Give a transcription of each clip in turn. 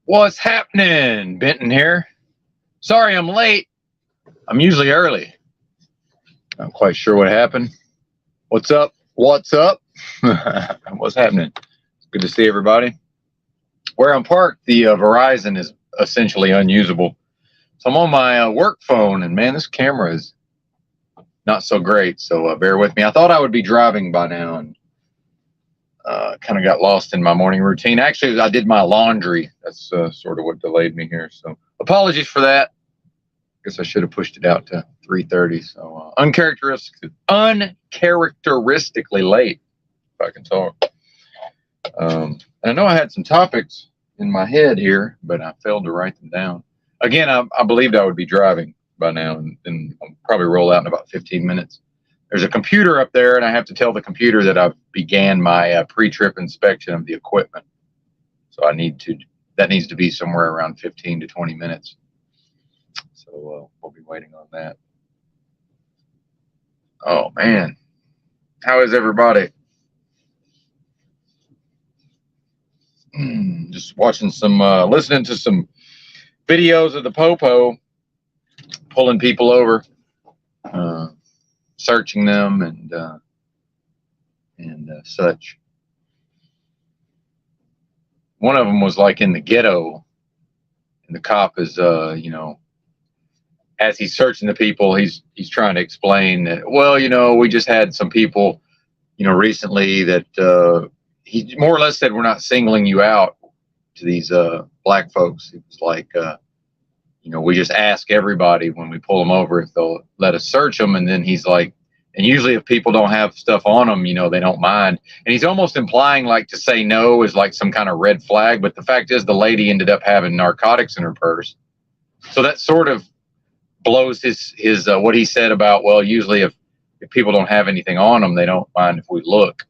What's happening? Benton here. Sorry I'm late. I'm usually early. Not quite sure what happened. What's up? What's up? What's happening? Good to see everybody. Where I'm parked, the Verizon is essentially unusable. So I'm on my work phone, and man, this camera is not so great. So bear with me. I thought I would be driving by now, and kind of got lost in my morning routine. Actually, I did my laundry. That's sort of what delayed me here. So apologies for that. Guess I should have pushed it out to 3:30. So uncharacteristically late, if I can talk. And I know I had some topics in my head here, but I failed to write them down. Again, I believed I would be driving by now, and I'll probably roll out in about 15 minutes. There's a computer up there, and I have to tell the computer that I've began my pre-trip inspection of the equipment. So that needs to be somewhere around 15 to 20 minutes. So we'll be waiting on that. Oh, man. How is everybody? Just watching listening to some videos of the Popo pulling people over, searching them and such. One of them was like in the ghetto, and the cop is, as he's searching the people, he's trying to explain that, well, we just had some people, recently that he more or less said, we're not singling you out to these black folks. It was like, we just ask everybody when we pull them over if they'll let us search them. And then he's like, and usually if people don't have stuff on them, they don't mind. And he's almost implying like to say no is like some kind of red flag. But the fact is the lady ended up having narcotics in her purse. So that sort of blows his what he said about, well, usually if people don't have anything on them, they don't mind if we look.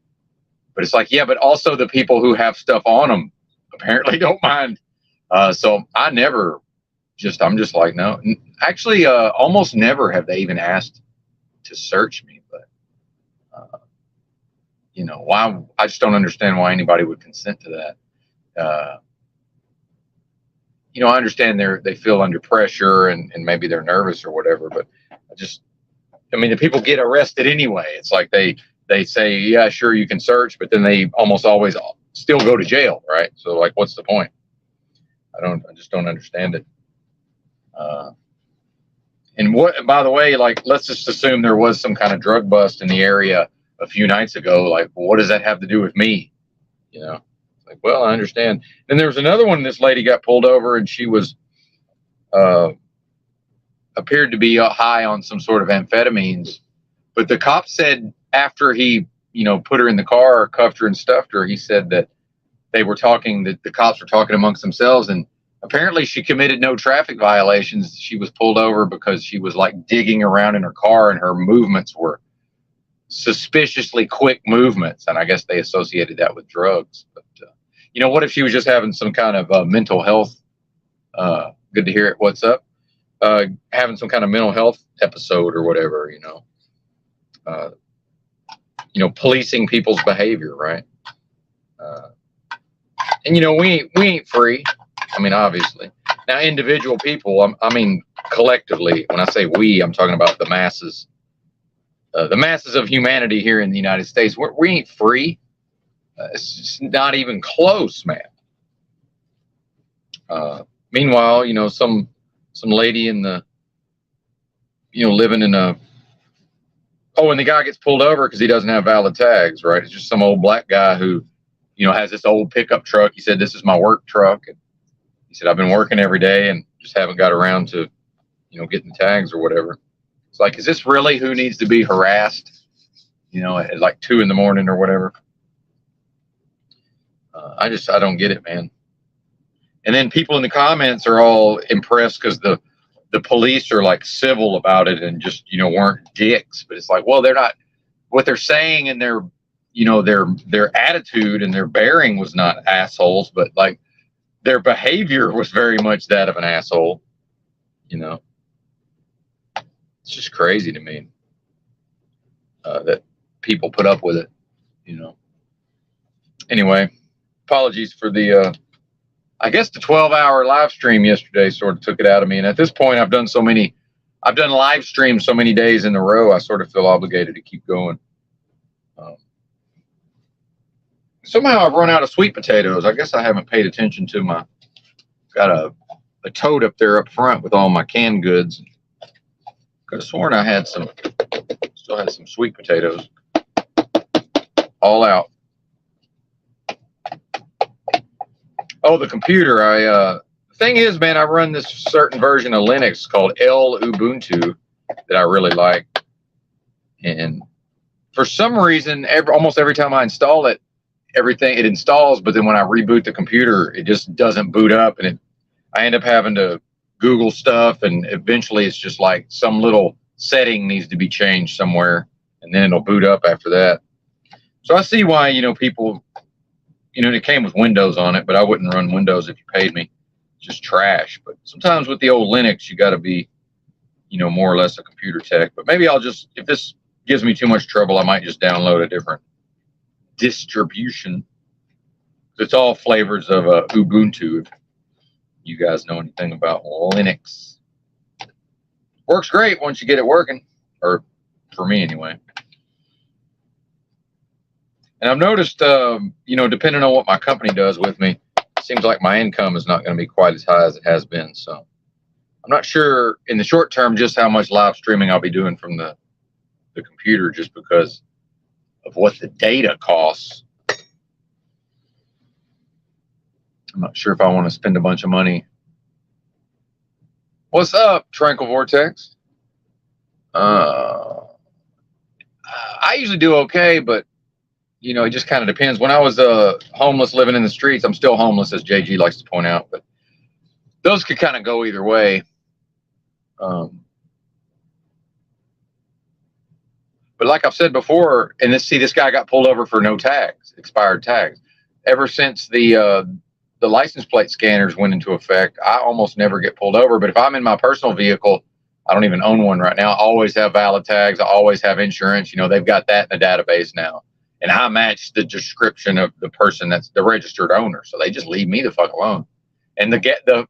But it's like, yeah, but also the people who have stuff on them apparently don't mind. So I'm just like, no. Actually, almost never have they even asked to search me. But, why? I just don't understand why anybody would consent to that. I understand they feel under pressure and maybe they're nervous or whatever. But the people get arrested anyway. It's like they say, yeah, sure, you can search, but then they almost always still go to jail, right? So, like, what's the point? I just don't understand it. And by the way, like, let's just assume there was some kind of drug bust in the area a few nights ago. Like, what does that have to do with me? Like, well, I understand. Then there was another one. This lady got pulled over, and she was appeared to be high on some sort of amphetamines. But the cop said after he, put her in the car, cuffed her and stuffed her, he said that that the cops were talking amongst themselves, and apparently she committed no traffic violations. She was pulled over because she was like digging around in her car, and her movements were suspiciously quick movements. And I guess they associated that with drugs. But, what if she was just having some kind of mental health? Good to hear it. What's up? Having some kind of mental health episode or whatever, policing people's behavior, right? And we ain't free. Obviously. Now, individual people, collectively, when I say we, I'm talking about the masses of humanity here in the United States. We ain't free. It's just not even close, man. Meanwhile, some lady in the, living in a, and the guy gets pulled over because he doesn't have valid tags, right? It's just some old black guy who, has this old pickup truck. He said, this is my work truck. And he said, I've been working every day and just haven't got around to, getting tags or whatever. It's like, is this really who needs to be harassed, at like 2 a.m. or whatever? I don't get it, man. And then people in the comments are all impressed because the police are like civil about it and just, weren't dicks. But it's like, well, they're not, what they're saying and their attitude and their bearing was not assholes, but like their behavior was very much that of an asshole. It's just crazy to me that people put up with it, Anyway, apologies for the I guess the 12-hour live stream yesterday sort of took it out of me. And at this point, I've done live streams so many days in a row, I sort of feel obligated to keep going. Somehow I've run out of sweet potatoes. I guess I haven't paid attention to got a tote up there up front with all my canned goods. Could have sworn I had still had some sweet potatoes. All out. Oh, the computer. The thing is, man, I run this certain version of Linux called Ubuntu that I really like. And for some reason, almost every time I install it, it installs, but then when I reboot the computer, it just doesn't boot up, and I end up having to Google stuff, and eventually it's just like some little setting needs to be changed somewhere, and then it'll boot up after that. So I see why, people, it came with Windows on it, but I wouldn't run Windows if you paid me. It's just trash. But sometimes with the old Linux, you got to be, more or less a computer tech. But maybe if this gives me too much trouble, I might just download a different distribution. It's all flavors of Ubuntu. If you guys know anything about Linux, works great once you get it working, or for me anyway. And I've noticed, depending on what my company does with me, it seems like my income is not going to be quite as high as it has been. So I'm not sure in the short term just how much live streaming I'll be doing from the computer, just because of what the data costs. I'm not sure if I want to spend a bunch of money. What's up, Tranquil Vortex? I usually do okay, but it just kind of depends. When I was homeless, living in the streets, I'm still homeless, as JG likes to point out, but those could kind of go either way. But like I've said before, and this guy got pulled over for no tags, expired tags. Ever since the license plate scanners went into effect, I almost never get pulled over. But if I'm in my personal vehicle, I don't even own one right now, I always have valid tags. I always have insurance. They've got that in the database now. And I match the description of the person that's the registered owner. So they just leave me the fuck alone. And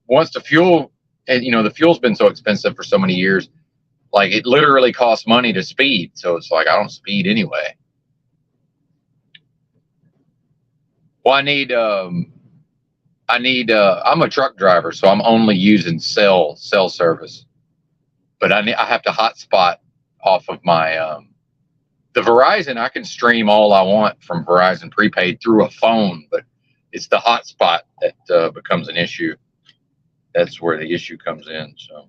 once the fuel, and the fuel's been so expensive for so many years, like it literally costs money to speed. So it's like I don't speed anyway. Well, I'm a truck driver, so I'm only using cell service. But I have to hotspot off of my the Verizon. I can stream all I want from Verizon prepaid through a phone, but it's the hotspot that becomes an issue. That's where the issue comes in. So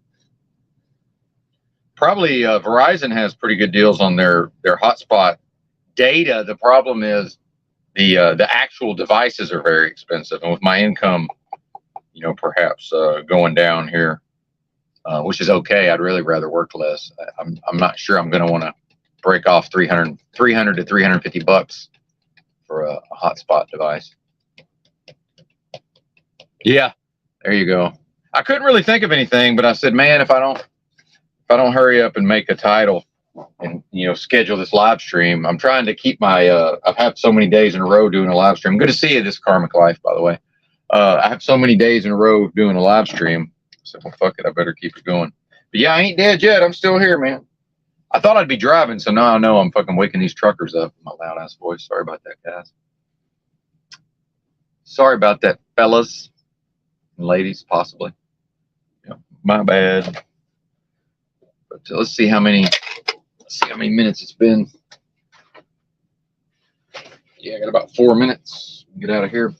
probably Verizon has pretty good deals on their hotspot data. The problem is the actual devices are very expensive, and with my income, perhaps going down here, which is okay. I'd really rather work less. I'm not sure I'm going to want to break off $300 to $350 for a hotspot device. Yeah, there you go. I couldn't really think of anything, but I said, man, if I don't hurry up and make a title and schedule this live stream, I'm trying to keep my I've had so many days in a row doing a live stream. Good to see you. This is Karmic Life, by the way. I have so many days in a row doing a live stream. So well, fuck it, I better keep it going. But yeah, I ain't dead yet. I'm still here, man. I thought I'd be driving, so now I know I'm fucking waking these truckers up with my loud ass voice. Sorry about that, guys. Sorry about that, fellas and ladies, possibly. My bad. But let's see how many minutes it's been. Yeah, I got about 4 minutes. Get out of here.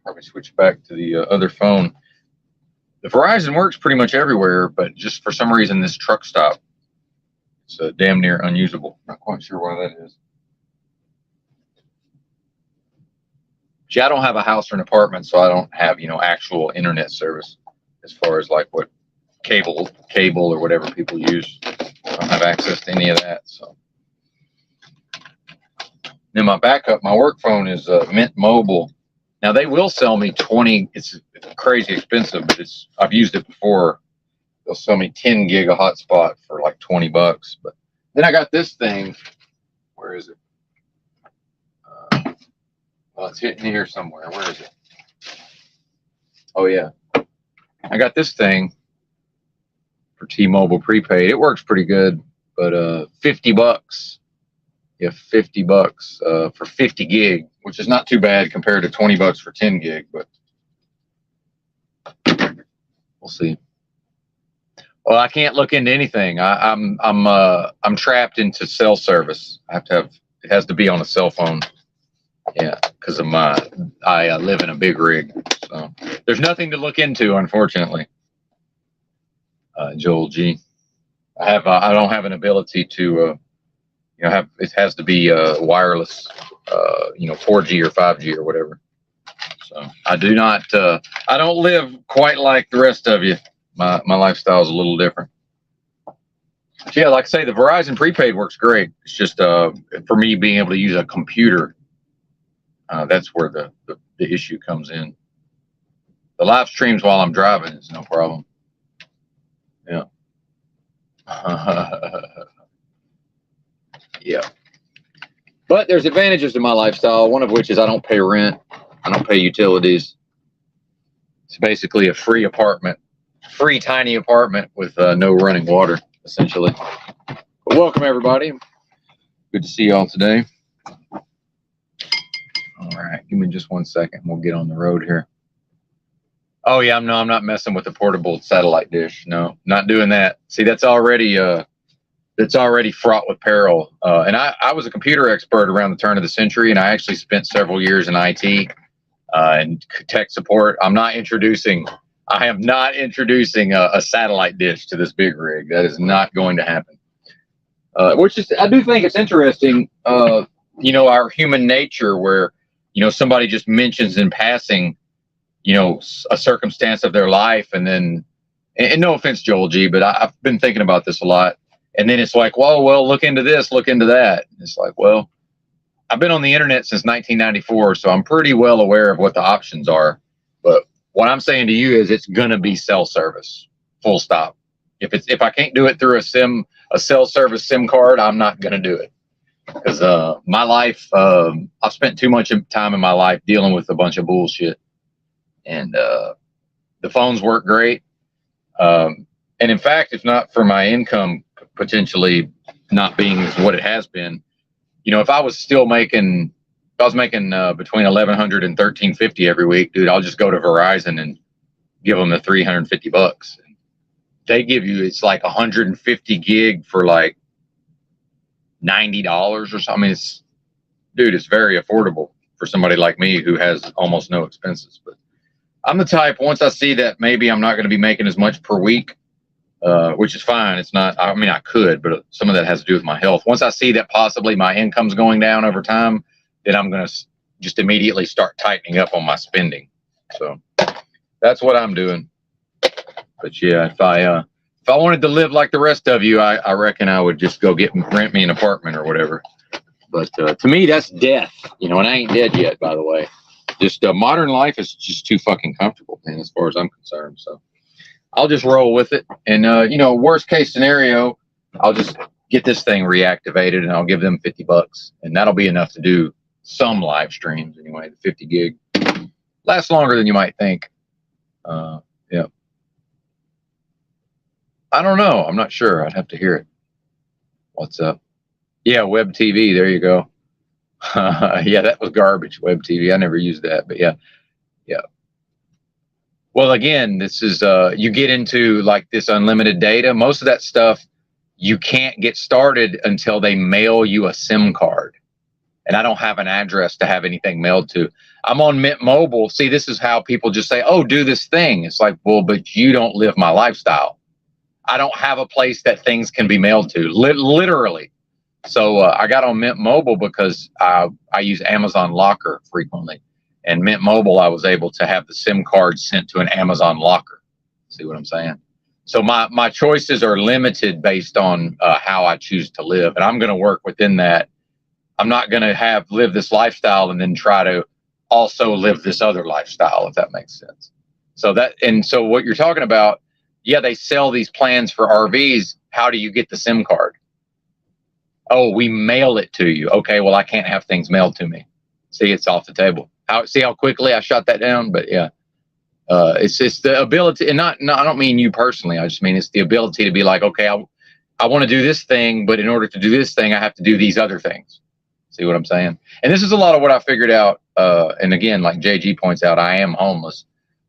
Probably switch back to the other phone. The Verizon works pretty much everywhere, but just for some reason, this truck stop, it's damn near unusable. Not quite sure why that is. See, I don't have a house or an apartment, so I don't have, actual internet service as far as like what cable or whatever people use. I don't have access to any of that. So then my backup, my work phone is Mint Mobile. Now they will sell me 20. It's crazy expensive, but I've used it before. They'll sell me 10 gig of hotspot for like $20. But then I got this thing. Where is it? Well, it's hitting here somewhere. Where is it? Oh yeah, I got this thing for T-Mobile prepaid. It works pretty good, but $50. Yeah, $50 for 50 gig, which is not too bad compared to $20 for 10 gig. But we'll see. Well, I can't look into anything. I'm trapped into cell service. I have to have it has to be on a cell phone. Yeah, because of I live in a big rig, so there's nothing to look into, unfortunately. Joel G, I don't have an ability to have it has to be wireless, 4G or 5G or whatever. So I do not I don't live quite like the rest of you. My lifestyle is a little different. But yeah, like I say, the Verizon prepaid works great. It's just for me being able to use a computer. That's where the issue comes in. The live streams while I'm driving is no problem. Yeah. Yeah. But there's advantages to my lifestyle, one of which is I don't pay rent. I don't pay utilities. It's basically a free apartment, free tiny apartment with no running water, essentially. But welcome, everybody. Good to see y'all today. All right, give me just 1 second. We'll get on the road here. Oh yeah, I'm not messing with the portable satellite dish. No, not doing that. See, that's already fraught with peril. And I was a computer expert around the turn of the century, and I actually spent several years in IT and tech support. I am not introducing a satellite dish to this big rig. That is not going to happen. Which is, I do think it's interesting. Our human nature, where somebody just mentions in passing, a circumstance of their life, and then, and no offense, Joel G, but I've been thinking about this a lot. And then it's like, well, look into this, look into that. It's like, well, I've been on the internet since 1994, so I'm pretty well aware of what the options are. But what I'm saying to you is it's gonna be cell service, full stop. If I can't do it through a cell service SIM card, I'm not gonna do it. Because my life, I've spent too much time in my life dealing with a bunch of bullshit. And the phones work great. And in fact, if not for my income potentially not being what it has been, if I was making between $1,100 and $1,350 every week, dude, I'll just go to Verizon and give them the $350. They give you, it's like 150 gig for like $90 or something. I mean, it's very affordable for somebody like me who has almost no expenses. But I'm the type, once I see that maybe I'm not going to be making as much per week, which is fine. It's not, I mean, I could, but some of that has to do with my health. Once I see that possibly my income's going down over time, then I'm going to just immediately start tightening up on my spending. So that's what I'm doing. But yeah, if I wanted to live like the rest of you, I reckon I would just go rent me an apartment or whatever. But to me, that's death, and I ain't dead yet, by the way. Just modern life is just too fucking comfortable, man, as far as I'm concerned. So I'll just roll with it. And, worst case scenario, I'll just get this thing reactivated and I'll give them $50. And that'll be enough to do some live streams anyway. The 50 gig lasts longer than you might think. Yeah. I don't know. I'm not sure. I'd have to hear it. What's up? Yeah, Web TV. There you go. Yeah, that was garbage. Web TV. I never used that, but yeah. Well, again, this is you get into like this unlimited data. Most of that stuff you can't get started until they mail you a SIM card, and I don't have an address to have anything mailed to. I'm on Mint Mobile. See, this is how people just say, "Oh, do this thing." It's like, well, but you don't live my lifestyle. I don't have a place that things can be mailed to, literally. So I got on Mint Mobile because I use Amazon Locker frequently. And Mint Mobile, I was able to have the SIM card sent to an Amazon Locker. See what I'm saying? So my choices are limited based on how I choose to live. And I'm going to work within that. I'm not going to live this lifestyle and then try to also live this other lifestyle, if that makes sense. So what you're talking about, yeah, they sell these plans for RVs. How do you get the SIM card? Oh, we mail it to you. Okay, well, I can't have things mailed to me. See, it's off the table. see how quickly I shot that down. But yeah, it's the ability, and not I don't mean you personally. I just mean it's the ability to be like, okay, I want to do this thing, but in order to do this thing, I have to do these other things. See what I'm saying? And this is a lot of what I figured out. And again, like JG points out, I am homeless,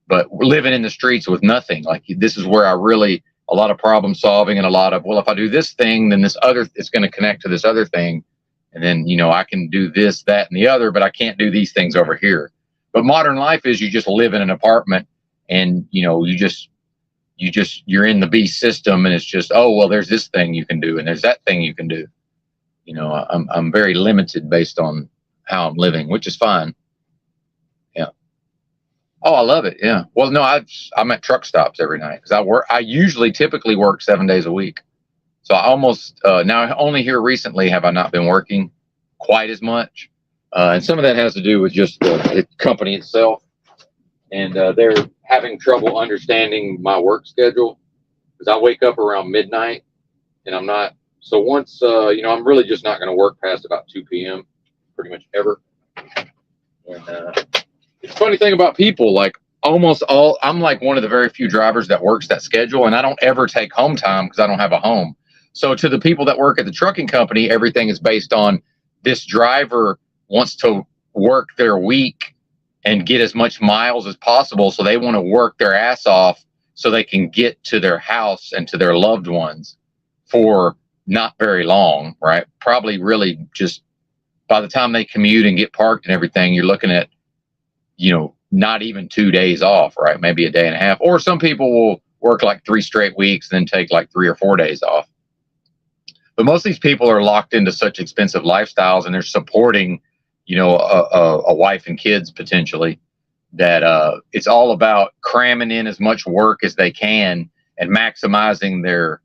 but living in the streets with nothing. Like this is where I really, a lot of problem solving and a lot of, well, if I do this thing, then this other, it's going to connect to this other thing. And then, I can do this, that, and the other, but I can't do these things over here. But modern life is you just live in an apartment and, you're in the beast system and it's just, oh, well, there's this thing you can do and there's that thing you can do. I'm very limited based on how I'm living, which is fine. Yeah. Oh, I love it. Yeah. Well, no, I'm at truck stops every night because I usually typically work 7 days a week. So I almost, now only here recently have I not been working quite as much. And some of that has to do with just the company itself. And they're having trouble understanding my work schedule because I wake up around midnight and I'm not. So once, I'm really just not going to work past about 2 p.m. pretty much ever. And it's a funny thing about people, like I'm like one of the very few drivers that works that schedule, and I don't ever take home time because I don't have a home. So to the people that work at the trucking company, everything is based on this driver wants to work their week and get as much miles as possible. So they want to work their ass off so they can get to their house and to their loved ones for not very long, right? Probably really just by the time they commute and get parked and everything, you're looking at, not even 2 days off, right? Maybe a day and a half. Or some people will work like 3 straight weeks and then take like 3 or 4 days off. But most of these people are locked into such expensive lifestyles and they're supporting, a wife and kids potentially, that it's all about cramming in as much work as they can and maximizing the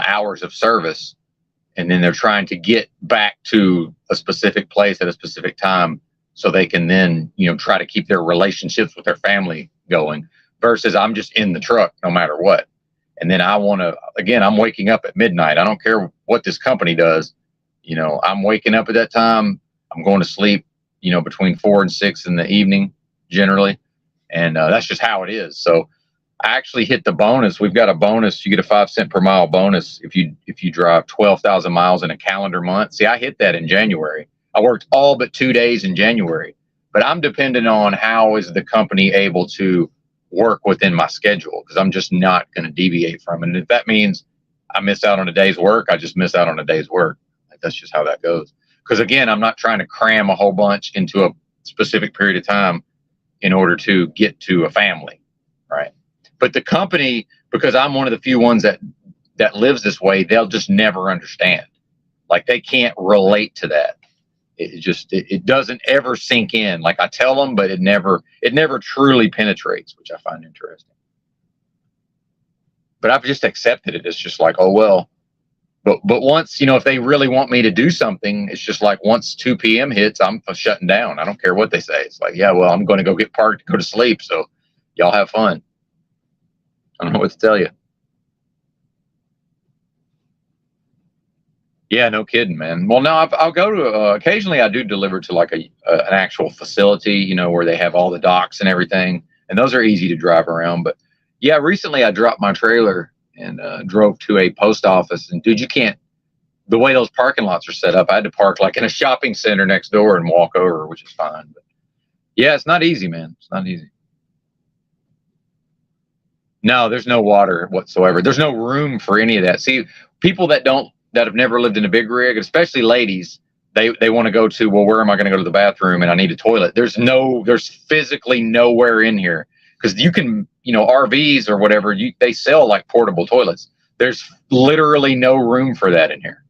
hours of service. And then they're trying to get back to a specific place at a specific time so they can then, try to keep their relationships with their family going versus I'm just in the truck no matter what. And then I'm waking up at midnight. I don't care what this company does. I'm waking up at that time. I'm going to sleep, between 4 and 6 in the evening generally. And that's just how it is. So I actually hit the bonus. We've got a bonus. You get a 5 cent per mile bonus if you drive 12,000 miles in a calendar month. See, I hit that in January. I worked all but 2 days in January, but I'm dependent on how is the company able to work within my schedule because I'm just not going to deviate from it. And if that means I miss out on a day's work, I just miss out on a day's work. That's just how that goes. Because again, I'm not trying to cram a whole bunch into a specific period of time in order to get to a family, right? But the company, because I'm one of the few ones that lives this way, they'll just never understand. Like they can't relate to that. It doesn't ever sink in. Like I tell them, but it never truly penetrates, which I find interesting. But I've just accepted it. It's just like, oh, well, but once, if they really want me to do something, it's just like once 2 p.m. hits, I'm shutting down. I don't care what they say. It's like, yeah, well, I'm going to go get parked, go to sleep. So y'all have fun. I don't know what to tell you. Yeah, no kidding, man. Well, no, I'll go to, occasionally I do deliver to like an actual facility, where they have all the docks and everything. And those are easy to drive around. But yeah, recently I dropped my trailer and drove to a post office. And dude, the way those parking lots are set up, I had to park like in a shopping center next door and walk over, which is fine. But yeah, it's not easy, man. It's not easy. No, there's no water whatsoever. There's no room for any of that. See, people that have never lived in a big rig, especially ladies, they want to go to, well, where am I going to go to the bathroom and I need a toilet? There's physically nowhere in here because you can, RVs or whatever, they sell like portable toilets. There's literally no room for that in here.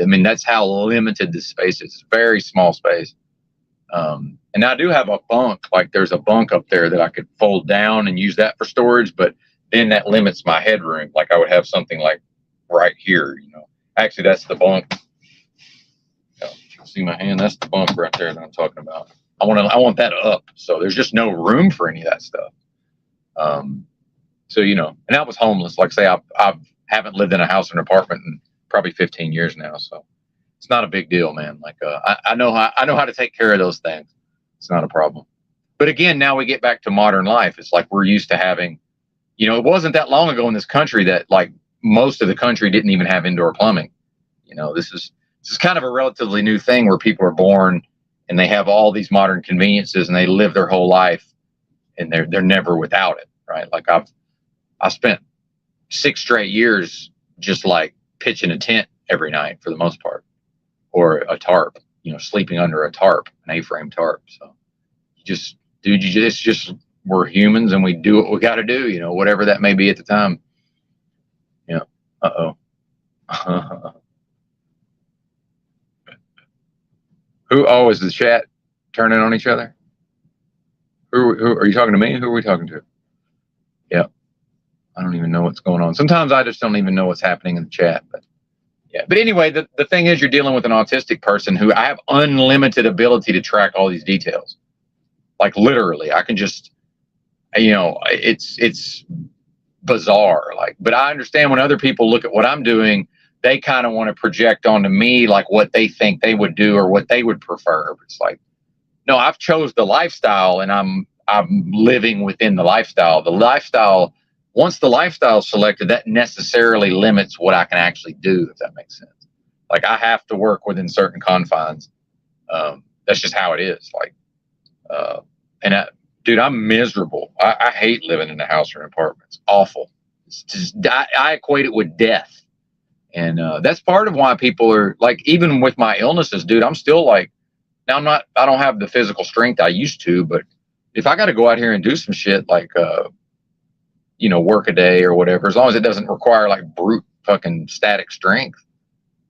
I mean, that's how limited this space is. It's a very small space. And I do have a bunk, like there's a bunk up there that I could fold down and use that for storage, but then that limits my headroom. Like I would have something like right here, Actually, that's the bunk. See my hand? That's the bunk right there that I'm talking about. I want that up. So there's just no room for any of that stuff. So, and I was homeless. Like I say, I haven't lived in a house or an apartment in probably 15 years now. So it's not a big deal, man. Like, I know how to take care of those things. It's not a problem. But again, now we get back to modern life. It's like we're used to having, it wasn't that long ago in this country that like most of the country didn't even have indoor plumbing. This is kind of a relatively new thing where people are born and they have all these modern conveniences and they live their whole life and they're never without it, right? Like I spent 6 straight years just like pitching a tent every night for the most part, or a tarp, sleeping under a tarp, an A-frame tarp. So it's just we're humans and we do what we got to do, whatever that may be at the time. Yeah. Uh-oh. Is the chat turning on each other? Who are you talking to me? Who are we talking to? Yeah. I don't even know what's going on. Sometimes I just don't even know what's happening in the chat, but yeah. But anyway, the thing is you're dealing with an autistic person who I have unlimited ability to track all these details. Like literally, I can just, it's bizarre. Like, but I understand when other people look at what I'm doing, they kind of want to project onto me like what they think they would do or what they would prefer. It's like, no, I've chose the lifestyle and I'm living within the lifestyle. The lifestyle, once the lifestyle is selected, that necessarily limits what I can actually do, if that makes sense. Like I have to work within certain confines. That's just how it is. Like, dude, I'm miserable. I hate living in a house or an apartment. It's awful. It's just, I equate it with death. And that's part of why people are like, even with my illnesses, dude, I'm still like, now I don't have the physical strength I used to, but if I got to go out here and do some shit like, work a day or whatever, as long as it doesn't require like brute fucking static strength,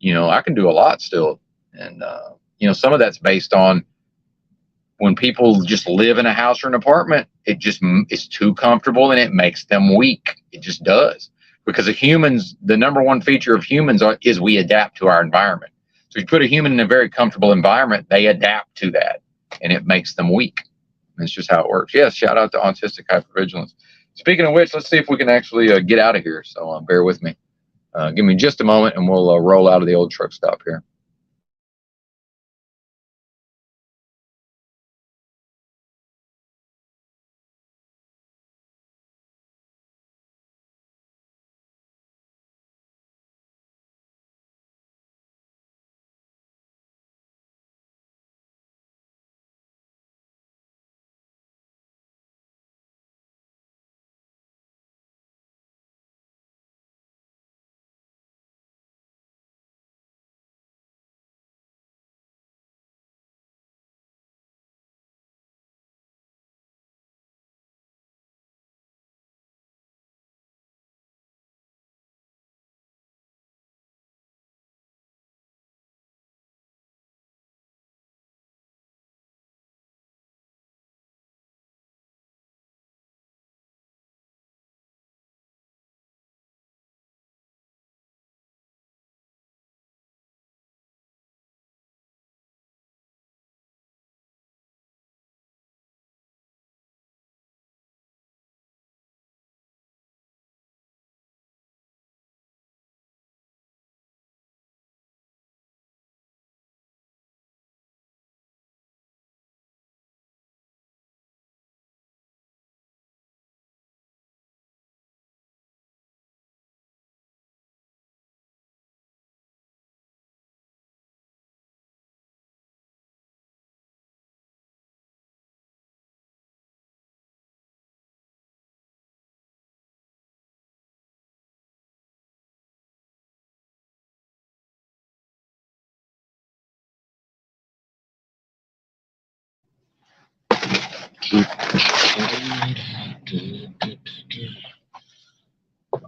I can do a lot still. And, some of that's based on when people just live in a house or an apartment, it's too comfortable and it makes them weak. It just does. Because the number one feature of humans is we adapt to our environment. So if you put a human in a very comfortable environment, they adapt to that and it makes them weak. That's just how it works. Yes, shout out to autistic hypervigilance. Speaking of which, let's see if we can actually get out of here. So bear with me. Give me just a moment and we'll roll out of the old truck stop here.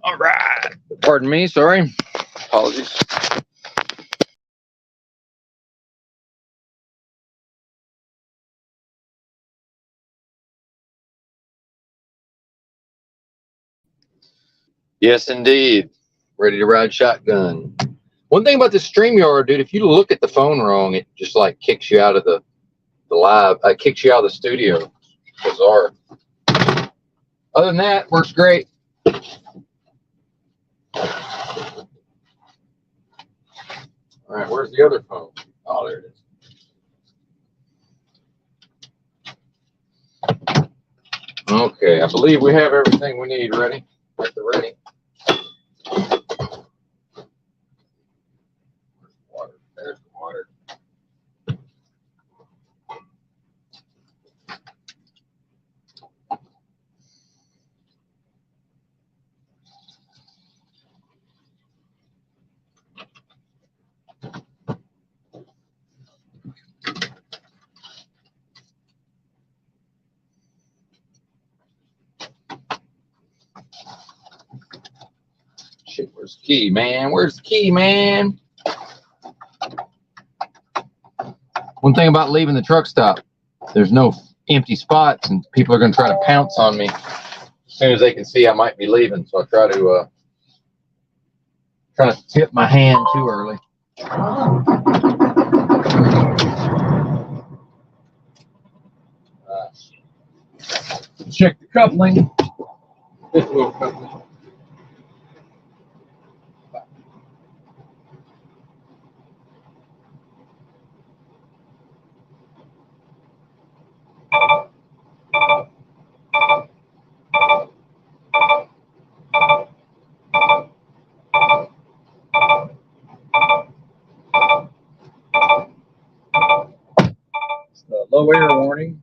All right. Pardon me. Sorry. Apologies. Yes, indeed. Ready to ride shotgun. One thing about the StreamYard, dude, if you look at the phone wrong, it just like kicks you out of the live. Kicks you out of the studio. Bizarre. Other than that, works great. All right, where's the other phone? Oh, there it is. Okay, I believe we have everything we need ready. At the ready. Water. There's the water. Shit, where's the key, man? Where's the key, man? One thing about leaving the truck stop, there's no empty spots, and people are going to try to pounce on me as soon as they can see I might be leaving. So I try to tip my hand too early. Check the coupling. This little coupling. Low air warning.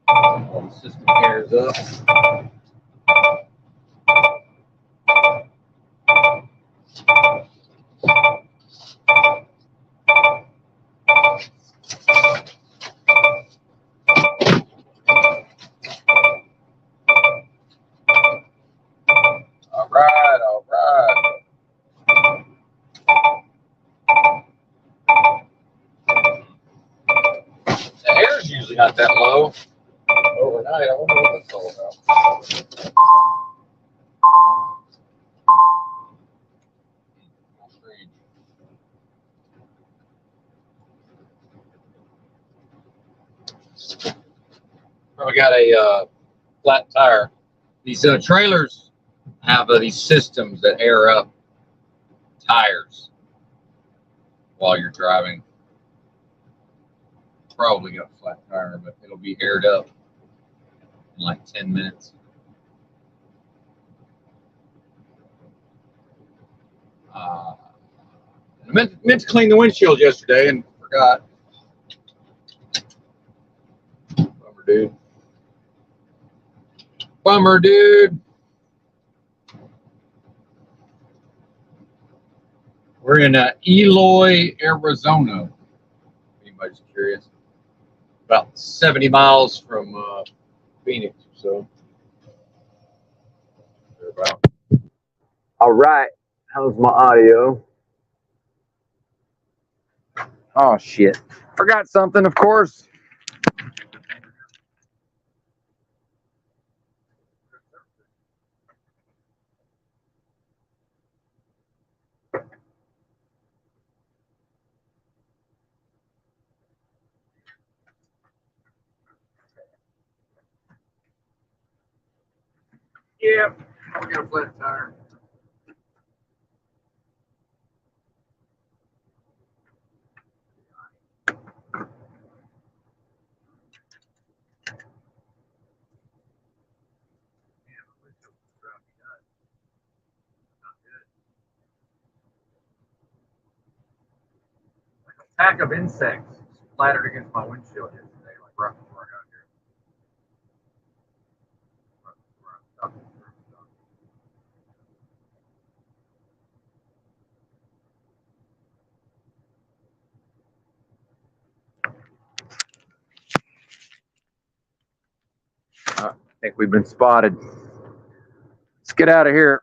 The system airs up. All right, all right. The air's usually not that low. Overnight, I wonder what that's all about. Strange. We got a flat tire. These trailers have these systems that air up tires while you're driving. Probably got a flat tire, but it'll be aired up in like 10 minutes. I meant to clean the windshield yesterday and forgot. Bummer, dude. Bummer, dude. We're in Eloy, Arizona. If anybody's curious. About 70 miles from Phoenix or so. About. All right. How's my audio? Oh, shit. Forgot something, of course. Yeah, I got a flat tire. Pack of insects splattered against my windshield yesterday, like right before I got here. I think we've been spotted. Let's get out of here.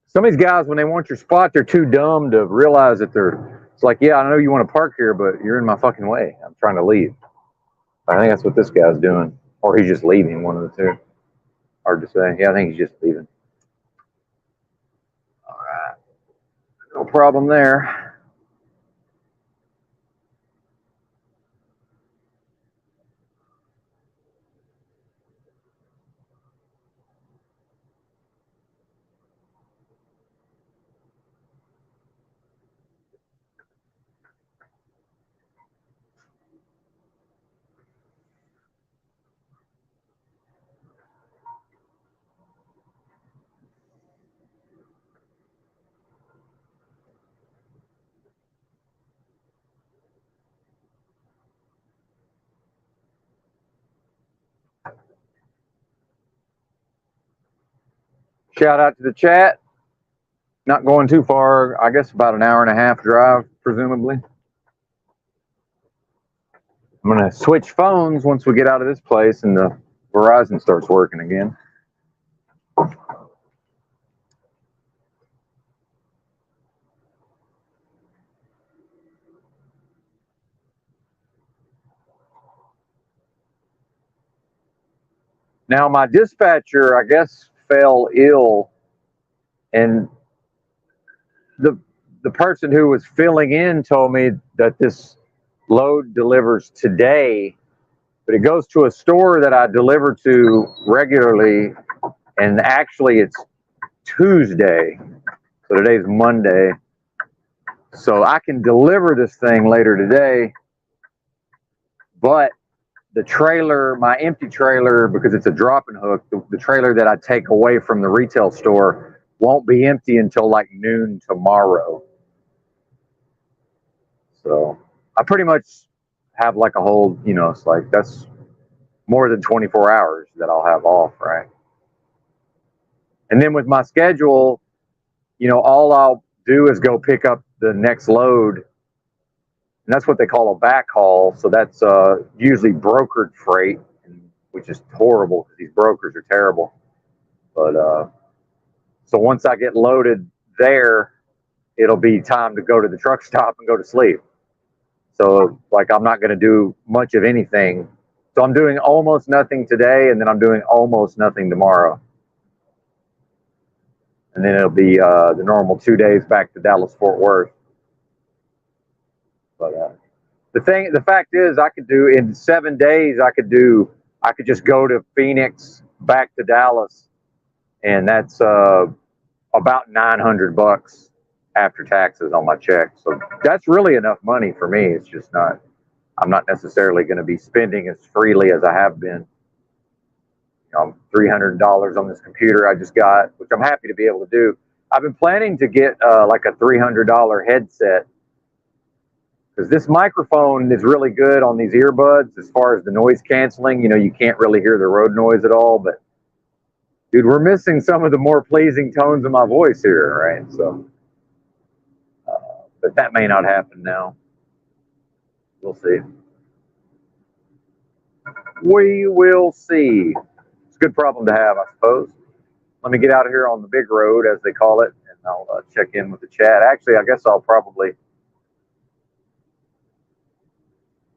Some of these guys, when they want your spot, they're too dumb to realize that it's like, yeah, I know you want to park here, but you're in my fucking way. I'm trying to leave. I think that's what this guy's doing. Or he's just leaving, one of the two. Hard to say. Yeah, I think he's just leaving. All right. No problem there. Shout out to the chat. Not going too far. I guess about an hour and a half drive, presumably. I'm going to switch phones once we get out of this place and the Verizon starts working again. Now, my dispatcher, I guess, fell ill, and the person who was filling in told me that this load delivers today, but it goes to a store that I deliver to regularly, and actually it's Tuesday, so today's Monday, so I can deliver this thing later today, but the trailer, my empty trailer, because it's a drop and hook, the trailer that I take away from the retail store won't be empty until like noon tomorrow. So I pretty much have like a whole, it's like that's more than 24 hours that I'll have off, right? And then with my schedule, all I'll do is go pick up the next load. And that's what they call a backhaul. So that's usually brokered freight, which is horrible because these brokers are terrible. But so once I get loaded there, it'll be time to go to the truck stop and go to sleep. So like I'm not going to do much of anything. So I'm doing almost nothing today, and then I'm doing almost nothing tomorrow. And then it'll be the normal 2 days back to Dallas-Fort Worth. But the fact is, I could do in 7 days. I could just go to Phoenix, back to Dallas, and that's about $900 after taxes on my check. So that's really enough money for me. It's just not. I'm not necessarily going to be spending as freely as I have been. $300 on this computer I just got, which I'm happy to be able to do. I've been planning to get like a $300 headset, because this microphone is really good on these earbuds as far as the noise canceling. You can't really hear the road noise at all, but dude, we're missing some of the more pleasing tones of my voice here, right? So, but that may not happen now. We'll see. We will see. It's a good problem to have, I suppose. Let me get out of here on the big road, as they call it, and I'll check in with the chat. Actually, I guess I'll probably,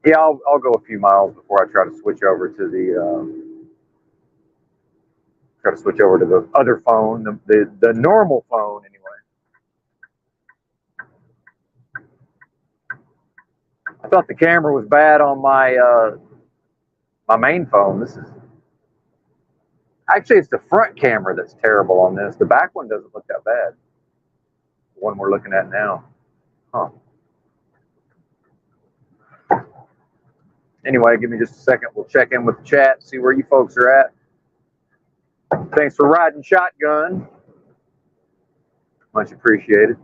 I'll go a few miles before I try to switch over to the other phone, the normal phone anyway. I thought the camera was bad on my my main phone. It's the front camera that's terrible on this. The back one doesn't look that bad. The one we're looking at now. Huh. Anyway, give me just a second. We'll check in with the chat, see where you folks are at. Thanks for riding shotgun. Much appreciated.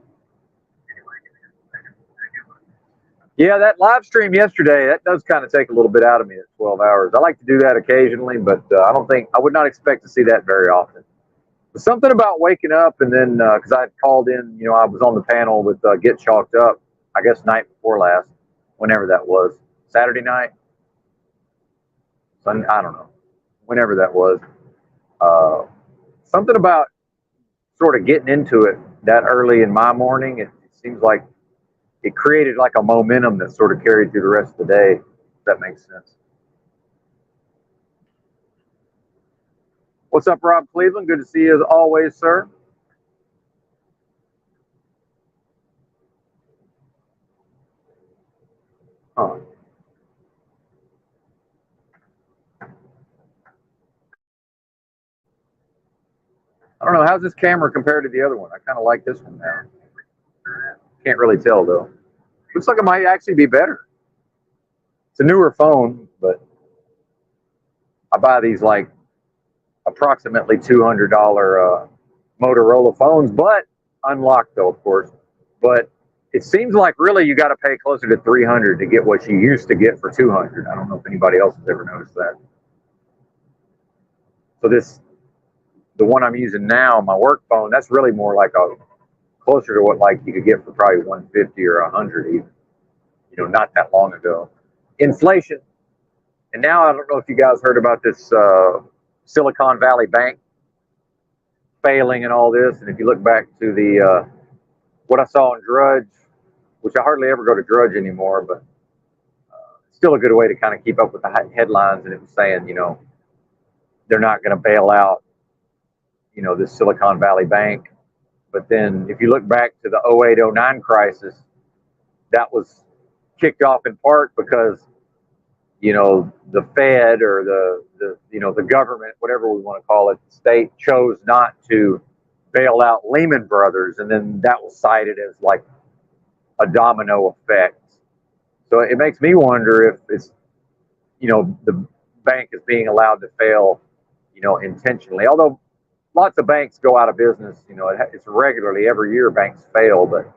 Yeah, that live stream yesterday, that does kind of take a little bit out of me at 12 hours. I like to do that occasionally, but I would not expect to see that very often. But something about waking up and then, because I had called in, I was on the panel with Get Chalked Up, I guess night before last, whenever that was. Saturday night? Sunday, I don't know. Whenever that was. Something about sort of getting into it that early in my morning, it seems like it created like a momentum that sort of carried through the rest of the day, if that makes sense. What's up, Rob Cleveland? Good to see you as always, sir. Huh. I don't know, how's this camera compared to the other one? I kind of like this one now. Can't really tell though. Looks like it might actually be better. It's a newer phone, but I buy these like approximately $200 Motorola phones, but unlocked though, of course. But it seems like really you got to pay closer to $300 to get what you used to get for $200. I don't know if anybody else has ever noticed that. So the one I'm using now, my work phone, that's really more like a closer to what like you could get for probably 150 or 100 even. Not that long ago. Inflation, and now I don't know if you guys heard about this Silicon Valley Bank failing and all this. And if you look back to the what I saw on Drudge, which I hardly ever go to Drudge anymore, but still a good way to kind of keep up with the headlines. And it was saying, they're not going to bail out, this Silicon Valley Bank. But then if you look back to the 08-09 crisis, that was kicked off in part because, the Fed or the government, whatever we want to call it, the state chose not to bail out Lehman Brothers. And then that was cited as like a domino effect. So it makes me wonder if it's, the bank is being allowed to fail, intentionally. Although lots of banks go out of business, it's regularly every year banks fail, but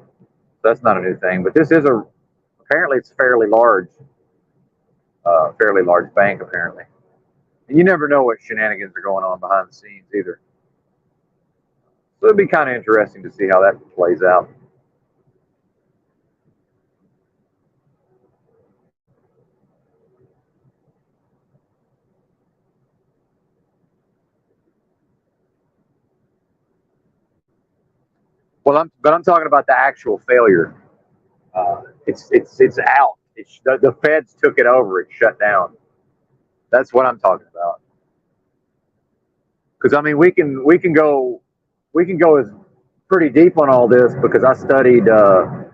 that's not a new thing. But this is apparently it's fairly large bank apparently. And you never know what shenanigans are going on behind the scenes either. So it'd be kind of interesting to see how that plays out. Well, I'm talking about the actual failure. It's out. The feds took it over. It's shut down. That's what I'm talking about. Because I mean, we can go as pretty deep on all this because I studied the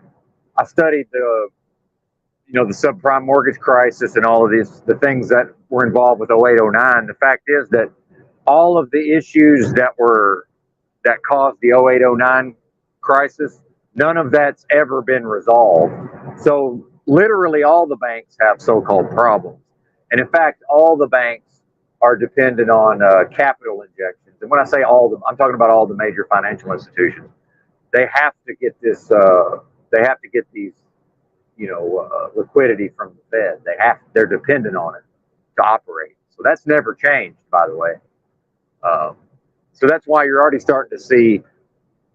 the subprime mortgage crisis and all of the things that were involved with 08-09. The fact is that all of the issues that caused the 08-09 crisis, none of that's ever been resolved. So literally all the banks have so-called problems. And in fact, all the banks are dependent on capital injections. And when I say all of them, I'm talking about all the major financial institutions. They have to get this, these, liquidity from the Fed. They're dependent on it to operate. So that's never changed, by the way. So that's why you're already starting to see,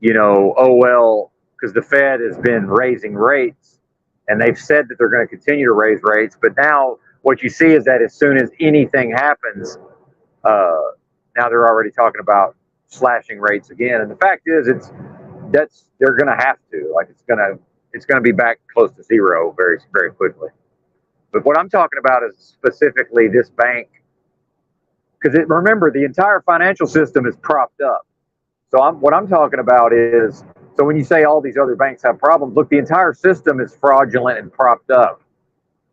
because the Fed has been raising rates and they've said that they're going to continue to raise rates. But now what you see is that as soon as anything happens, now they're already talking about slashing rates again. And the fact is, they're going to have to, like, it's going to be back close to zero very, very quickly. But what I'm talking about is specifically this bank, because remember, the entire financial system is propped up. So what I'm talking about is, so when you say all these other banks have problems, look, the entire system is fraudulent and propped up.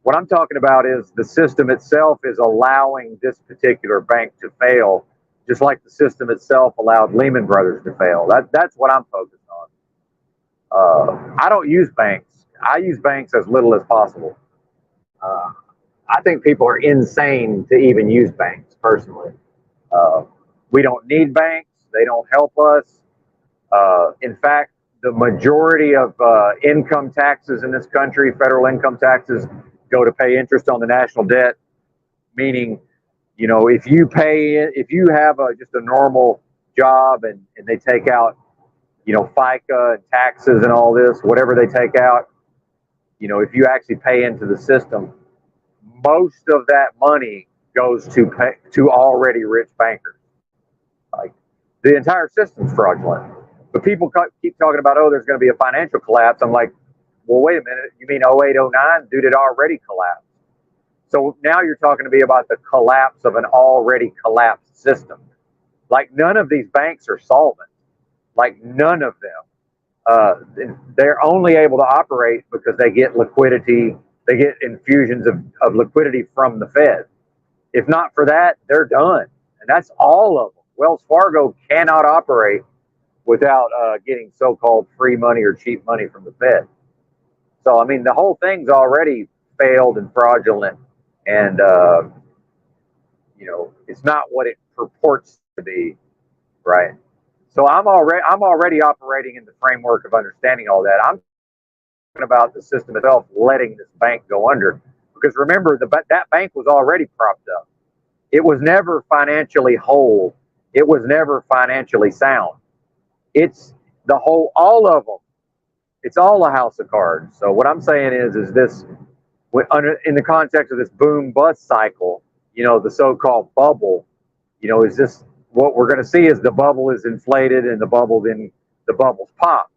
What I'm talking about is the system itself is allowing this particular bank to fail, just like the system itself allowed Lehman Brothers to fail. That's what I'm focused on. I don't use banks. I use banks as little as possible. I think people are insane to even use banks, personally. We don't need banks. They don't help us. In fact, the majority of income taxes in this country, federal income taxes, go to pay interest on the national debt. Meaning, if you have just a normal job and they take out, FICA and taxes and all this, whatever they take out, if you actually pay into the system, most of that money goes to already rich bankers. Like, the entire system's fraudulent. But people keep talking about, there's going to be a financial collapse. I'm like, well, wait a minute. You mean 08-09? Dude, it already collapsed. So now you're talking to me about the collapse of an already collapsed system. Like, none of these banks are solvent. Like, none of them. They're only able to operate because they get liquidity. They get infusions of liquidity from the Fed. If not for that, they're done. And that's all of them. Wells Fargo cannot operate without getting so-called free money or cheap money from the Fed. So, I mean, the whole thing's already failed and fraudulent, and it's not what it purports to be, right? So I'm already operating in the framework of understanding all that. I'm talking about the system itself letting this bank go under, because remember, that bank was already propped up. It was never financially whole It was never financially sound. It's all of them. It's all a house of cards. So what I'm saying is this, in the context of this boom bust cycle, the so-called bubble, is this what we're going to see is the bubble is inflated and the bubble's popped.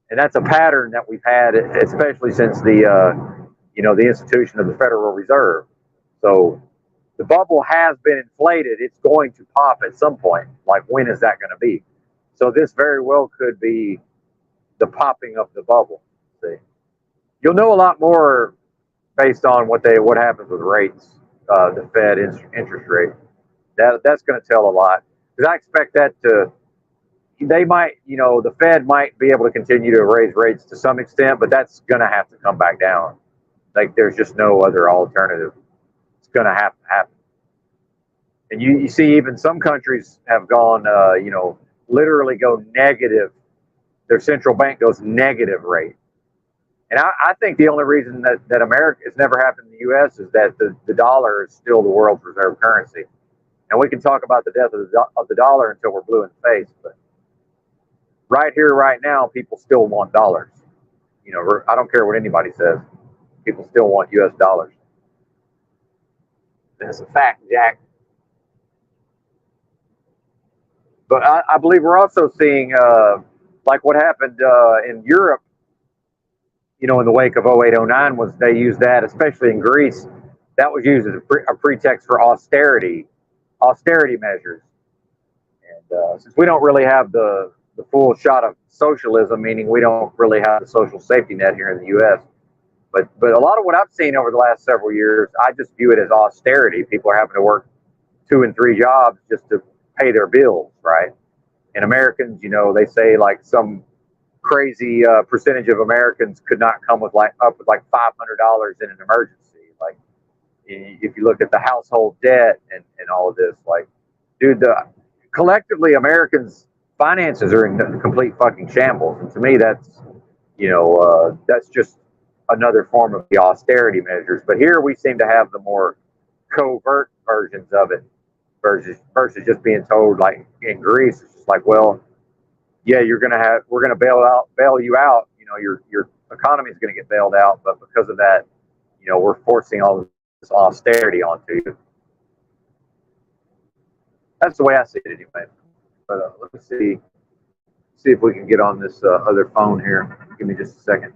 And that's a pattern that we've had, especially since the institution of the Federal Reserve. So the bubble has been inflated. It's going to pop at some point. Like, when is that going to be? So this very well could be the popping of the bubble. See, you'll know a lot more based on what happens with rates, the Fed interest rate. That's going to tell a lot, because I expect that they might, the Fed might be able to continue to raise rates to some extent, but that's going to have to come back down. Like, there's just no other alternative. It's going to have to happen. And you see, even some countries have gone, literally go negative. Their central bank goes negative rate. And I think the only reason that America, it's never happened in the U.S., is that the dollar is still the world's reserve currency. And we can talk about the death of the dollar until we're blue in the face, but right here, right now, people still want dollars. I don't care what anybody says. People still want U.S. dollars. That's a fact, Jack. But I believe we're also seeing, like what happened in Europe, in the wake of 08, 09, was they used that, especially in Greece, that was used as a pretext for austerity measures. And since we don't really have the full shot of socialism, meaning we don't really have the social safety net here in the U.S., but a lot of what I've seen over the last several years, I just view it as austerity. People are having to work 2 and 3 jobs just to pay their bills, right? And Americans, they say like some crazy percentage of Americans could not come with up with like $500 in an emergency. Like, if you look at the household debt and all of this, like, dude, collectively Americans' finances are in complete fucking shambles. And to me, that's just another form of the austerity measures. But here we seem to have the more covert versions of it versus just being told, like in Greece, it's just like, well, yeah, we're gonna bail you out. Your economy is gonna get bailed out, but because of that, we're forcing all this austerity onto you. That's the way I see it, anyway. But let me see if we can get on this other phone here. Give me just a second.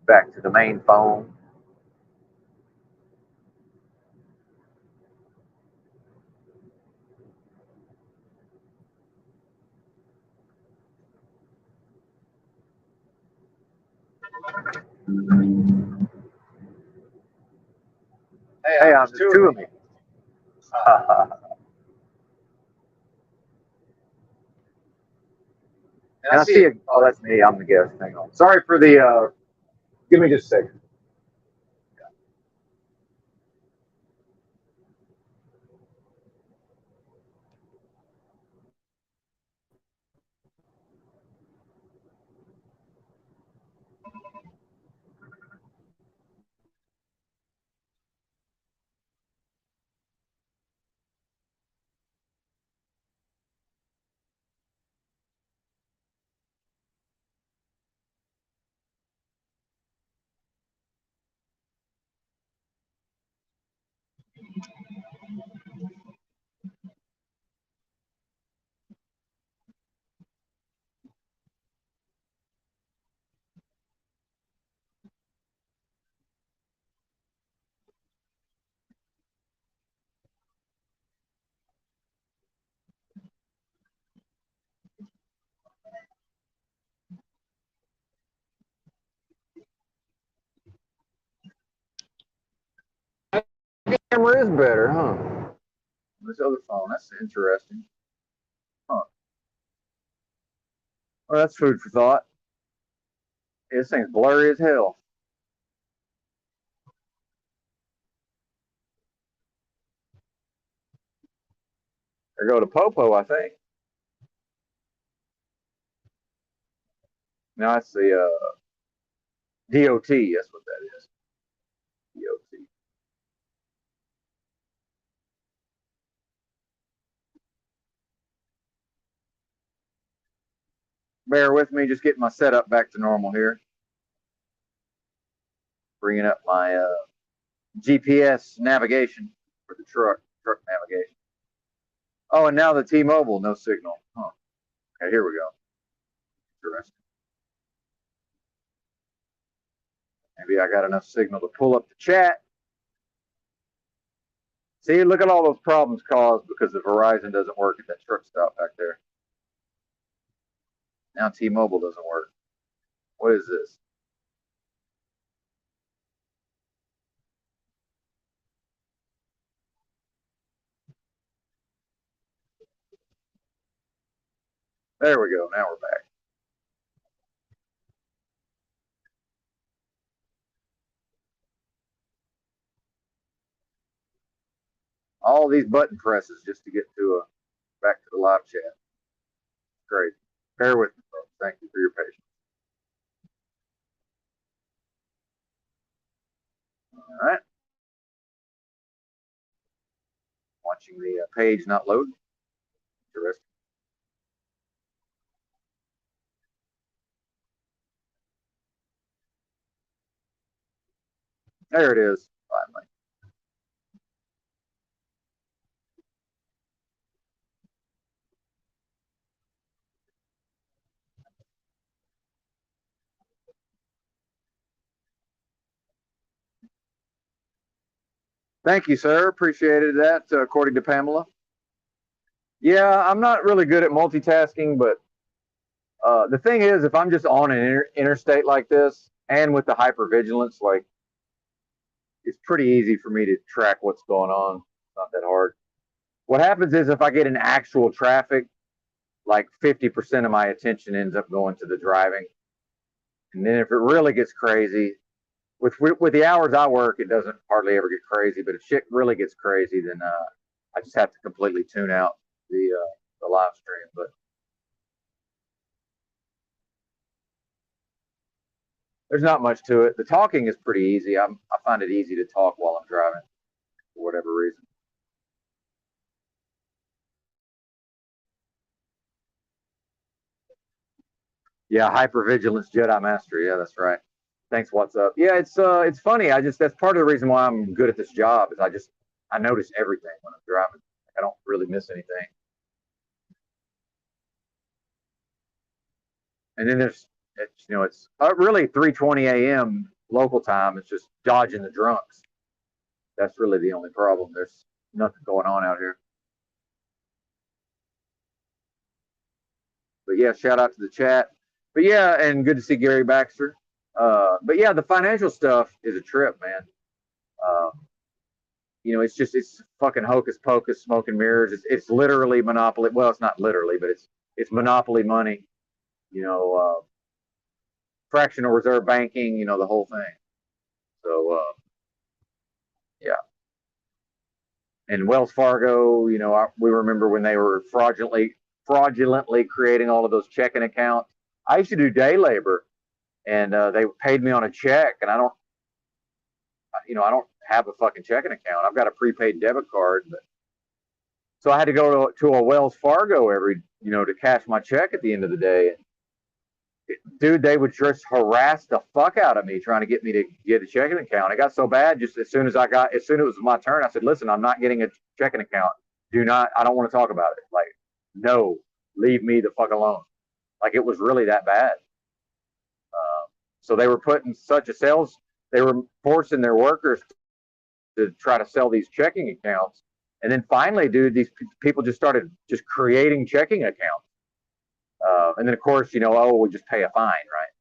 Back to the main phone. Hey, there's 2 of me. And I see it. Oh, that's me. I'm the guest. Hang on. Sorry for the. Give me just a second. Camera is better, huh? This other phone, that's interesting. Huh. Well, that's food for thought. This thing's blurry as hell. There go to Popo, I think. Now I see DOT. That's what that is. DOT. bear with me, just getting my setup back to normal here. Bringing up my GPS navigation for the truck navigation. Oh, and now the T-Mobile, no signal. Huh. Okay, here we go. Interesting. Maybe I got enough signal to pull up the chat. See, look at all those problems caused because the Verizon doesn't work at that truck stop back there. Now T-Mobile doesn't work. What is this? There we go. Now we're back. All these button presses just to get to back to the live chat. Great. Bear with me, folks. Thank you for your patience. All right. Watching the page not load. Interesting. There it is, finally. Thank you, sir. Appreciated that, according to Pamela. Yeah, I'm not really good at multitasking, but the thing is, if I'm just on an interstate like this and with the hypervigilance, like, it's pretty easy for me to track what's going on. It's not that hard. What happens is if I get in actual traffic, like 50% of my attention ends up going to the driving. And then if it really gets crazy, with the hours I work, it doesn't hardly ever get crazy. But if shit really gets crazy, then I just have to completely tune out the live stream. But there's not much to it. The talking is pretty easy. I find it easy to talk while I'm driving for whatever reason. Yeah, hypervigilance Jedi master. Yeah, that's right. Thanks. What's up? Yeah, it's funny. That's part of the reason why I'm good at this job is I notice everything when I'm driving. I don't really miss anything. And then it's really 3:20 a.m. local time. It's just dodging the drunks. That's really the only problem. There's nothing going on out here. But yeah, shout out to the chat. But yeah, and good to see Gary Baxter. But yeah, the financial stuff is a trip, man. It's fucking hocus pocus, smoke and mirrors. It's literally monopoly. Well, it's not literally, but it's monopoly money. Fractional reserve banking. The whole thing. So yeah. And Wells Fargo, we remember when they were fraudulently creating all of those checking accounts. I used to do day labor, and they paid me on a check, and I don't have a fucking checking account. I've got a prepaid debit card, so I had to go to a Wells Fargo to cash my check at the end of the day. Dude, they would just harass the fuck out of me trying to get me to get a checking account. It got so bad just as soon as it was my turn, I said, listen, I'm not getting a checking account. I don't want to talk about it. Like, no, leave me the fuck alone. Like, it was really that bad. So they were they were forcing their workers to try to sell these checking accounts. And then finally, dude, these people just started just creating checking accounts. And then, of course, we just pay a fine, right?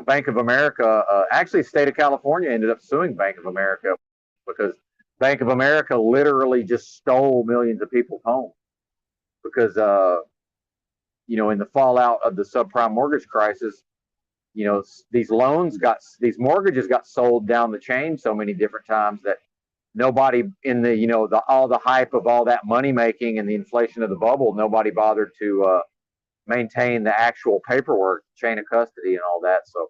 Bank of America, actually, the state of California ended up suing Bank of America because Bank of America literally just stole millions of people's homes because, in the fallout of the subprime mortgage crisis, these mortgages got sold down the chain so many different times that nobody in all the hype of all that money making and the inflation of the bubble, nobody bothered to maintain the actual paperwork, chain of custody and all that. So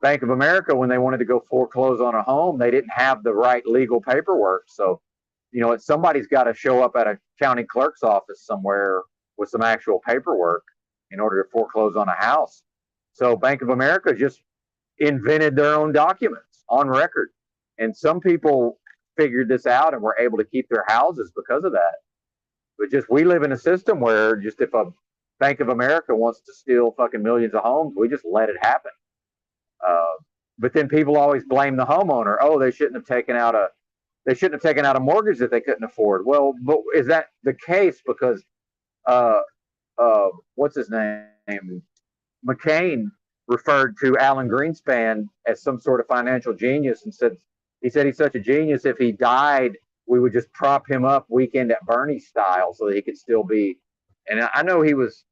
Bank of America, when they wanted to go foreclose on a home, they didn't have the right legal paperwork. So, somebody's got to show up at a county clerk's office somewhere with some actual paperwork. in order to foreclose on a house. So Bank of America just invented their own documents on record. And some people figured this out and were able to keep their houses because of that. But just we live in a system where just if a Bank of America wants to steal fucking millions of homes, we just let it happen. But then people always blame the homeowner. Oh, they shouldn't have taken out a mortgage that they couldn't afford. Well, but is that the case? Because what's his name? McCain referred to Alan Greenspan as some sort of financial genius and said he's such a genius. If he died, we would just prop him up Weekend at Bernie style so that he could still be. And I know he was,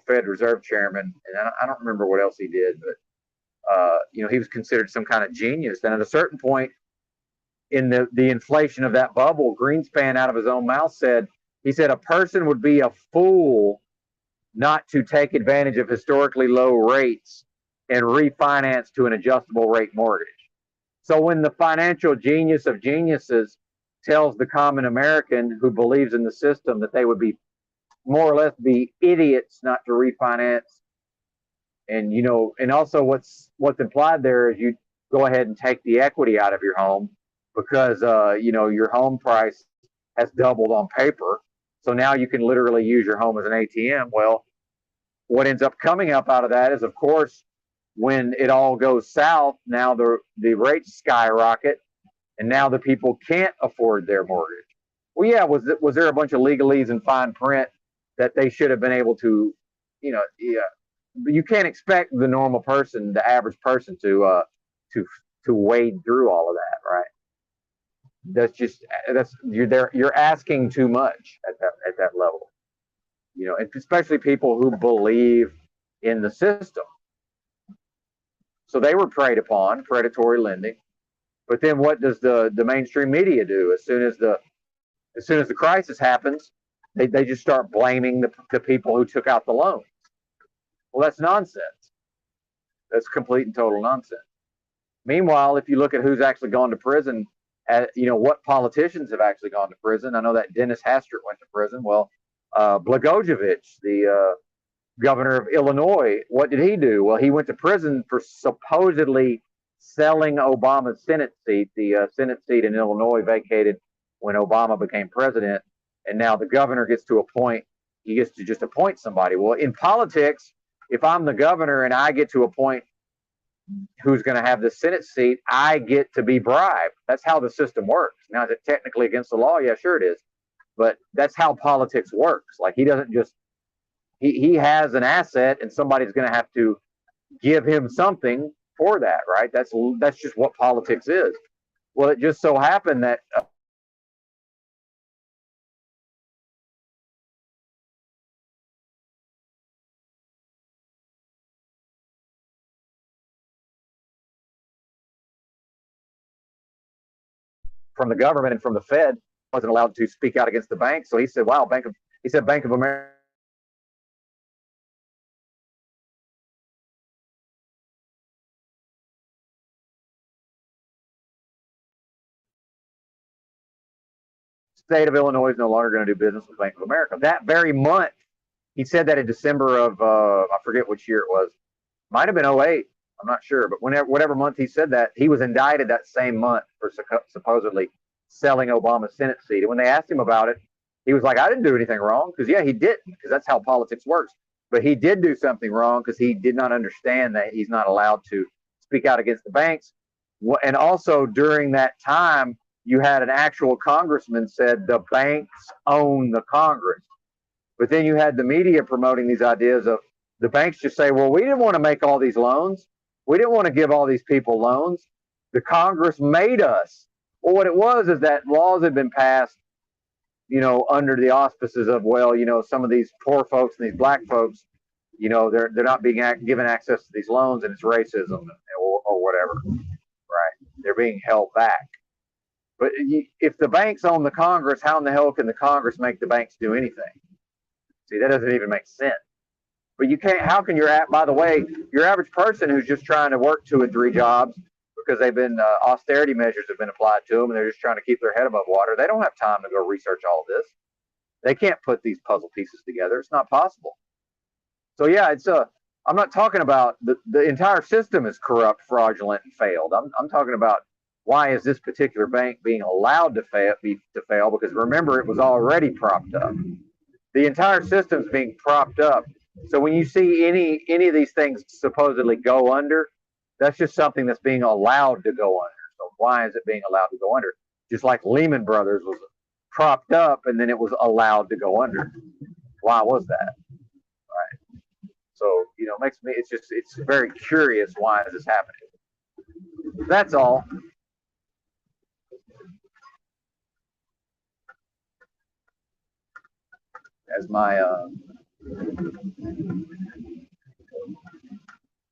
Fed Reserve Chairman, and I don't remember what else he did, but he was considered some kind of genius. And at a certain point in the inflation of that bubble, Greenspan out of his own mouth said, a person would be a fool not to take advantage of historically low rates and refinance to an adjustable rate mortgage. So when the financial genius of geniuses tells the common American who believes in the system that they would be more or less be idiots not to refinance, and and also what's implied there is you go ahead and take the equity out of your home because your home price has doubled on paper. So now you can literally use your home as an ATM. Well, what ends up coming up out of that is, of course, when it all goes south, now the rates skyrocket, and now the people can't afford their mortgage. Well, yeah, was there a bunch of legalese and fine print that they should have been able to, you can't expect the normal person, the average person, to wade through all of that, right? You're asking too much at that level, and especially people who believe in the system. So they were preyed upon, predatory lending. But then what does the mainstream media do? As soon as the crisis happens, they just start blaming the people who took out the loans. Well, that's nonsense. That's complete and total nonsense. Meanwhile, if you look at who's actually gone to prison, what politicians have actually gone to prison. I know that Dennis Hastert went to prison. Well, Blagojevich, the governor of Illinois, what did he do? Well, he went to prison for supposedly selling Obama's Senate seat. The Senate seat in Illinois vacated when Obama became president, and now the governor gets to just appoint somebody. Well, in politics, if I'm the governor and I get to appoint who's going to have the Senate seat, I get to be bribed. That's how the system works. Now, is it technically against the law? Yeah, sure it is. But that's how politics works. Like, he doesn't just, he has an asset and somebody's going to have to give him something for that, right? That's just what politics is. Well, it just so happened that from the government and from the Fed wasn't allowed to speak out against the bank. So he said, wow, Bank of America state of Illinois is no longer going to do business with Bank of America. That very month, he said that in December of, I forget which year it was. Might have been 08. I'm not sure. But whatever month he said that, he was indicted that same month for supposedly selling Obama's Senate seat. And when they asked him about it, he was like, I didn't do anything wrong. Because, yeah, he didn't, because that's how politics works. But he did do something wrong because he did not understand that he's not allowed to speak out against the banks. And also during that time, you had an actual congressman said the banks own the Congress. But then you had the media promoting these ideas of the banks just say, well, we didn't want to make all these loans. We didn't want to give all these people loans. The Congress made us. Well, what it was is that laws had been passed, under the auspices of, well, some of these poor folks and these black folks, they're not being given access to these loans, and it's racism or whatever, right? They're being held back. But if the banks own the Congress, how in the hell can the Congress make the banks do anything? See, that doesn't even make sense. But you can't, how can by the way, your average person who's just trying to work 2 and 3 jobs because they've been, austerity measures have been applied to them and they're just trying to keep their head above water. They don't have time to go research all of this. They can't put these puzzle pieces together. It's not possible. So yeah, I'm not talking about the entire system is corrupt, fraudulent, and failed. I'm talking about why is this particular bank being allowed to fail? Because remember, it was already propped up. The entire system's being propped up. So when you see any of these things supposedly go under, that's just something that's being allowed to go under. So why is it being allowed to go under? Just like Lehman Brothers was propped up and then it was allowed to go under. Why was that? Right. So, it makes me, it's very curious why is this happening. That's all. As my, well,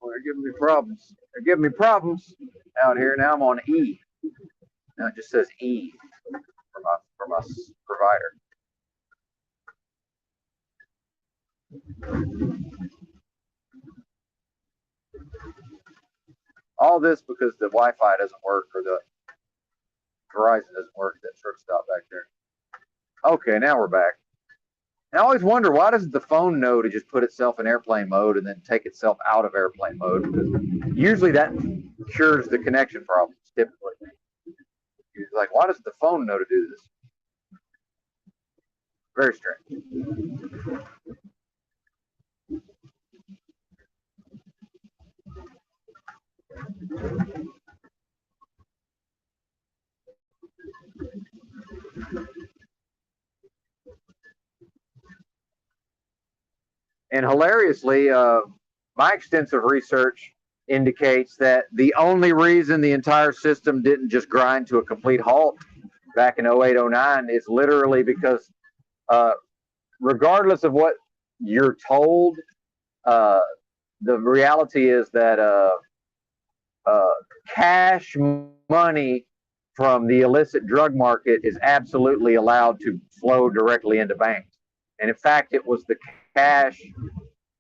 they're giving me problems. They're giving me problems out here. Now I'm on E. Now it just says E for my provider. All this because the Wi-Fi doesn't work or the Verizon doesn't work. That truck stop back there. Okay, now we're back. And I always wonder, why doesn't the phone know to just put itself in airplane mode and then take itself out of airplane mode? Because usually that cures the connection problems, typically. It's like, why doesn't the phone know to do this? Very strange. And hilariously, my extensive research indicates that the only reason the entire system didn't just grind to a complete halt back in 08, 09 is literally because, regardless of what you're told, the reality is that cash money from the illicit drug market is absolutely allowed to flow directly into banks. And in fact, it was the cash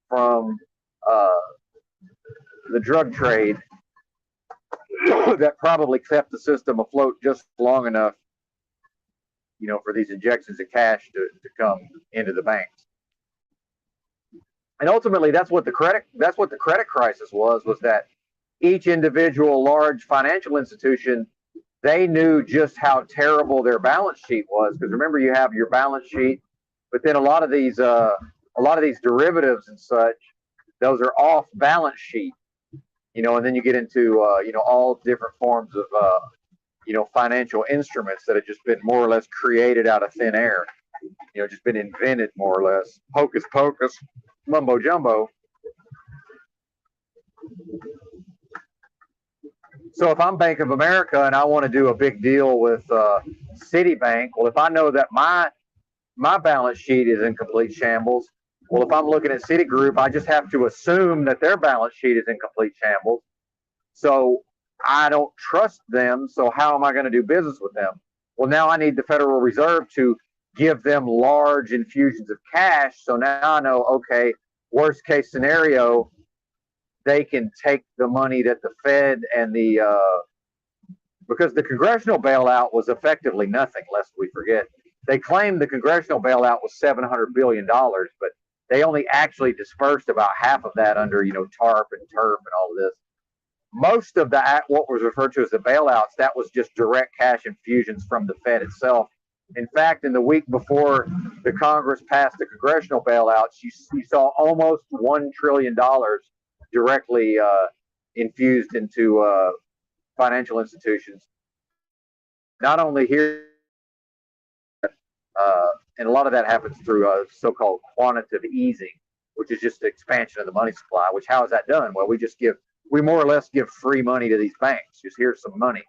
from the drug trade that probably kept the system afloat just long enough, for these injections of cash to come into the banks. And ultimately, that's what the credit crisis was that each individual large financial institution, they knew just how terrible their balance sheet was. Because remember, you have your balance sheet, but then a lot of these derivatives and such, those are off balance sheet, and then you get into all different forms of financial instruments that have just been more or less created out of thin air, just been invented more or less, hocus pocus, mumbo jumbo. So if I'm Bank of America and I want to do a big deal with Citibank, well, if I know that my balance sheet is in complete shambles, well, if I'm looking at Citigroup, I just have to assume that their balance sheet is in complete shambles. So I don't trust them. So how am I going to do business with them? Well, now I need the Federal Reserve to give them large infusions of cash. So now I know, okay, worst case scenario, they can take the money that the Fed and because the congressional bailout was effectively nothing, lest we forget. They claimed the congressional bailout was $700 billion, but they only actually dispersed about half of that under, TARP and TERP and all of this. Most of what was referred to as the bailouts, that was just direct cash infusions from the Fed itself. In fact, in the week before the Congress passed the congressional bailouts, you saw almost $1 trillion directly infused into financial institutions. Not only here, and a lot of that happens through so-called quantitative easing, which is just the expansion of the money supply. Which, how is that done? Well, we more or less give free money to these banks. Just here's some money,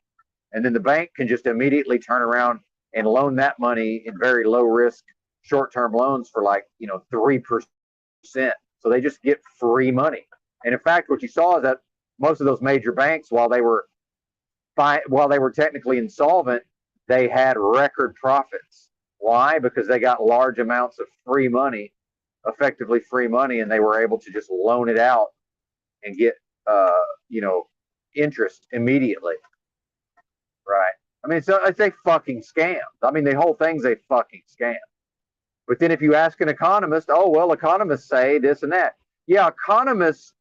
and then the bank can just immediately turn around and loan that money in very low risk short-term loans for 3%. So they just get free money. And in fact, what you saw is that most of those major banks, while they were technically insolvent, they had record profits. Why? Because they got large amounts of free money, effectively free money, and they were able to just loan it out and get interest immediately. Right? I mean, it's a fucking scam. I mean, the whole thing's a fucking scam. But then if you ask an economist, oh, well, economists say this and that. Yeah, economists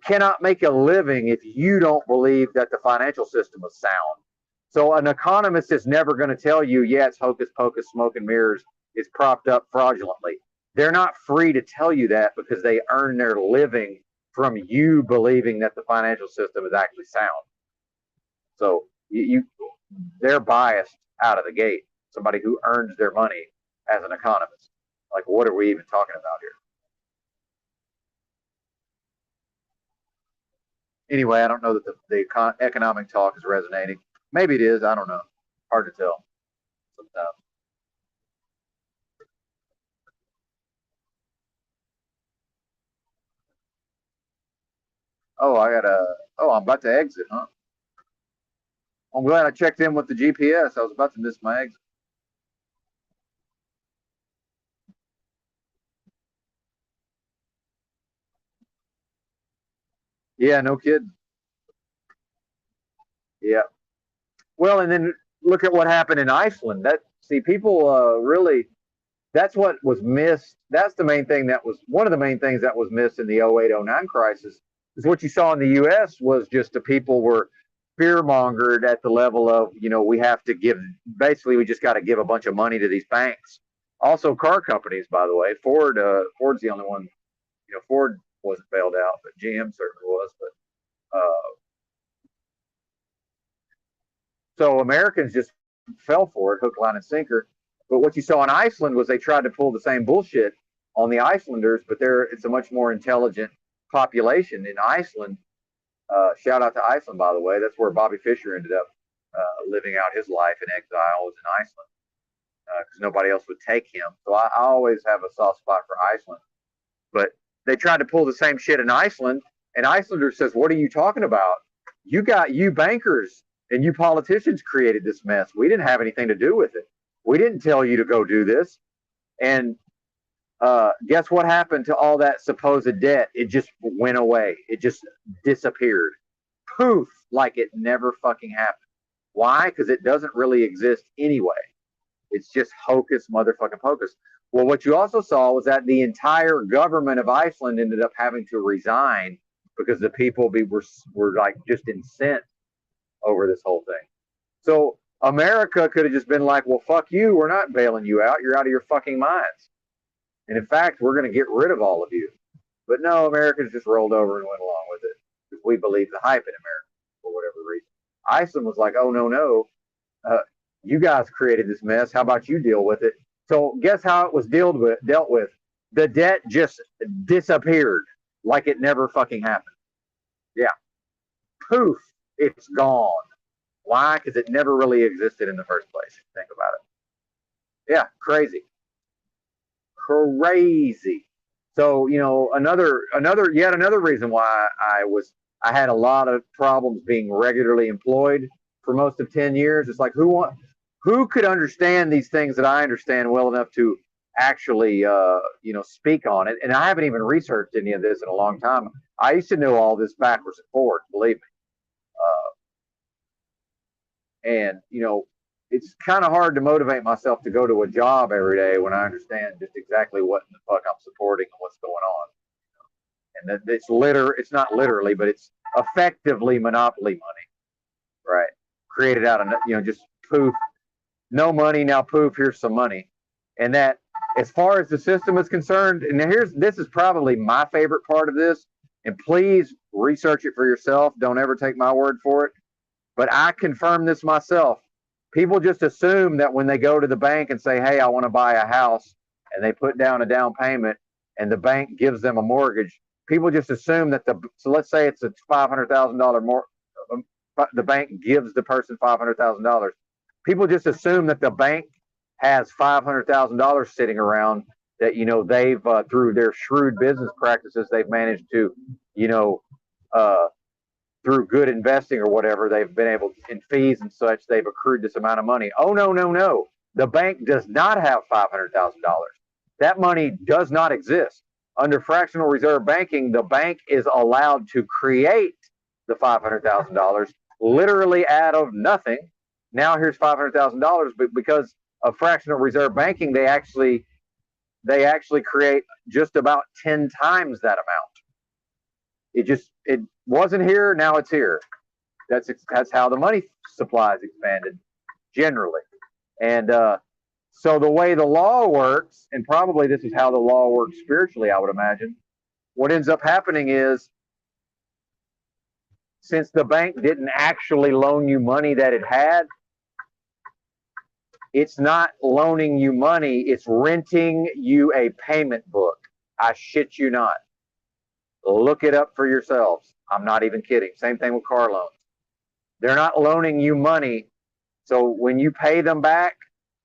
cannot make a living if you don't believe that the financial system is sound. So an economist is never going to tell you, yeah, it's hocus pocus, smoke and mirrors, it's propped up fraudulently. They're not free to tell you that because they earn their living from you believing that the financial system is actually sound. So they're biased out of the gate. Somebody who earns their money as an economist. Like, what are we even talking about here? Anyway, I don't know that the economic talk is resonating. Maybe it is. I don't know. Hard to tell sometimes. Oh, I'm about to exit, huh? I'm glad I checked in with the GPS. I was about to miss my exit. Yeah, no kidding. Yeah. Well, and then look at what happened in Iceland. People really, that's what was missed. That's the main thing that was one of the main things that was missed in the 0809 crisis. Is what you saw in the U.S. was just the people were fear mongered at the level of, we have to give, basically, we just got to give a bunch of money to these banks. Also, car companies, by the way. Ford's the only one, Ford wasn't bailed out, but GM certainly was. But so Americans just fell for it, hook, line, and sinker. But what you saw in Iceland was they tried to pull the same bullshit on the Icelanders, but it's a much more intelligent population in Iceland. Shout out to Iceland, by the way. That's where Bobby Fischer ended up living out his life in exile, was in Iceland, because nobody else would take him. So I always have a soft spot for Iceland. But they tried to pull the same shit in Iceland, and Icelander says, "What are you talking about? You bankers and you politicians created this mess. We didn't have anything to do with it. We didn't tell you to go do this." And guess what happened to all that supposed debt? It just went away. It just disappeared. Poof, like it never fucking happened. Why? Because it doesn't really exist anyway. It's just hocus motherfucking pocus. Well, what you also saw was that the entire government of Iceland ended up having to resign because the people were like just incensed over this whole thing. So America could have just been like, well, fuck you. We're not bailing you out. You're out of your fucking minds. And in fact, we're going to get rid of all of you. But no, Americans just rolled over and went along with it because we believe the hype in America for whatever reason. Iceland was like, oh, no. You guys created this mess. How about you deal with it? So guess how it was dealt with? The debt just disappeared like it never fucking happened. Yeah. Poof. It's gone. Why? Because it never really existed in the first place. Think about it. Yeah, crazy. Crazy. So, yet another reason why I had a lot of problems being regularly employed for most of 10 years. It's like, who could understand these things that I understand well enough to actually, speak on it? And I haven't even researched any of this in a long time. I used to know all this backwards and forwards, believe me. And it's kind of hard to motivate myself to go to a job every day when I understand just exactly what in the fuck I'm supporting and what's going on. And that it's not literally, but it's effectively monopoly money, right? Created out of, just poof, no money, now poof, here's some money. And that, as far as the system is concerned, and this is probably my favorite part of this, and please research it for yourself. Don't ever take my word for it. But I confirm this myself. People just assume that when they go to the bank and say, hey, I want to buy a house, and they put down a down payment and the bank gives them a mortgage, people just assume that so let's say it's a $500,000 more, the bank gives the person $500,000. People just assume that the bank has $500,000 sitting around that, they've, through their shrewd business practices, they've managed to, through good investing or whatever, they've been able, in fees and such, they've accrued this amount of money. Oh, no. The bank does not have $500,000. That money does not exist. Under fractional reserve banking, the bank is allowed to create the $500,000 literally out of nothing. Now here's $500,000, but because of fractional reserve banking, they actually they actually create just about 10 times that amount. It wasn't here, now it's here. That's how the money supply is expanded generally. And so the way the law works, and probably this is how the law works spiritually, I would imagine, what ends up happening is, since the bank didn't actually loan you money that it had, it's not loaning you money, it's renting you a payment book. I shit you not. Look it up for yourselves. I'm not even kidding. Same thing with car loans. They're not loaning you money. So when you pay them back,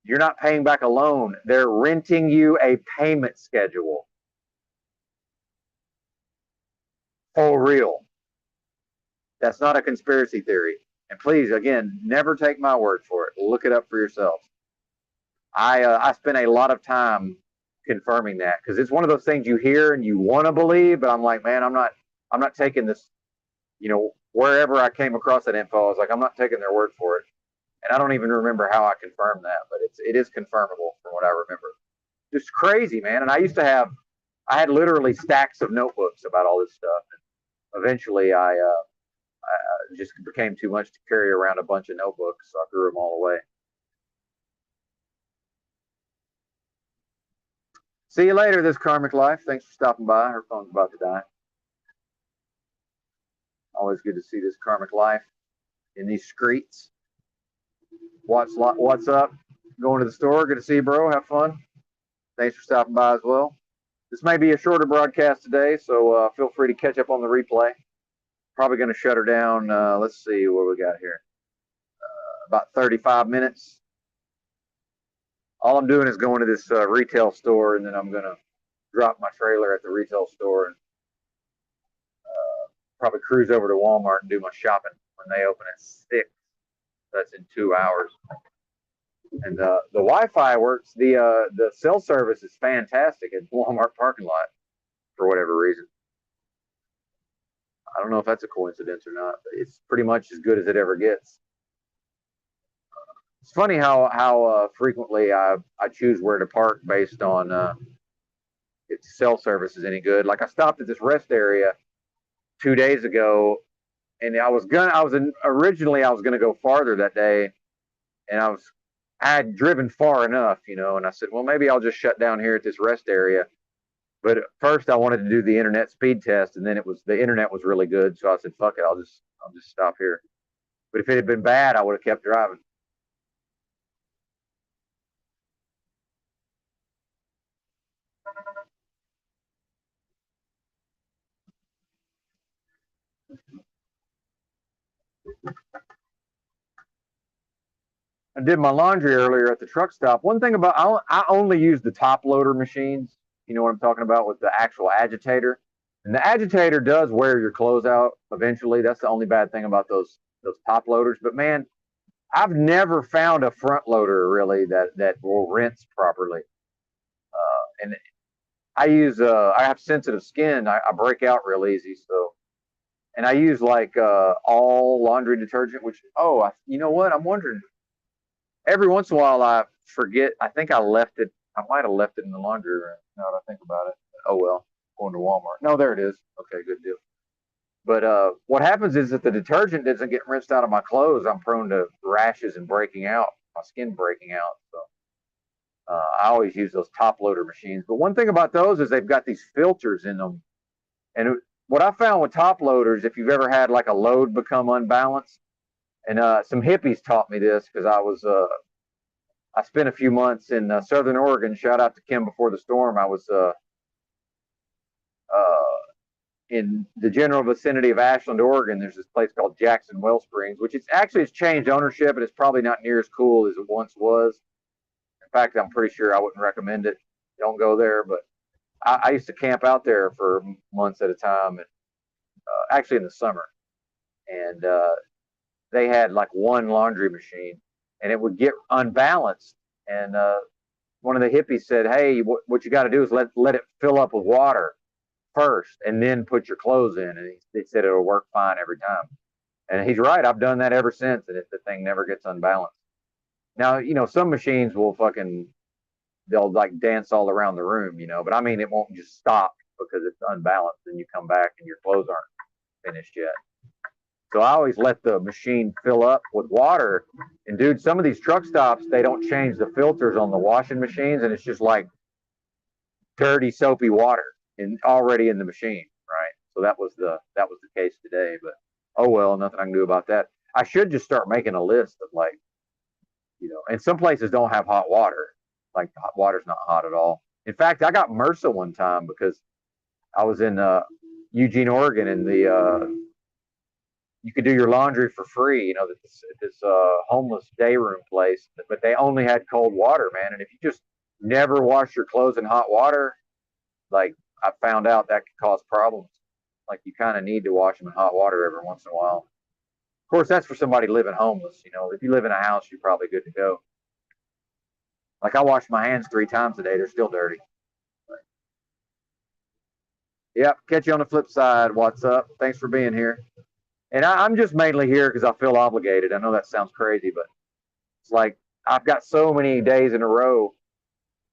you're not paying back a loan. They're renting you a payment schedule. For real. That's not a conspiracy theory. And please, again, never take my word for it. Look it up for yourselves. I spent a lot of time confirming that, because it's one of those things you hear and you want to believe, but I'm like, man, I'm not taking this. Wherever I came across that info, I was like, I'm not taking their word for it. And I don't even remember how I confirmed that, but it is confirmable from what I remember. Just crazy, man. And I had literally stacks of notebooks about all this stuff. And eventually I just became too much to carry around a bunch of notebooks, so I threw them all away. See you later, this Karmic Life. Thanks for stopping by. Her phone's about to die. Always good to see this Karmic Life in these streets. What's up? Going to the store. Good to see you, bro. Have fun. Thanks for stopping by as well. This may be a shorter broadcast today, so feel free to catch up on the replay. Probably going to shut her down. Let's see what we got here. About 35 minutes. All I'm doing is going to this retail store, and then I'm going to drop my trailer at the retail store and probably cruise over to Walmart and do my shopping when they open at 6. That's in 2 hours. And the Wi-Fi works. The cell service is fantastic at Walmart parking lot for whatever reason. I don't know if that's a coincidence or not, but it's pretty much as good as it ever gets. It's funny how frequently I choose where to park based on if the cell service is any good. Like I stopped at this rest area 2 days ago, and originally I was gonna go farther that day, and I had driven far enough, and I said, well, maybe I'll just shut down here at this rest area. But first I wanted to do the internet speed test, and then the internet was really good, so I said, fuck it, I'll just stop here. But if it had been bad, I would have kept driving. I did my laundry earlier at the truck stop. One thing about I only use the top loader machines. You know what I'm talking about, with the actual agitator. And the agitator does wear your clothes out eventually. That's the only bad thing about those top loaders. But man, I've never found a front loader really that will rinse properly. And I have sensitive skin. I break out real easy, so. And I use like all laundry detergent, which you know what? I'm wondering. Every once in a while I forget. I think I left it. I might have left it in the laundry room. Now that I think about it. Oh well, going to Walmart. No, there it is. Okay, good deal. But what happens is that the detergent doesn't get rinsed out of my clothes. I'm prone to rashes and breaking out, my skin breaking out. So I always use those top loader machines. But one thing about those is they've got these filters in them. And what I found with top loaders, if you've ever had like a load become unbalanced, and some hippies taught me this, because I spent a few months in Southern Oregon. Shout out to Kim Before the Storm. I was in the general vicinity of Ashland, Oregon. There's this place called Jackson Wellsprings, which it's changed ownership, and it's probably not near as cool as it once was. In fact, I'm pretty sure I wouldn't recommend it. Don't go there. But I used to camp out there for months at a time, and actually in the summer. And they had like one laundry machine, and it would get unbalanced. And one of the hippies said, hey, what you got to do is let it fill up with water first, and then put your clothes in. And he said it'll work fine every time. And he's right. I've done that ever since, and the thing never gets unbalanced. Now, some machines will fucking they'll like dance all around the room, you know. But I mean, it won't just stop because it's unbalanced, and you come back and your clothes aren't finished yet. So I always let the machine fill up with water. And dude, some of these truck stops, they don't change the filters on the washing machines, and it's just like dirty, soapy water and already in the machine, right? So that was the case today. But oh well, nothing I can do about that. I should just start making a list of like, you know, and some places don't have hot water. Like the hot water's not hot at all. In fact, I got MRSA one time because I was in Eugene, Oregon, and the you could do your laundry for free. You know, this homeless day room place, but they only had cold water, man. And if you just never wash your clothes in hot water, like I found out that could cause problems. Like you kind of need to wash them in hot water every once in a while. Of course, that's for somebody living homeless. You know, if you live in a house, you're probably good to go. Like I wash my hands 3 times a day; they're still dirty. Yep. Catch you on the flip side. What's up? Thanks for being here. And I'm just mainly here because I feel obligated. I know that sounds crazy, but it's like I've got so many days in a row.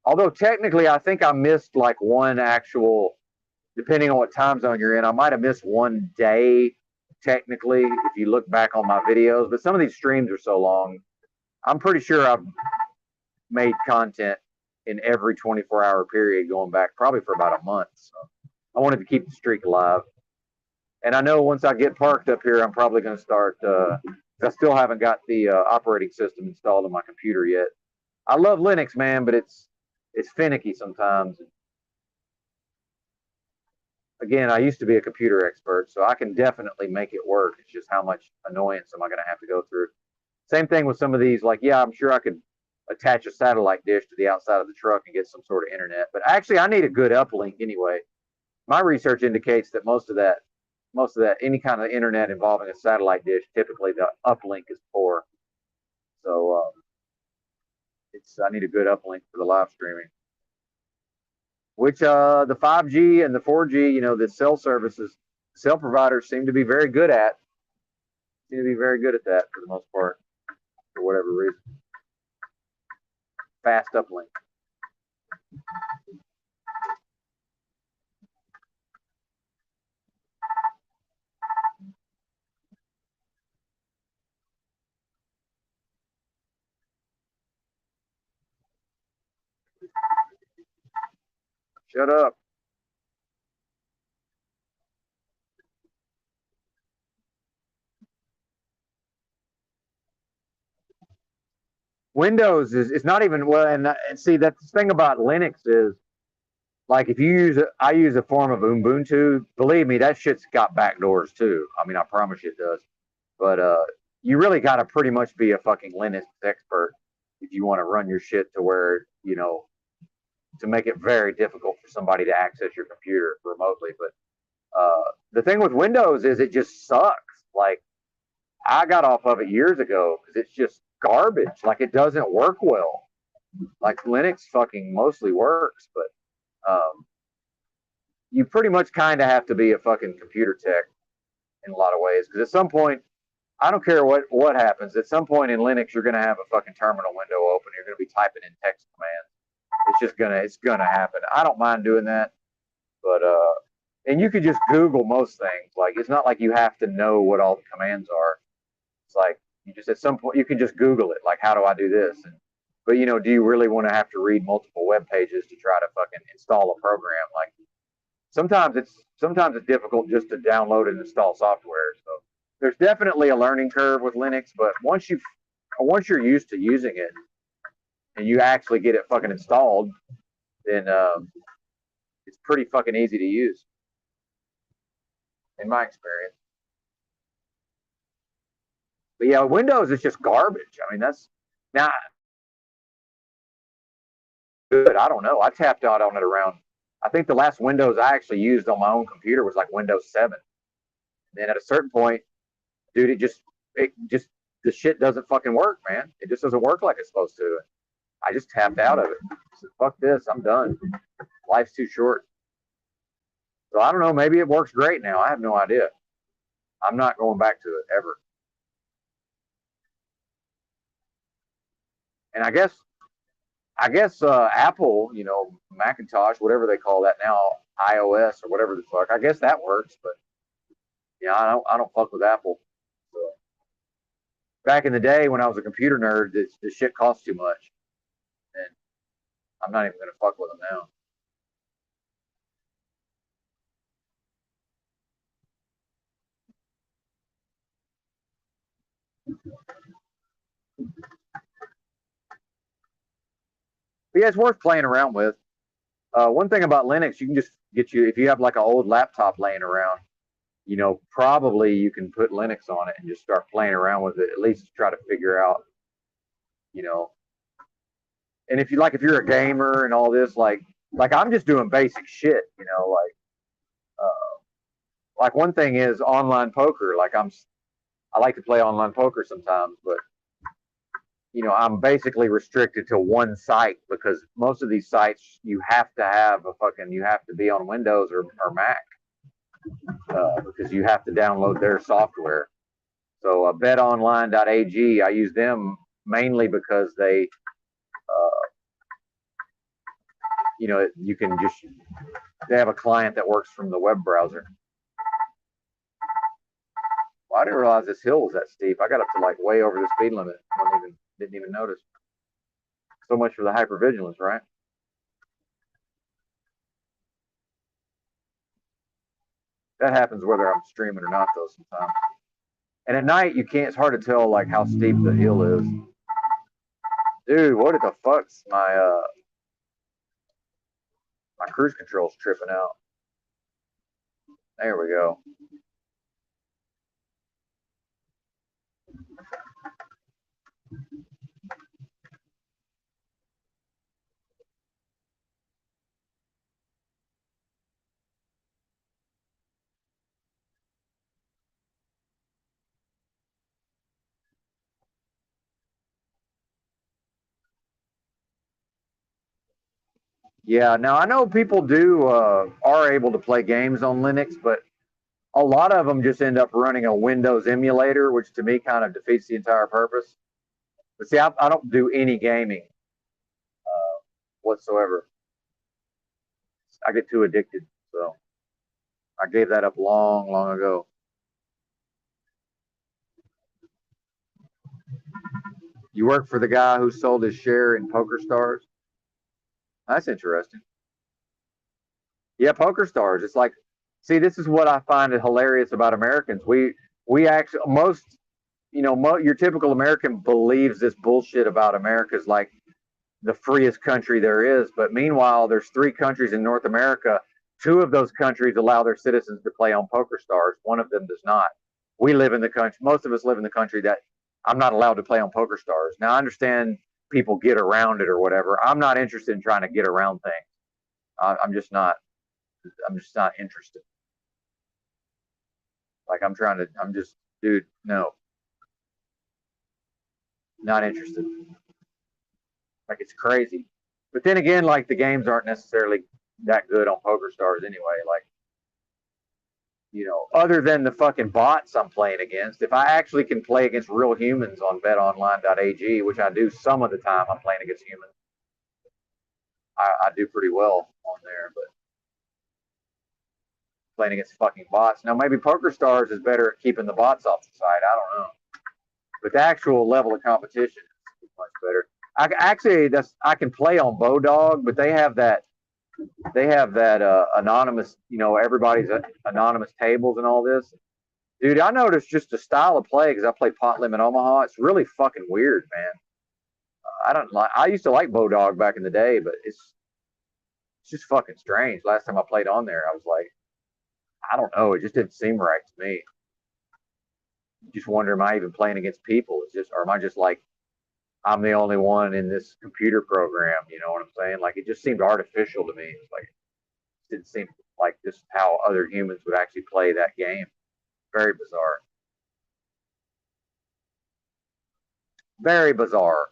Although technically, I think I missed like one actual, depending on what time zone you're in, I might have missed one day technically if you look back on my videos. But some of these streams are so long, I'm pretty sure I've made content in every 24-hour period going back probably for about a month. So I wanted to keep the streak alive. And I know once I get parked up here, I'm probably going to start. I still haven't got the operating system installed on my computer yet. I love Linux, man, but it's finicky sometimes. Again, I used to be a computer expert, so I can definitely make it work. It's just how much annoyance am I going to have to go through? Same thing with some of these. Like, yeah, I'm sure I could attach a satellite dish to the outside of the truck and get some sort of internet. But actually, I need a good uplink anyway. My research indicates that most of that, any kind of internet involving a satellite dish, typically the uplink is poor. So I need a good uplink for the live streaming. Which the 5G and the 4G, you know, the cell services, cell providers seem to be very good at. Seem to be very good at that for the most part, for whatever reason. Fast uplink. Shut up. Windows is not even well, and see that's the thing about Linux is like if you use I use a form of Ubuntu. Believe me, that shit's got backdoors too. I mean, I promise you it does. But you really got to pretty much be a fucking Linux expert if you want to run your shit to where you know to make it very difficult for somebody to access your computer remotely. But the thing with Windows is it just sucks. Like I got off of it years ago because it's just garbage. Like it doesn't work well. Like Linux fucking mostly works, but you pretty much kind of have to be a fucking computer tech in a lot of ways because at some point, I don't care what happens. At some point in Linux, you're gonna have a fucking terminal window open. You're gonna be typing in text commands. It's gonna happen. I don't mind doing that, but and you could just Google most things. Like it's not like you have to know what all the commands are. It's like you just at some point you can just Google it. Like how do I do this? But you know, do you really want to have to read multiple web pages to try to fucking install a program? Like sometimes it's difficult just to download and install software. So there's definitely a learning curve with Linux, but once you're used to using it and you actually get it fucking installed, then it's pretty fucking easy to use, in my experience. But yeah, Windows is just garbage. I mean, that's now good. I don't know. I tapped out on it around. I think the last Windows I actually used on my own computer was like Windows 7. And then at a certain point, dude, it just the shit doesn't fucking work, man. It just doesn't work like it's supposed to. I just tapped out of it. I said, fuck this, I'm done. Life's too short. So I don't know. Maybe it works great now. I have no idea. I'm not going back to it ever. And I guess I guess Apple, Macintosh, whatever they call that now, iOS or whatever the fuck. I guess that works, but yeah, I don't fuck with Apple. So, back in the day when I was a computer nerd, this shit cost too much, and I'm not even gonna fuck with them now. But yeah, it's worth playing around with. One thing about Linux, you can just get you if you have like an old laptop laying around, probably you can put Linux on it and just start playing around with it. At least try to figure out, you know. And if you're a gamer and all this, like I'm just doing basic shit, like one thing is online poker. I like to play online poker sometimes, but I'm basically restricted to one site because most of these sites you have to be on Windows or Mac because you have to download their software. So betonline.ag, I use them mainly because uh, you can just they have a client that works from the web browser. Well, I didn't realize this hill was that steep. I got up to like way over the speed limit. Didn't even notice. So much for the hypervigilance, right? That happens whether I'm streaming or not, though. Sometimes. And at night, you can't. It's hard to tell like how steep the hill is. Dude, what the fuck's my cruise control's tripping out? There we go. Yeah. Now I know people do are able to play games on Linux, but a lot of them just end up running a Windows emulator, which to me kind of defeats the entire purpose. But see, I don't do any gaming whatsoever. I get too addicted, so I gave that up long, long ago. You work for the guy who sold his share in Poker Stars. That's interesting. Yeah, Poker Stars. It's like, see, this is what I find hilarious about Americans. We actually most, your typical American believes this bullshit about America's like the freest country there is. But meanwhile, there's three countries in North America. Two of those countries allow their citizens to play on Poker Stars. One of them does not. We live in the country. Most of us live in the country that I'm not allowed to play on Poker Stars. Now I understand people get around it or whatever. I'm not interested in trying to get around things. I'm just not. I'm just not interested. Like I'm trying to. I'm just, dude. No, not interested. Like it's crazy. But then again, like the games aren't necessarily that good on Poker Stars anyway. Like, other than the fucking bots I'm playing against, if I actually can play against real humans on betonline.ag, which I do some of the time, I'm playing against humans. I do pretty well on there, but playing against fucking bots. Now maybe Poker Stars is better at keeping the bots off the site. I don't know, but the actual level of competition is much better. I can play on Bodog, but they have that anonymous, everybody's anonymous tables and all this. Dude, I noticed just the style of play because I play Pot Limit Omaha. It's really fucking weird, man. I don't like. I used to like Bodog back in the day, but it's just fucking strange. Last time I played on there, I was like, I don't know. It just didn't seem right to me. You just wonder, am I even playing against people? Or am I just like, I'm the only one in this computer program? You know what I'm saying? Like, it just seemed artificial to me. It's like, it didn't seem like just how other humans would actually play that game. Very bizarre. Very bizarre.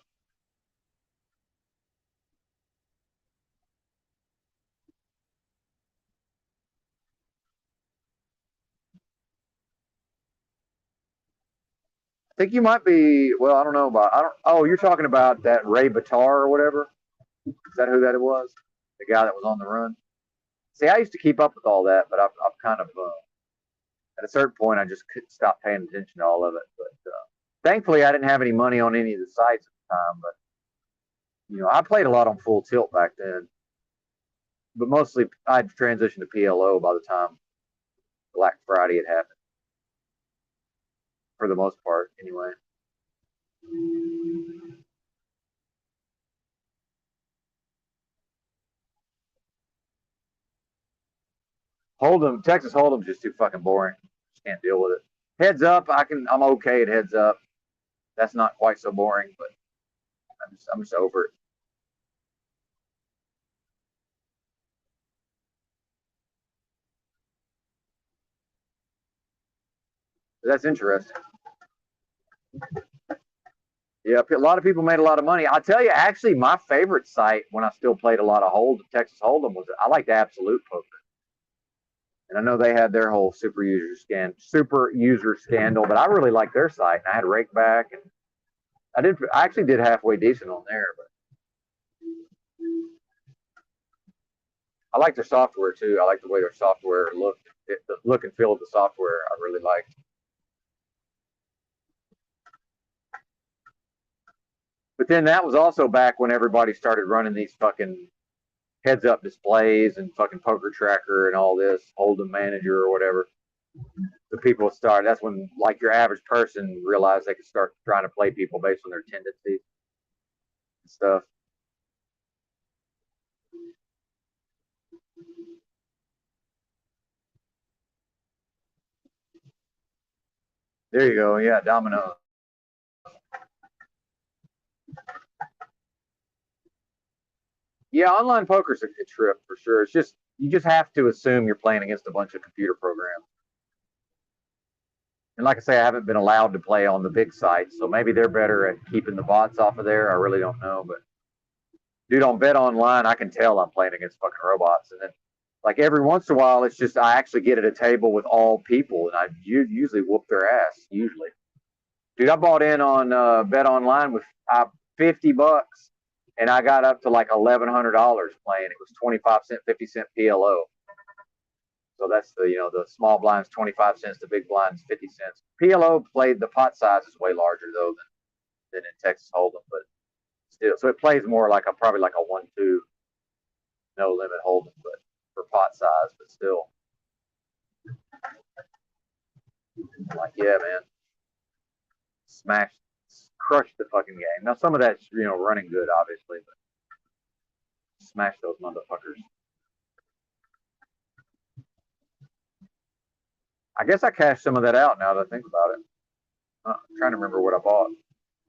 I think you might be. Well, I don't know about. I don't. Oh, you're talking about that Ray Batar or whatever. Is that who that it was? The guy that was on the run? See, I used to keep up with all that, but I've kind of, at a certain point, I just couldn't stop paying attention to all of it. But thankfully, I didn't have any money on any of the sites at the time. But, I played a lot on Full Tilt back then. But mostly, I'd transitioned to PLO by the time Black Friday had happened. For the most part, anyway. Hold'em, Texas Hold'em's just too fucking boring. Just can't deal with it. Heads up, I'm okay at heads up. That's not quite so boring, but I'm just over it. That's interesting. Yeah, a lot of people made a lot of money. I'll tell you, actually, my favorite site when I still played a lot of Texas Hold'em was I liked Absolute Poker, and I know they had their whole super user scandal, but I really liked their site. And I had Rakeback, and I actually did halfway decent on there, but I like their software too. I like the way their software looked. The look and feel of the software I really liked. But then that was also back when everybody started running these fucking heads up displays and fucking Poker Tracker and all this, Hold'em Manager or whatever. The people started, that's when like your average person realized they could start trying to play people based on their tendencies and stuff. There you go. Yeah, domino. Yeah, online poker's a trip for sure. It's just you just have to assume you're playing against a bunch of computer programs. And like I say, I haven't been allowed to play on the big sites, so maybe they're better at keeping the bots off of there. I really don't know, but dude, on Bet Online, I can tell I'm playing against fucking robots, and then like every once in a while, it's just I actually get at a table with all people, and I usually whoop their ass. Usually, dude, I bought in on Bet Online with $50, and I got up to like $1,100 playing. It was 25 cent, 50 cent PLO. So that's the small blinds 25 cents, the big blinds 50 cents. PLO played the pot size is way larger though than in Texas Hold'em, but still, so it plays more like probably like a 1-2 no limit Hold'em, but for pot size, but still, like yeah, man, smash, crush the fucking game. Now some of that's running good, obviously, but smash those motherfuckers. I guess I cashed some of that out now that I think about it. I'm trying to remember what I bought.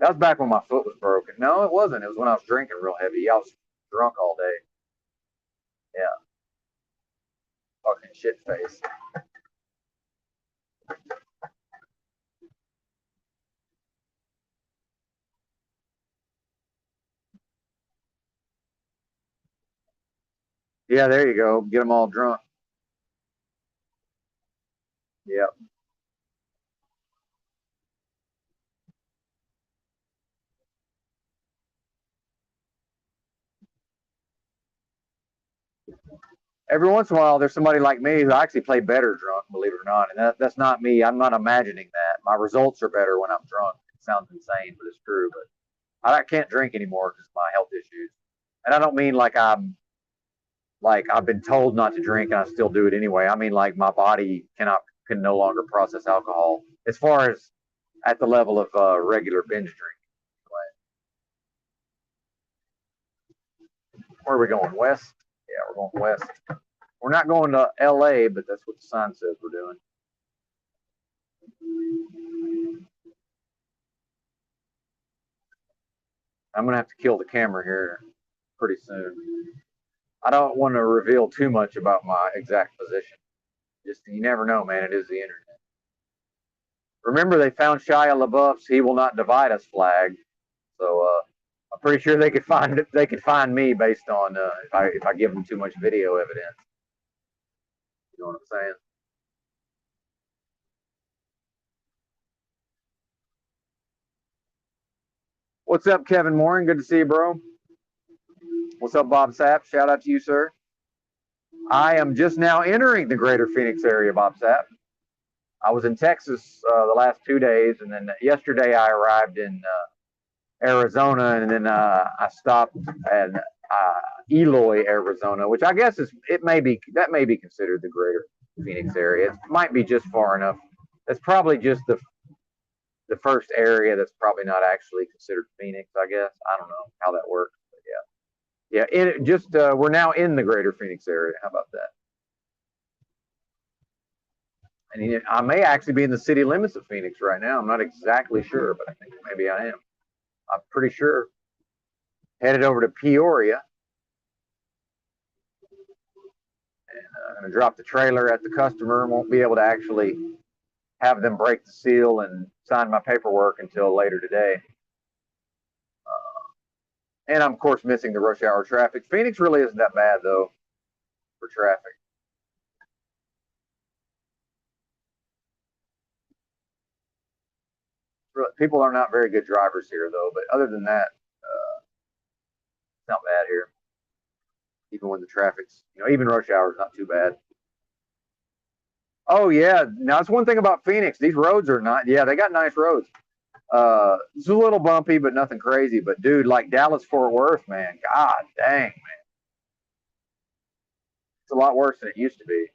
That was back when my foot was broken. No, it wasn't. It was when I was drinking real heavy. I was drunk all day. Yeah, fucking shit face. Yeah, there you go. Get them all drunk. Yeah. Every once in a while, there's somebody like me who actually play better drunk, believe it or not. And that's not me. I'm not imagining that. My results are better when I'm drunk. It sounds insane, but it's true. But I can't drink anymore because of my health issues. And I don't mean like I've been told not to drink and I still do it anyway. I mean like my body can no longer process alcohol as far as at the level of regular binge drinking. Where are we going? West? Yeah, we're going west. We're not going to LA, but that's what the sign says we're doing. I'm gonna have to kill the camera here pretty soon. I don't want to reveal too much about my exact position. Just you never know, man. It is the internet. Remember, they found Shia LaBeouf's "He Will Not Divide Us" flag, so I'm pretty sure they could find me based on if I give them too much video evidence. You know what I'm saying? What's up, Kevin Morin? Good to see you, bro. What's up, Bob Sapp? Shout out to you, sir. I am just now entering the greater Phoenix area, Bob Sapp. I was in Texas the last 2 days, and then yesterday I arrived in Arizona, and then I stopped at Eloy, Arizona, which I guess that may be considered the greater Phoenix area. It might be just far enough. It's probably just the first area that's probably not actually considered Phoenix, I guess. I don't know how that works, but yeah. We're now in the greater Phoenix area. How about that? And I may actually be in the city limits of Phoenix right now. I'm not exactly sure, but I think maybe I am. I'm pretty sure. Headed over to Peoria. And I'm going to drop the trailer at the customer. Won't be able to actually have them break the seal and sign my paperwork until later today. And I'm, of course, missing the rush hour traffic. Phoenix really isn't that bad, though, for traffic. People are not very good drivers here, though. But other than that, it's not bad here. Even when the traffic's, even rush hour is not too bad. Oh yeah, now that's one thing about Phoenix. These roads are not. Yeah, they got nice roads. It's a little bumpy, but nothing crazy. But dude, like Dallas Fort Worth, man, god dang, man, it's a lot worse than it used to be.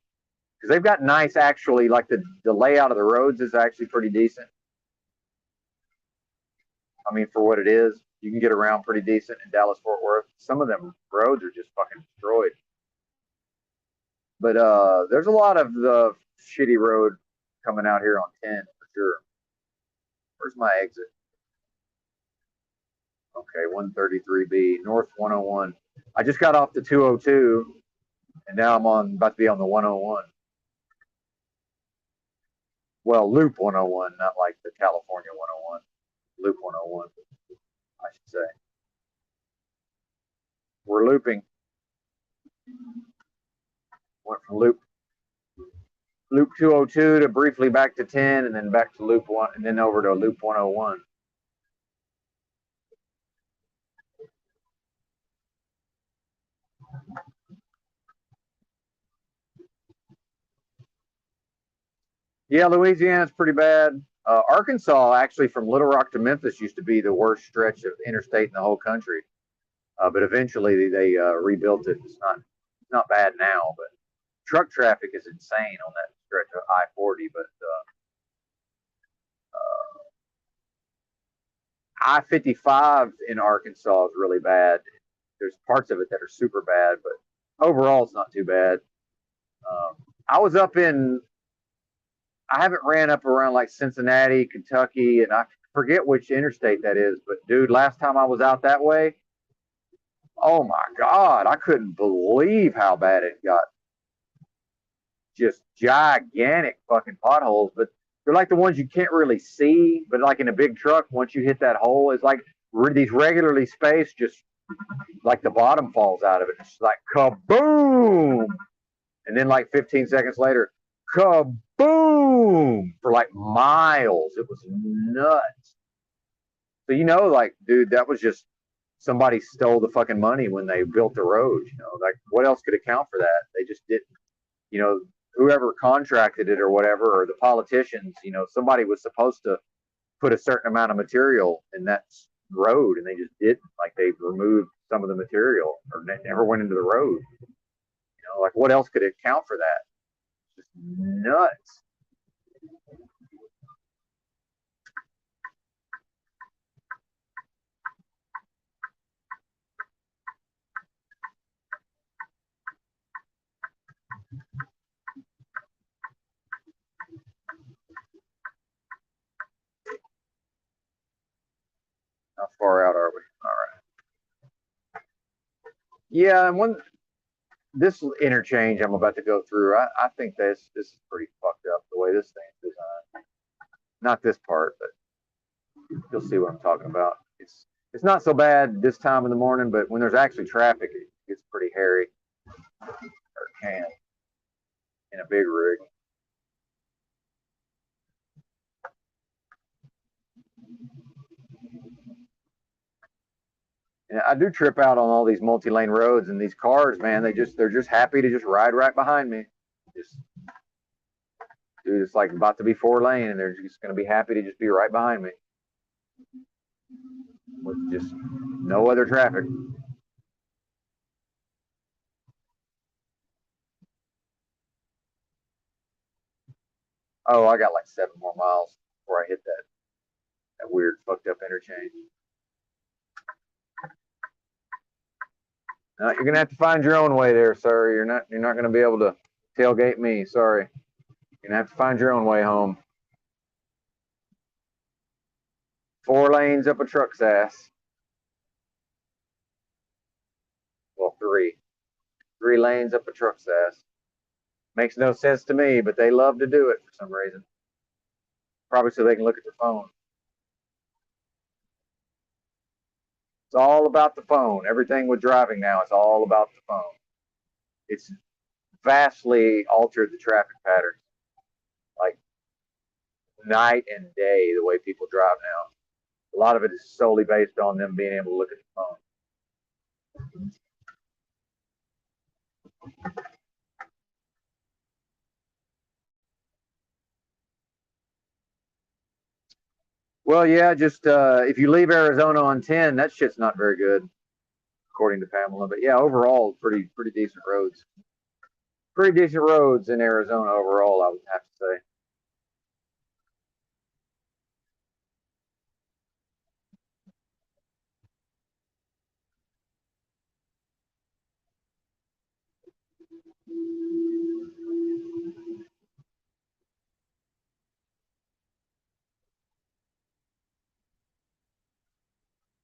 Because they've got nice, actually, like the layout of the roads is actually pretty decent. I mean, for what it is, you can get around pretty decent in Dallas Fort Worth. Some of them roads are just fucking destroyed. But there's a lot of the shitty road coming out here on 10 for sure. Where's my exit? Okay, 133B, North 101. I just got off the 202, and now I'm about to be on the 101. Well, Loop 101, not like the California 101. Loop 101, I should say. We're looping. Went from Loop 202 to briefly back to 10, and then back to Loop 1, and then over to Loop 101. Yeah, Louisiana's pretty bad. Arkansas, actually, from Little Rock to Memphis, used to be the worst stretch of interstate in the whole country. But eventually they rebuilt it. It's not bad now, but truck traffic is insane on that stretch of I-40. But I-55 in Arkansas is really bad. There's parts of it that are super bad, but overall it's not too bad. I was up in, I haven't ran up around like Cincinnati, Kentucky, and I forget which interstate that is. But dude, last time I was out that way, oh my God, I couldn't believe how bad it got. Just gigantic fucking potholes, but they're like the ones you can't really see. But like in a big truck, once you hit that hole, it's like these regularly spaced, just like the bottom falls out of it. It's like kaboom, and then like 15 seconds later, kaboom for like miles. It was nuts. So like, dude, that was just somebody stole the fucking money when they built the roads. Like what else could account for that? They just didn't. Whoever contracted it or whatever, or the politicians, somebody was supposed to put a certain amount of material in that road, and they just didn't. Like they removed some of the material, or never went into the road. Like what else could account for that? Just nuts. How far out are we? All right. Yeah, and this interchange I'm about to go through, I think this is pretty fucked up the way this thing's designed. Not this part, but you'll see what I'm talking about. It's not so bad this time in the morning, but when there's actually traffic, it gets pretty hairy, or can in a big rig. And I do trip out on all these multi-lane roads, and these cars, man, they're just happy to just ride right behind me. Just, dude, it's like about to be 4 lane, and they're just going to be happy to just be right behind me with just no other traffic. Oh, I got like 7 more miles before I hit that weird fucked up interchange. You're gonna have to find your own way there, sir. You're not gonna be able to tailgate me. Sorry. You're gonna have to find your own way home. 4 lanes up a truck's ass. Well, 3 lanes up a truck's ass. Makes no sense to me, but they love to do it for some reason. Probably so they can look at their phone. It's all about the phone. Everything with driving now is all about the phone. It's vastly altered the traffic patterns, like night and day, the way people drive now. A lot of it is solely based on them being able to look at the phone. Well, yeah, just if you leave Arizona on 10, that shit's not very good, according to Pamela. But yeah, overall, pretty decent roads. Pretty decent roads in Arizona overall, I would have to say.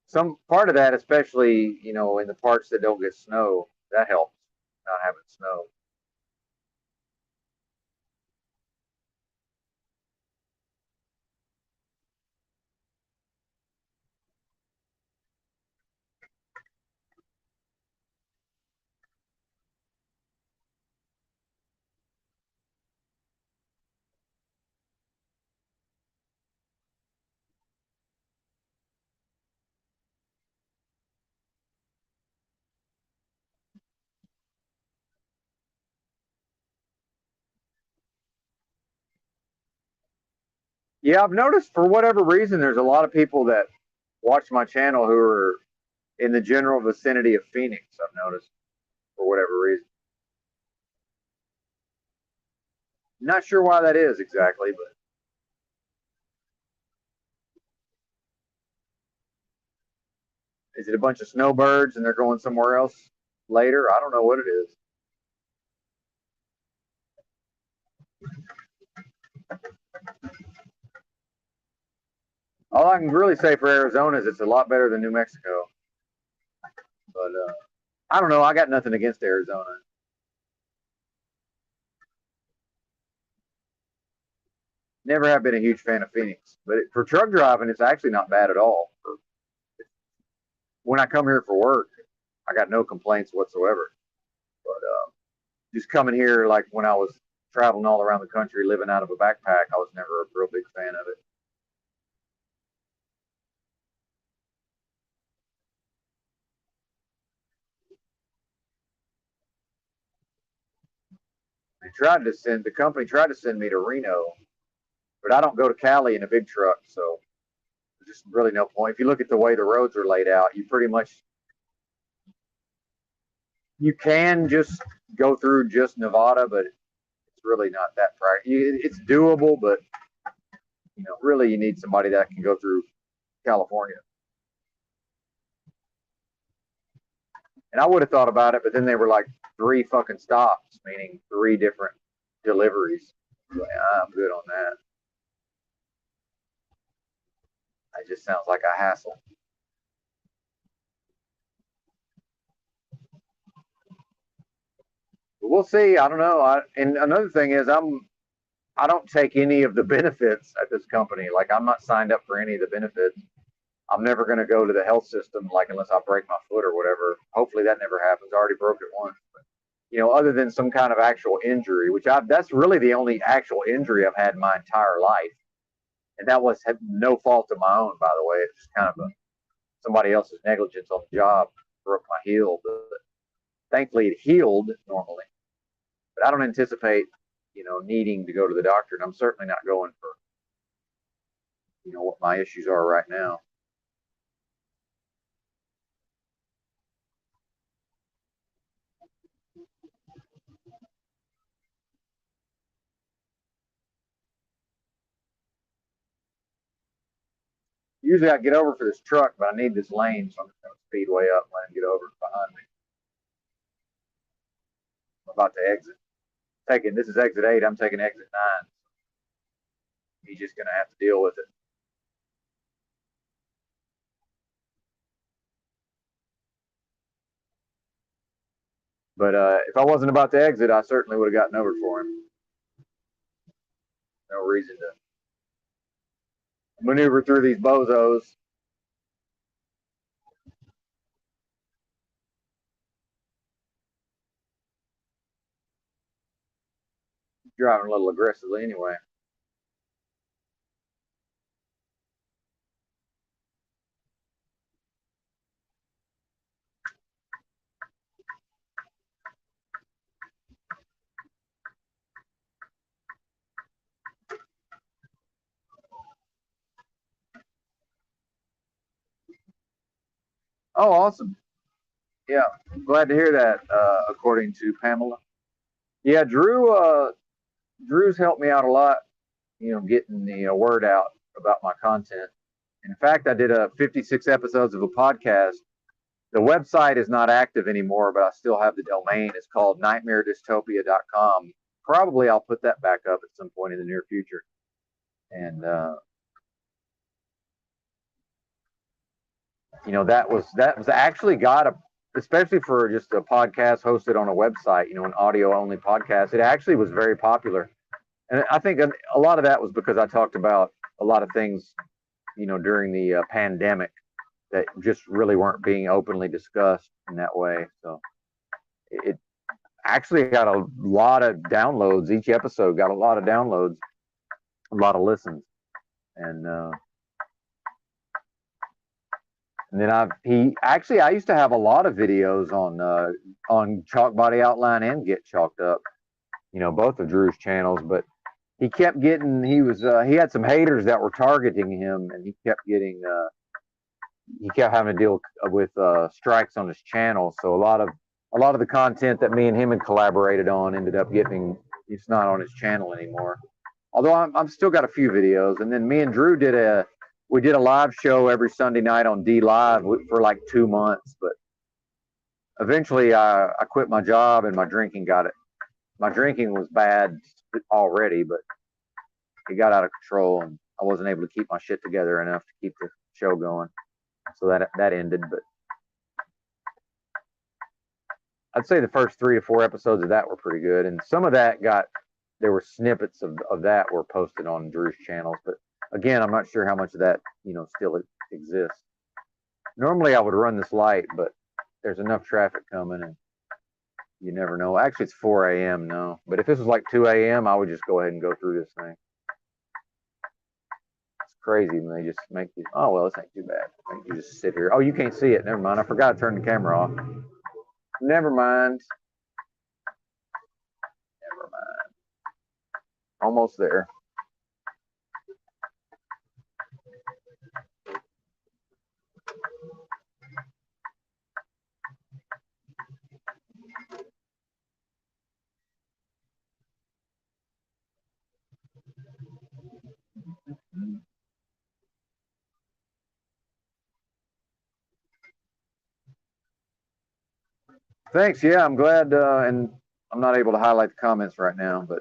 Some part of that, especially in the parts that don't get snow, that helps not having snow. Yeah, I've noticed for whatever reason, there's a lot of people that watch my channel who are in the general vicinity of Phoenix. I've noticed for whatever reason. Not sure why that is exactly, but is it a bunch of snowbirds and they're going somewhere else later? I don't know what it is. All I can really say for Arizona is it's a lot better than New Mexico. But I don't know. I got nothing against Arizona. Never have been a huge fan of Phoenix, but for truck driving, it's actually not bad at all. When I come here for work, I got no complaints whatsoever. But just coming here, like when I was traveling all around the country, living out of a backpack, I was never a real big fan of it. The company tried to send me to Reno, but I don't go to Cali in a big truck, so there's just really no point. If you look at the way the roads are laid out, you can just go through just Nevada, but it's really not that practical. It's doable, but really you need somebody that can go through California. And I would have thought about it, but then they were like 3 fucking stops, meaning 3 different deliveries. Like, I'm good on that. It just sounds like a hassle. But we'll see. I don't know. And another thing is, I don't take any of the benefits at this company. Like I'm not signed up for any of the benefits. I'm never going to go to the health system, like unless I break my foot or whatever. Hopefully that never happens. I already broke it once. But, other than some kind of actual injury, that's really the only actual injury I've had in my entire life. And that was no fault of my own, by the way. It's just kind of a somebody else's negligence on the job broke my heel. But thankfully, it healed normally. But I don't anticipate, needing to go to the doctor, and I'm certainly not going for, what my issues are right now. Usually I get over for this truck, but I need this lane, so I'm just going to speed way up and let him get over behind me. I'm about to exit. This is exit 8. I'm taking exit 9. He's just going to have to deal with it. But if I wasn't about to exit, I certainly would have gotten over for him. No reason to maneuver through these bozos. Driving a little aggressively anyway. Oh, awesome. Yeah, glad to hear that, according to Pamela. Yeah, Drew's helped me out a lot, getting the word out about my content. In fact, I did 56 episodes of a podcast. The website is not active anymore, but I still have the domain. It's called nightmaredystopia.com. Probably I'll put that back up at some point in the near future. And, that was actually especially for just a podcast hosted on a website, an audio only podcast. It actually was very popular. And I think a lot of that was because I talked about a lot of things, during the pandemic that just really weren't being openly discussed in that way. So it actually got a lot of downloads. Each episode got a lot of downloads, a lot of listens. And then I used to have a lot of videos on Chalk Body Outline and Get Chalked Up, both of Drew's channels, but he kept getting, he had some haters that were targeting him, and he kept having to deal with strikes on his channel. So a lot of the content that me and him had collaborated on ended up it's not on his channel anymore. Although I'm still got a few videos. And then me and Drew did a live show every Sunday night on D Live for like 2 months, but eventually I quit my job and my drinking was bad already, but it got out of control and I wasn't able to keep my shit together enough to keep the show going. So that ended, but I'd say the first 3 or 4 episodes of that were pretty good. And some of that there were snippets of that were posted on Drew's channels, but again, I'm not sure how much of that, still exists. Normally I would run this light, but there's enough traffic coming and you never know. Actually, it's 4 a.m. now, but if this was like 2 a.m., I would just go ahead and go through this thing. It's crazy when they just make you, oh, well, this ain't too bad. You just sit here. Oh, you can't see it. Never mind. I forgot to turn the camera off. Never mind. Never mind. Almost there. Thanks. Yeah, I'm glad. And I'm not able to highlight the comments right now, but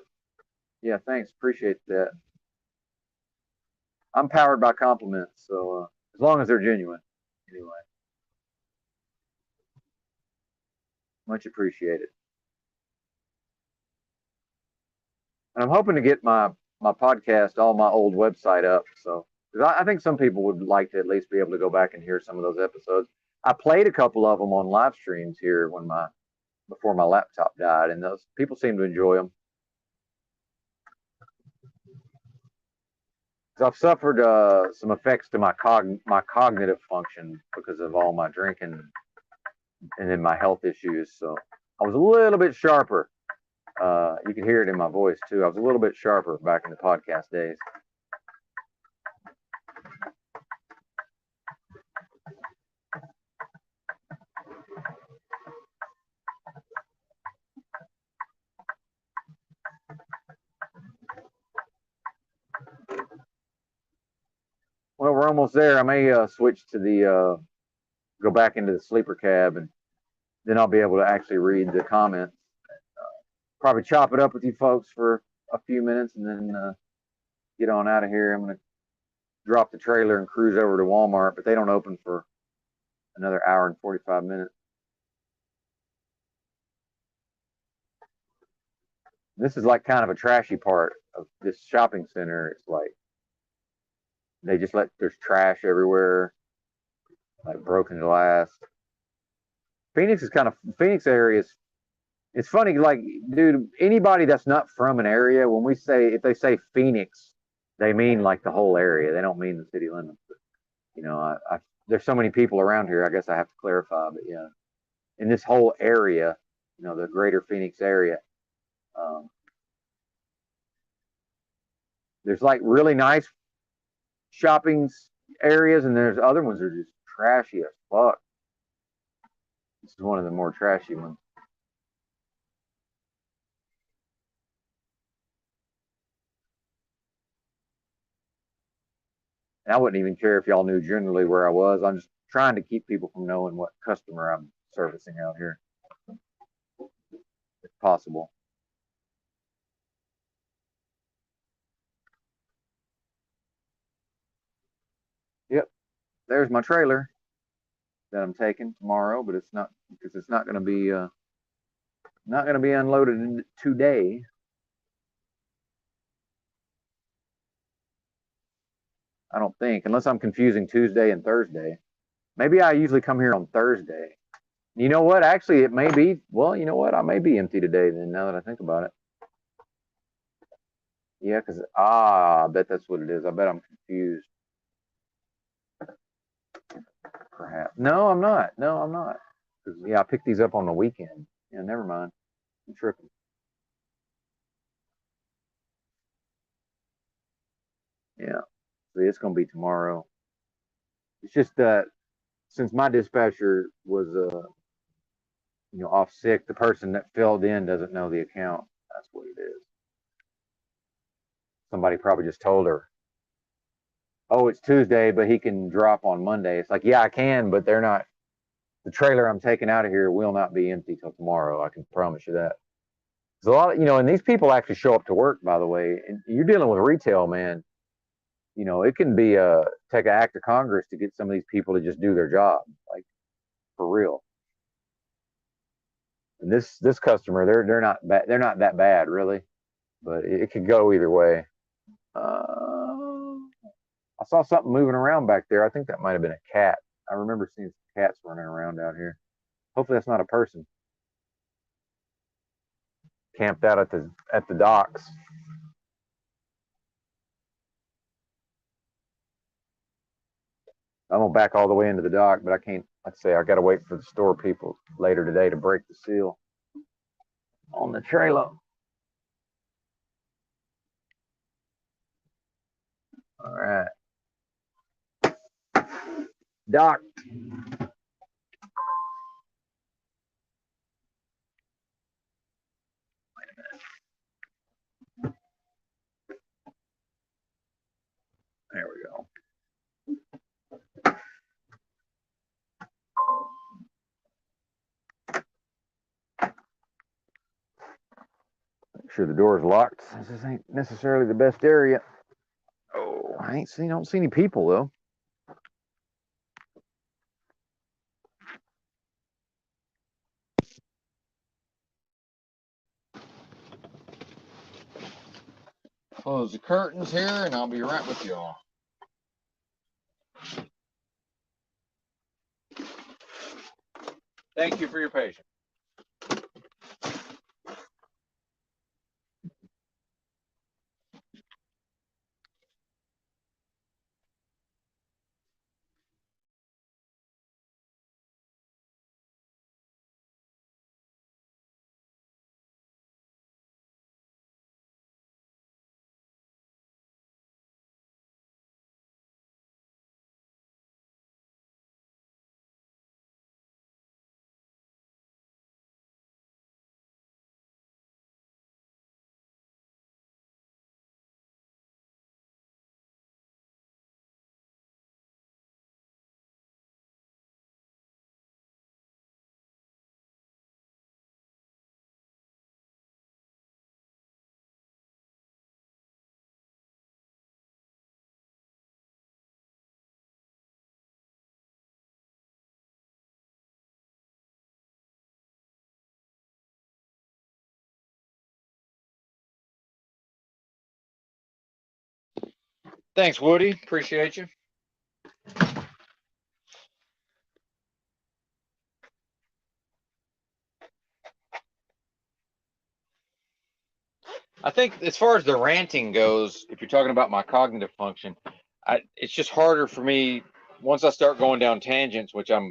yeah, thanks. Appreciate that. I'm powered by compliments, so as long as they're genuine, anyway. Much appreciated. And I'm hoping to get my podcast, all my old website up. So, because I think some people would like to at least be able to go back and hear some of those episodes. I played a couple of them on live streams here before my laptop died, and those people seem to enjoy them. 'Cause I've suffered some effects to my cognitive function because of all my drinking and then my health issues. So I was a little bit sharper. You can hear it in my voice too. I was a little bit sharper back in the podcast days. Well, we're almost there. I may switch to the go back into the sleeper cab, and then I'll be able to actually read the comments. Probably chop it up with you folks for a few minutes, and then get on out of here. I'm gonna drop the trailer and cruise over to Walmart, but they don't open for another hour and 45 minutes. This is like kind of a trashy part of this shopping center. It's like they just there's trash everywhere, like broken glass. Phoenix area is, it's funny, like, dude, anybody that's not from an area, when we say, if they say Phoenix, they mean like the whole area. They don't mean the city limits. But, you know, there's so many people around here, I guess I have to clarify, but yeah, in this whole area, you know, the greater Phoenix area, um, there's like really nice shopping areas, and there's other ones that are just trashy as fuck. This is one of the more trashy ones. And I wouldn't even care if y'all knew generally where I was. I'm just trying to keep people from knowing what customer I'm servicing out here, if possible. Yep, there's my trailer that I'm taking tomorrow, but it's not, because it's not going to be unloaded today. I don't think, unless I'm confusing Tuesday and Thursday. Maybe I usually come here on Thursday. You know what? Actually, it may be. Well, you know what? I may be empty today. Then, now that I think about it, yeah, because I bet that's what it is. I bet I'm confused. Perhaps. No, I'm not. No, I'm not. Because yeah, I picked these up on the weekend. Yeah, never mind. I'm tripping. Yeah. See, it's gonna be tomorrow. It's just that since my dispatcher was off sick, the person that filled in doesn't know the account. That's what it is. Somebody probably just told her, "Oh, it's Tuesday, but he can drop on Monday." It's like, yeah, I can, but they're not. The trailer I'm taking out of here will not be empty till tomorrow. I can promise you that. There's a lot of, and these people actually show up to work, by the way. And you're dealing with retail, man. It can be take an act of Congress to get some of these people to just do their job, like, for real. And this customer, they're not bad. They're not that bad, really, but it could go either way. I saw something moving around back there. I think that might have been a cat. I remember seeing some cats running around out here. Hopefully, that's not a person camped out at the docks. I'm gonna back all the way into the dock, but I can't. Like I say, I got to wait for the store people later today to break the seal on the trailer. All right, dock. There we go. Make sure the door is locked. This ain't necessarily the best area. Oh, I don't see any people though. Close the curtains here, and I'll be right with y'all. Thank you for your patience. Thanks, Woody. Appreciate you. I think as far as the ranting goes, if you're talking about my cognitive function, it's just harder for me once I start going down tangents, which I've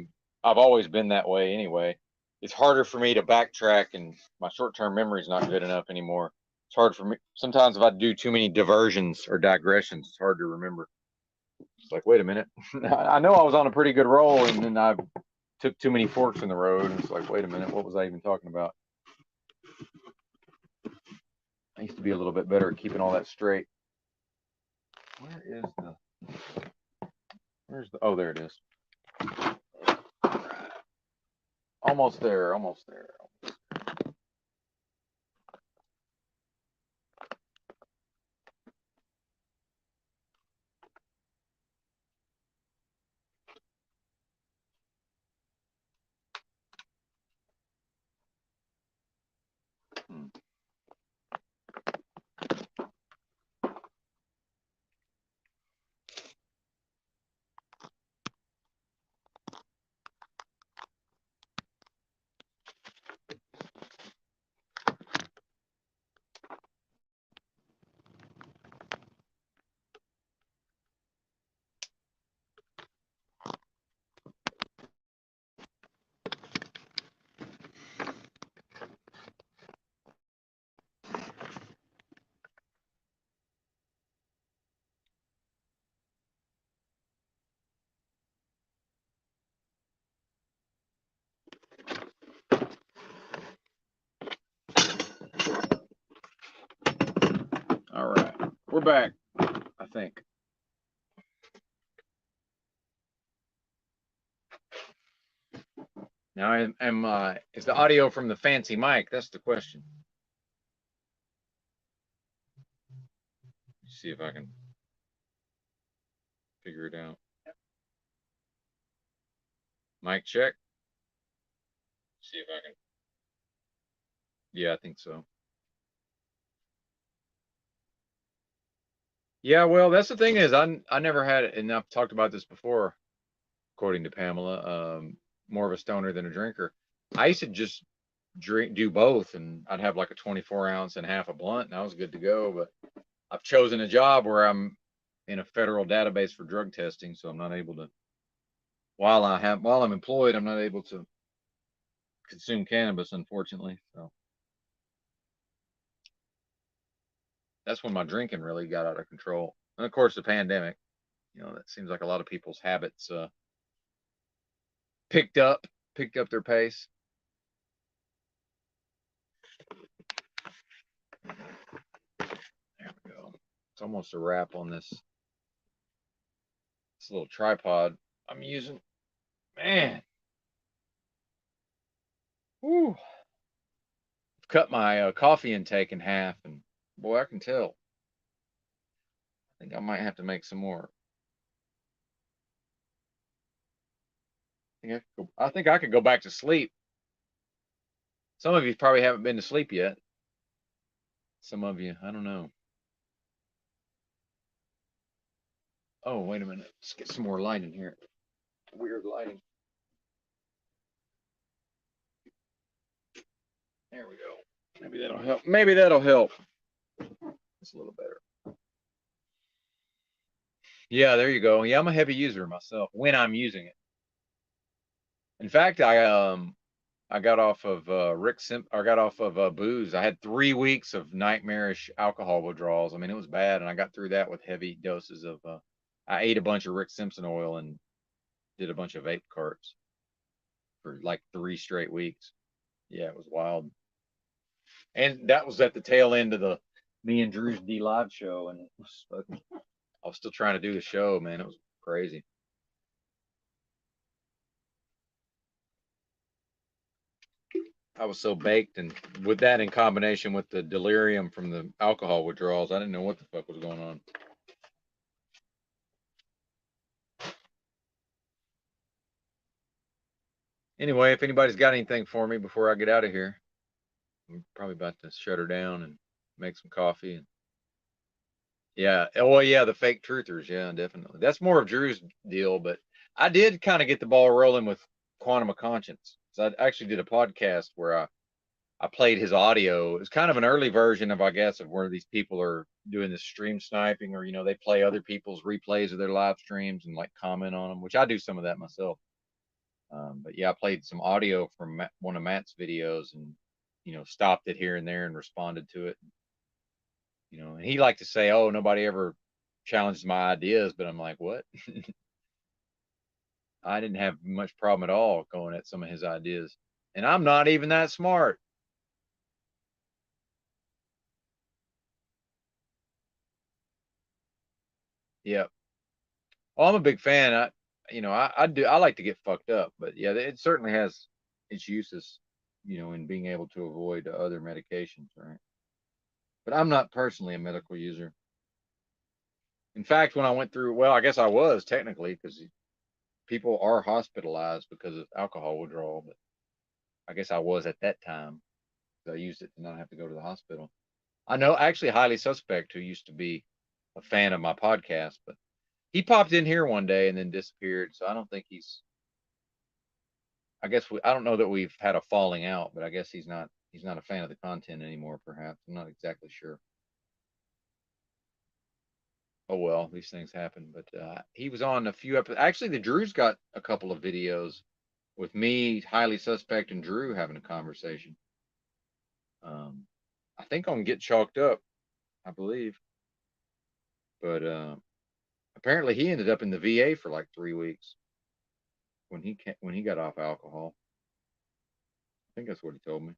always been that way anyway. It's harder for me to backtrack, and my short-term memory is not good enough anymore. It's hard for me sometimes if I do too many diversions or digressions. It's hard to remember. It's like, wait a minute, I know I was on a pretty good roll, and then I took too many forks in the road, and it's like, wait a minute, what was I even talking about? I used to be a little bit better at keeping all that straight. Where's the, oh, there it is. Almost there, almost there. All right, we're back, I think. Now, is the audio from the fancy mic? That's the question. Let's see if I can figure it out. Mic check. See if I can. Yeah, I think so. Yeah, well, that's the thing is I never had it, and I've talked about this before, according to Pamela. More of a stoner than a drinker. I used to just do both, and I'd have like a 24 ounce and half a blunt, and I was good to go. But I've chosen a job where I'm in a federal database for drug testing, so I'm not able to. While I'm employed, I'm not able to consume cannabis, unfortunately. So that's when my drinking really got out of control. And of course, the pandemic. That seems like a lot of people's habits picked up their pace. There we go. It's almost a wrap on this little tripod I'm using. Man. Woo. I've cut my coffee intake in half, and boy, I can tell. I think I might have to make some more. I think I could go back to sleep. Some of you probably haven't been to sleep yet. Some of you, I don't know. Oh, wait a minute. Let's get some more light in here. Weird lighting. There we go. Maybe that'll help. Maybe that'll help. It's a little better. Yeah, there you go. Yeah, I'm a heavy user myself when I'm using it. In fact, I got off of I got off of booze. I had 3 weeks of nightmarish alcohol withdrawals. I mean, it was bad, and I got through that with heavy doses of. I ate a bunch of Rick Simpson oil and did a bunch of vape carts for like 3 straight weeks. Yeah, it was wild. And that was at the tail end of the me and Drew's D Live show, and I was still trying to do the show, man. It was crazy. I was so baked, and with that in combination with the delirium from the alcohol withdrawals, I didn't know what the fuck was going on. Anyway, if anybody's got anything for me before I get out of here, I'm probably about to shut her down and make some coffee and Yeah. Oh, well, yeah, the fake truthers. Yeah, definitely. That's more of Drew's deal, but I did kind of get the ball rolling with Quantum of Conscience. So I actually did a podcast where I played his audio. It was kind of an early version of, I guess, of where these people are doing this stream sniping, or they play other people's replays of their live streams and like comment on them, which I do some of that myself. But yeah, I played some audio from one of Matt's videos and stopped it here and there and responded to it. And he liked to say, "Oh, nobody ever challenged my ideas," but I'm like, "What?" I didn't have much problem at all going at some of his ideas, and I'm not even that smart. Yeah. Oh, I'm a big fan. I like to get fucked up, but yeah, it certainly has its uses, in being able to avoid other medications, right? But I'm not personally a medical user. In fact, when I went through, well, I guess I was technically because people are hospitalized because of alcohol withdrawal, but I guess I was at that time. I used it to not have to go to the hospital. I know actually Highly Suspect, who used to be a fan of my podcast, but he popped in here one day and then disappeared. So I don't think I don't know that we've had a falling out, but I guess he's not a fan of the content anymore, perhaps. I'm not exactly sure. Oh well, these things happen. But he was on a few episodes. Actually, the Drew's got a couple of videos with me, Highly Suspect, and Drew having a conversation. Um, I think on Get Chalked Up, I believe. But apparently he ended up in the VA for like 3 weeks when he got off alcohol. I think that's what he told me.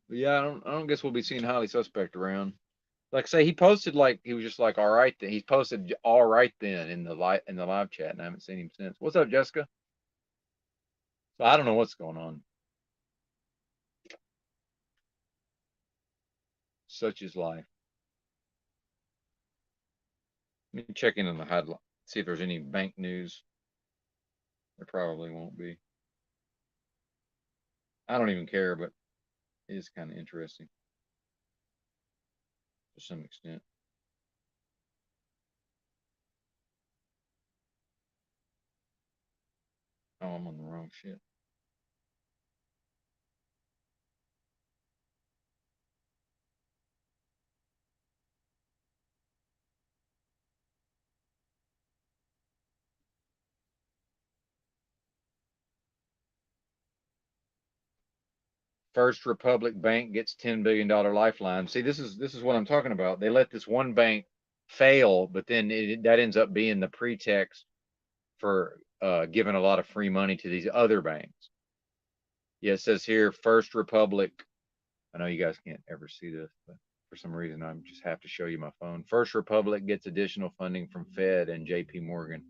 But yeah, I don't guess we'll be seeing Highly Suspect around. Like I say, he posted like he was just like all right then. He posted all right then in the live chat, and I haven't seen him since. What's up, Jessica? So I don't know what's going on. Such is life. Let me check in on the headline, see if there's any bank news. There probably won't be. I don't even care, but it is kind of interesting to some extent. Oh, I'm on the wrong shit. First Republic Bank gets $10 billion lifeline. See, this is what I'm talking about. They let this one bank fail, but then that ends up being the pretext for giving a lot of free money to these other banks. Yeah, it says here First Republic. I know you guys can't ever see this, but for some reason I just have to show you my phone. First Republic gets additional funding from Fed and JP Morgan.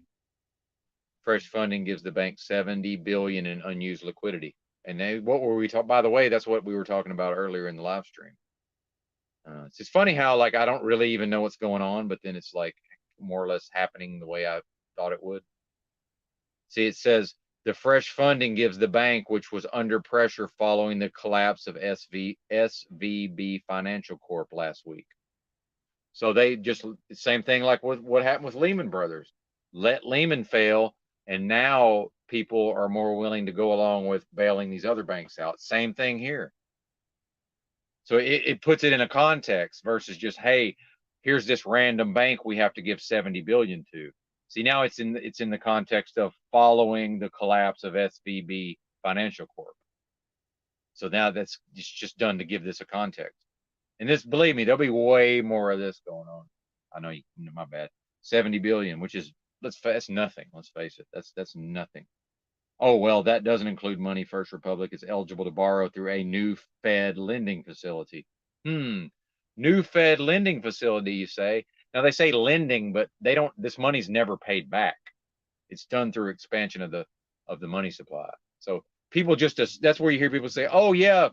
Fresh funding gives the bank 70 billion in unused liquidity. And what were we talking? By the way, that's what we were talking about earlier in the live stream. It's just funny how like I don't really even know what's going on, but then it's like more or less happening the way I thought it would. See, it says the fresh funding gives the bank, which was under pressure following the collapse of SVB Financial Corp last week. So they just same thing like what happened with Lehman Brothers. Let Lehman fail, and now people are more willing to go along with bailing these other banks out. Same thing here. So it puts it in a context versus just, hey, here's this random bank we have to give 70 billion to. See, now it's in the context of following the collapse of SVB Financial Corp. So now that's just done to give this a context. And this, believe me, there'll be way more of this going on. I know my bad. 70 billion, which is that's nothing. Let's face it. That's nothing. Oh well, that doesn't include money First Republic is eligible to borrow through a new Fed lending facility. New Fed lending facility, you say? Now they say lending, but they don't. This money's never paid back. It's done through expansion of the money supply. So people that's where you hear people say, "Oh yeah,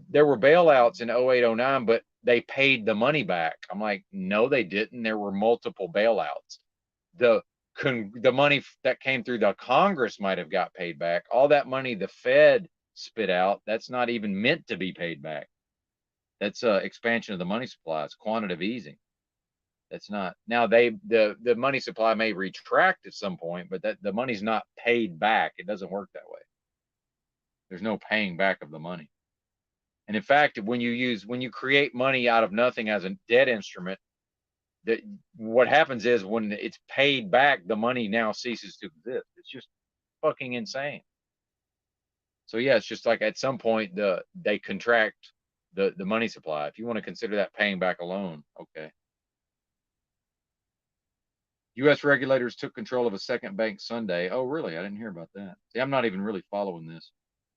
there were bailouts in 0809, but they paid the money back." I'm like, "No, they didn't. There were multiple bailouts. The the money that came through the Congress might have got paid back. All that money the Fed spit out, that's not even meant to be paid back. That's expansion of the money supply. It's quantitative easing. That's not now the money supply may retract at some point, but that the money's not paid back. It doesn't work that way. There's no paying back of the money. And in fact, when you create money out of nothing as a debt instrument, that what happens is when it's paid back, the money now ceases to exist. It's just fucking insane. So yeah, it's just like at some point they contract the money supply. If you want to consider that paying back a loan, okay. U.S. regulators took control of a second bank Sunday. Oh, really? I didn't hear about that. See, I'm not even really following this.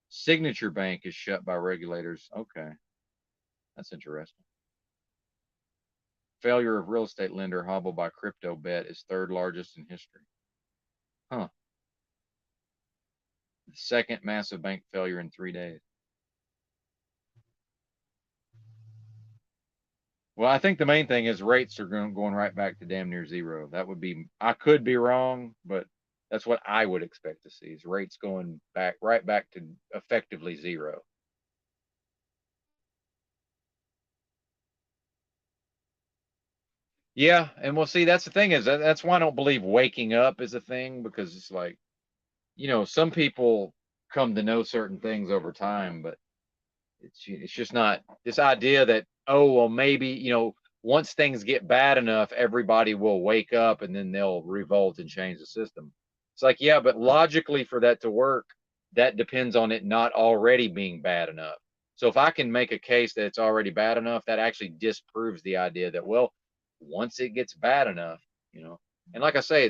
Signature Bank is shut by regulators. Okay. That's interesting. Failure of real estate lender hobbled by crypto bet is third largest in history. Huh. The second massive bank failure in 3 days. Well, I think the main thing is rates are going right back to damn near zero. That would be, I could be wrong, but that's what I would expect to see is rates going back right back to effectively zero. Yeah, and we'll see. That's the thing is that's why I don't believe waking up is a thing because it's like, some people come to know certain things over time, but it's just not this idea that, oh well, maybe once things get bad enough, everybody will wake up and then they'll revolt and change the system. It's like, yeah, but logically for that to work, that depends on it not already being bad enough. So if I can make a case that it's already bad enough, that actually disproves the idea that, well, once it gets bad enough, and like I say,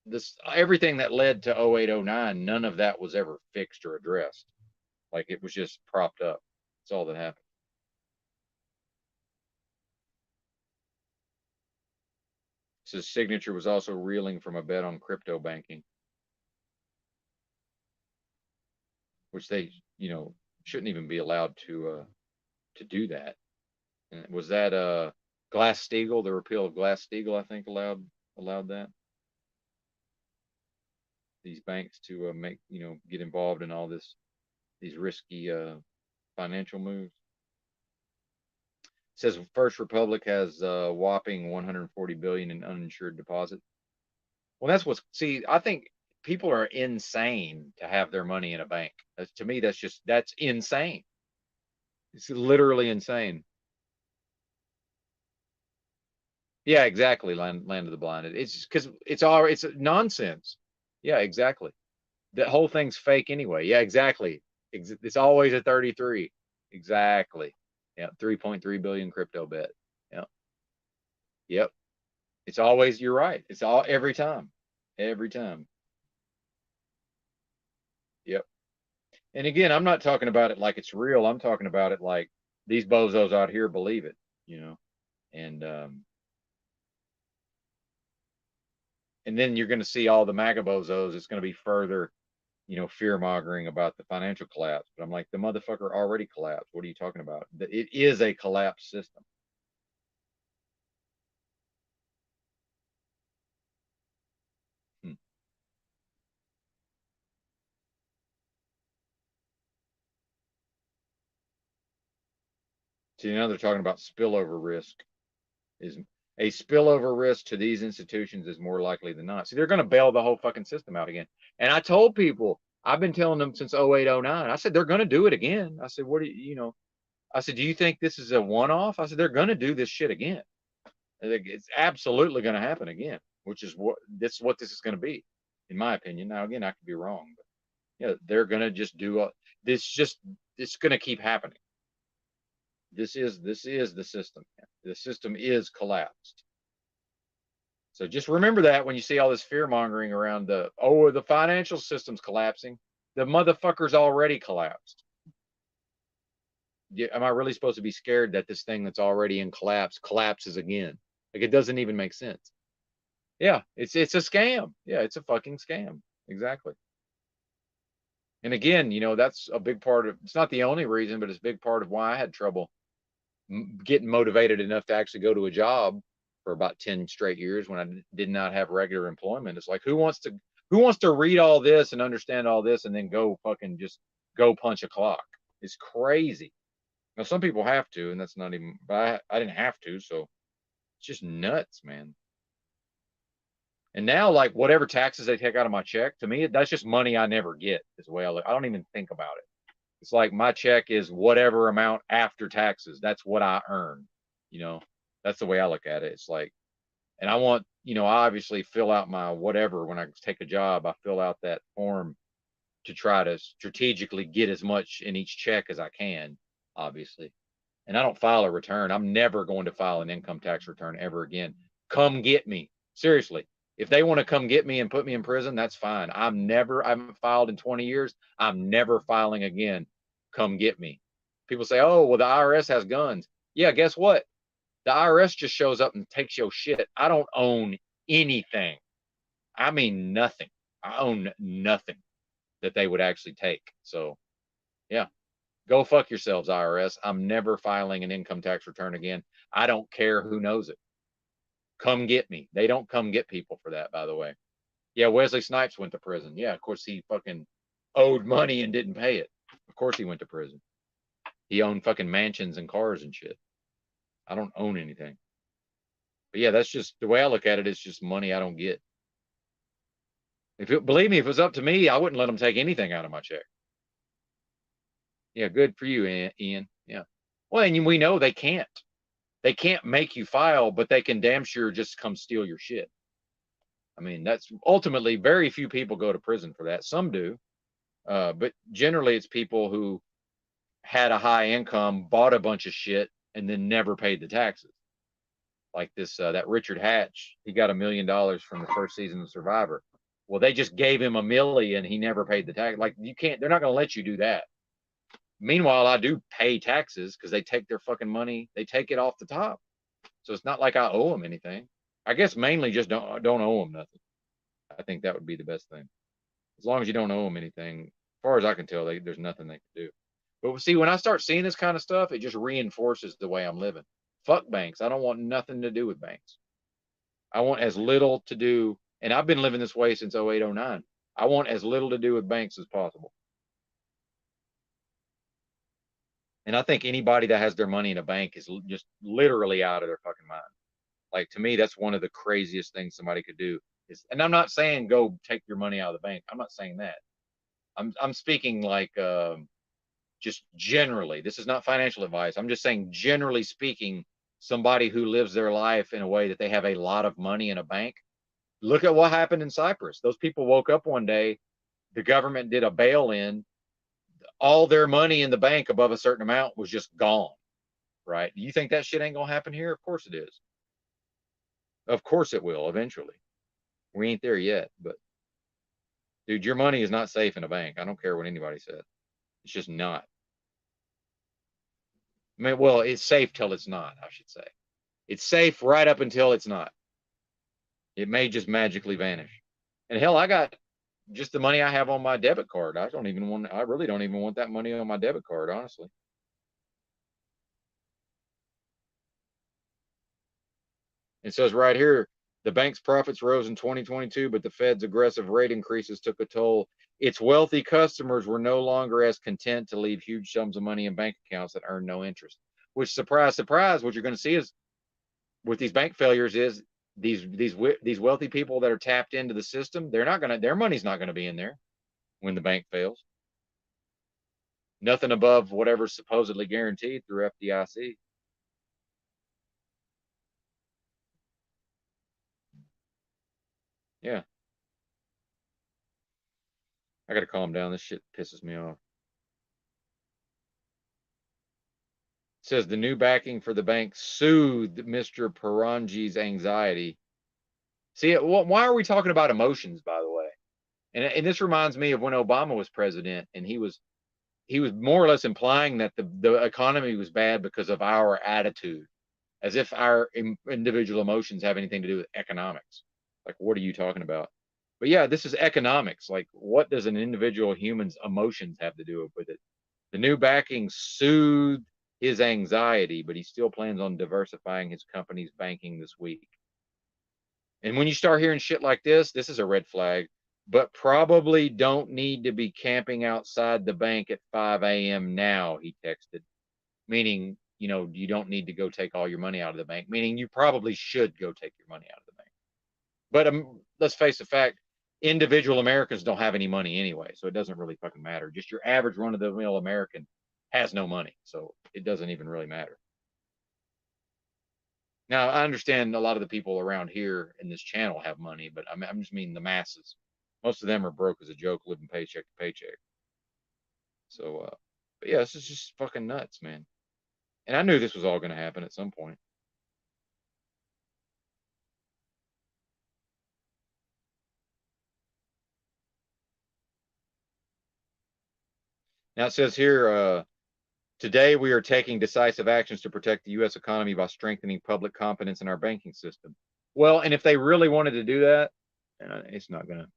this everything that led to 0809, none of that was ever fixed or addressed. Like it was just propped up. That's all that happened. Says Signature was also reeling from a bet on crypto banking, which they, shouldn't even be allowed to do that. And was that Glass-Steagall, the repeal of Glass-Steagall, I think allowed that these banks to make get involved in all these risky financial moves. It says First Republic has a whopping 140 billion in uninsured deposits. Well, see, I think people are insane to have their money in a bank. To me, that's insane. It's literally insane. Yeah, exactly. Land of the Blinded. It's because it's nonsense. Yeah, exactly. The whole thing's fake anyway. Yeah, exactly. It's always a 33. Exactly. Yeah, 3.3 billion crypto bet. Yeah. Yep. It's always, you're right. It's all every time. Every time. Yep. And again, I'm not talking about it like it's real. I'm talking about it like these bozos out here believe it, and then you're going to see all the MAGA bozos. It's going to be further, fear mongering about the financial collapse. But I'm like, the motherfucker already collapsed. What are you talking about? It is a collapsed system. Hmm. See, now they're talking about spillover risk. Is a spillover risk to these institutions is more likely than not. See, they're going to bail the whole fucking system out again. And I told people, I've been telling them since 0809, I said, they're going to do it again. I said, what do I said, do you think this is a one-off? I said, they're going to do this shit again. It's absolutely going to happen again, which is what this is going to be, in my opinion. Now, again, I could be wrong, but yeah, they're going to just do it's going to keep happening. This is the system. The system is collapsed. So just remember that when you see all this fear mongering around the financial system's collapsing, the motherfucker's already collapsed. Am I really supposed to be scared that this thing that's already in collapse collapses again? Like it doesn't even make sense. Yeah, it's a scam. Yeah, it's a fucking scam. Exactly. And again, that's a big part of. It's not the only reason, but it's a big part of why I had trouble getting motivated enough to actually go to a job for about 10 straight years when I did not have regular employment. It's like, who wants to read all this and understand all this and then go fucking just go punch a clock? It's crazy. Now some people have to, and that's not even, but I didn't have to, so it's just nuts, man. And now, like, whatever taxes they take out of my check, to me, that's just money I never get. Is the way I don't even think about it. It's like my check is whatever amount after taxes. That's what I earn. You know, that's the way I look at it. It's like, and I want, I obviously fill out my whatever when I take a job. I fill out that form to try to strategically get as much in each check as I can, obviously. And I don't file a return. I'm never going to file an income tax return ever again. Come get me. Seriously. If they want to come get me and put me in prison, that's fine. I haven't filed in 20 years. I'm never filing again. Come get me. People say, oh, well, the IRS has guns. Yeah, guess what? The IRS just shows up and takes your shit. I don't own anything. I mean, nothing. I own nothing that they would actually take. So, yeah, go fuck yourselves, IRS. I'm never filing an income tax return again. I don't care who knows it. Come get me. They don't come get people for that, by the way. Yeah, Wesley Snipes went to prison. Yeah, of course he fucking owed money and didn't pay it. Of course he went to prison. He owned fucking mansions and cars and shit. I don't own anything. But yeah, that's just the way I look at it. It's just money I don't get. Believe me, if it was up to me, I wouldn't let them take anything out of my check. Yeah, good for you, Ian. Yeah. Well, and we know they can't. They can't make you file, but they can damn sure just come steal your shit. I mean, that's ultimately very few people go to prison for that. Some do, but generally it's people who had a high income, bought a bunch of shit, and then never paid the taxes. Like this, that Richard Hatch, he got $1 million from the first season of Survivor. Well, they just gave him $1 million, he never paid the tax. Like you can't, they're not going to let you do that. Meanwhile, I do pay taxes because they take their fucking money, they take it off the top. So it's not like I owe them anything. I guess mainly just don't owe them nothing. I think that would be the best thing. As long as you don't owe them anything, as far as I can tell, there's nothing they can do. But see, when I start seeing this kind of stuff, it just reinforces the way I'm living. Fuck banks. I don't want nothing to do with banks. I want as little to do, and I've been living this way since 08, 09. I want as little to do with banks as possible. And I think anybody that has their money in a bank is just literally out of their fucking mind. Like to me, that's one of the craziest things somebody could do. And I'm not saying go take your money out of the bank. I'm not saying that. I'm speaking like just generally. This is not financial advice. I'm just saying generally speaking, somebody who lives their life in a way that they have a lot of money in a bank. Look at what happened in Cyprus. Those people woke up one day, the government did a bail-in, all their money in the bank above a certain amount was just gone. Right? You think that shit ain't gonna happen here? Of course it is. Of course it will eventually. We ain't there yet, but dude, your money is not safe in a bank. I don't care what anybody said. It's just not. I mean, well, it's safe till it's not, I should say. It's safe right up until it's not. It may just magically vanish. And hell, I got just the money I have on my debit card. I really don't even want that money on my debit card, honestly. It says right here, the bank's profits rose in 2022, but the Fed's aggressive rate increases took a toll. Its wealthy customers were no longer as content to leave huge sums of money in bank accounts that earn no interest. Which, surprise, surprise, what you're going to see is with these bank failures is these wealthy people that are tapped into the system, their money's not going to be in there when the bank fails. Nothing above whatever's supposedly guaranteed through FDIC. Yeah. I got to calm down. This shit pisses me off. It says the new backing for the bank soothed Mr. Parangi's anxiety. See, why are we talking about emotions, by the way? And this reminds me of when Obama was president, and he was more or less implying that the economy was bad because of our attitude, as if our individual emotions have anything to do with economics. Like, what are you talking about? But yeah, this is economics. Like, what does an individual human's emotions have to do with it? The new backing soothed his anxiety, but he still plans on diversifying his company's banking this week. And when you start hearing shit like this is a red flag. But probably don't need to be camping outside the bank at 5 a.m. now, he texted. Meaning, you don't need to go take all your money out of the bank. Meaning you probably should go take your money out of the bank. But let's face the fact, individual Americans don't have any money anyway, so it doesn't really fucking matter. Just your average run-of-the-mill American has no money, so it doesn't even really matter. Now, I understand a lot of the people around here in this channel have money, but I'm just meaning the masses. Most of them are broke as a joke, living paycheck to paycheck. So, but yeah, this is just fucking nuts, man. And I knew this was all going to happen at some point. Now it says here, today we are taking decisive actions to protect the U.S. economy by strengthening public confidence in our banking system. Well, and if they really wanted to do that, it's not going to.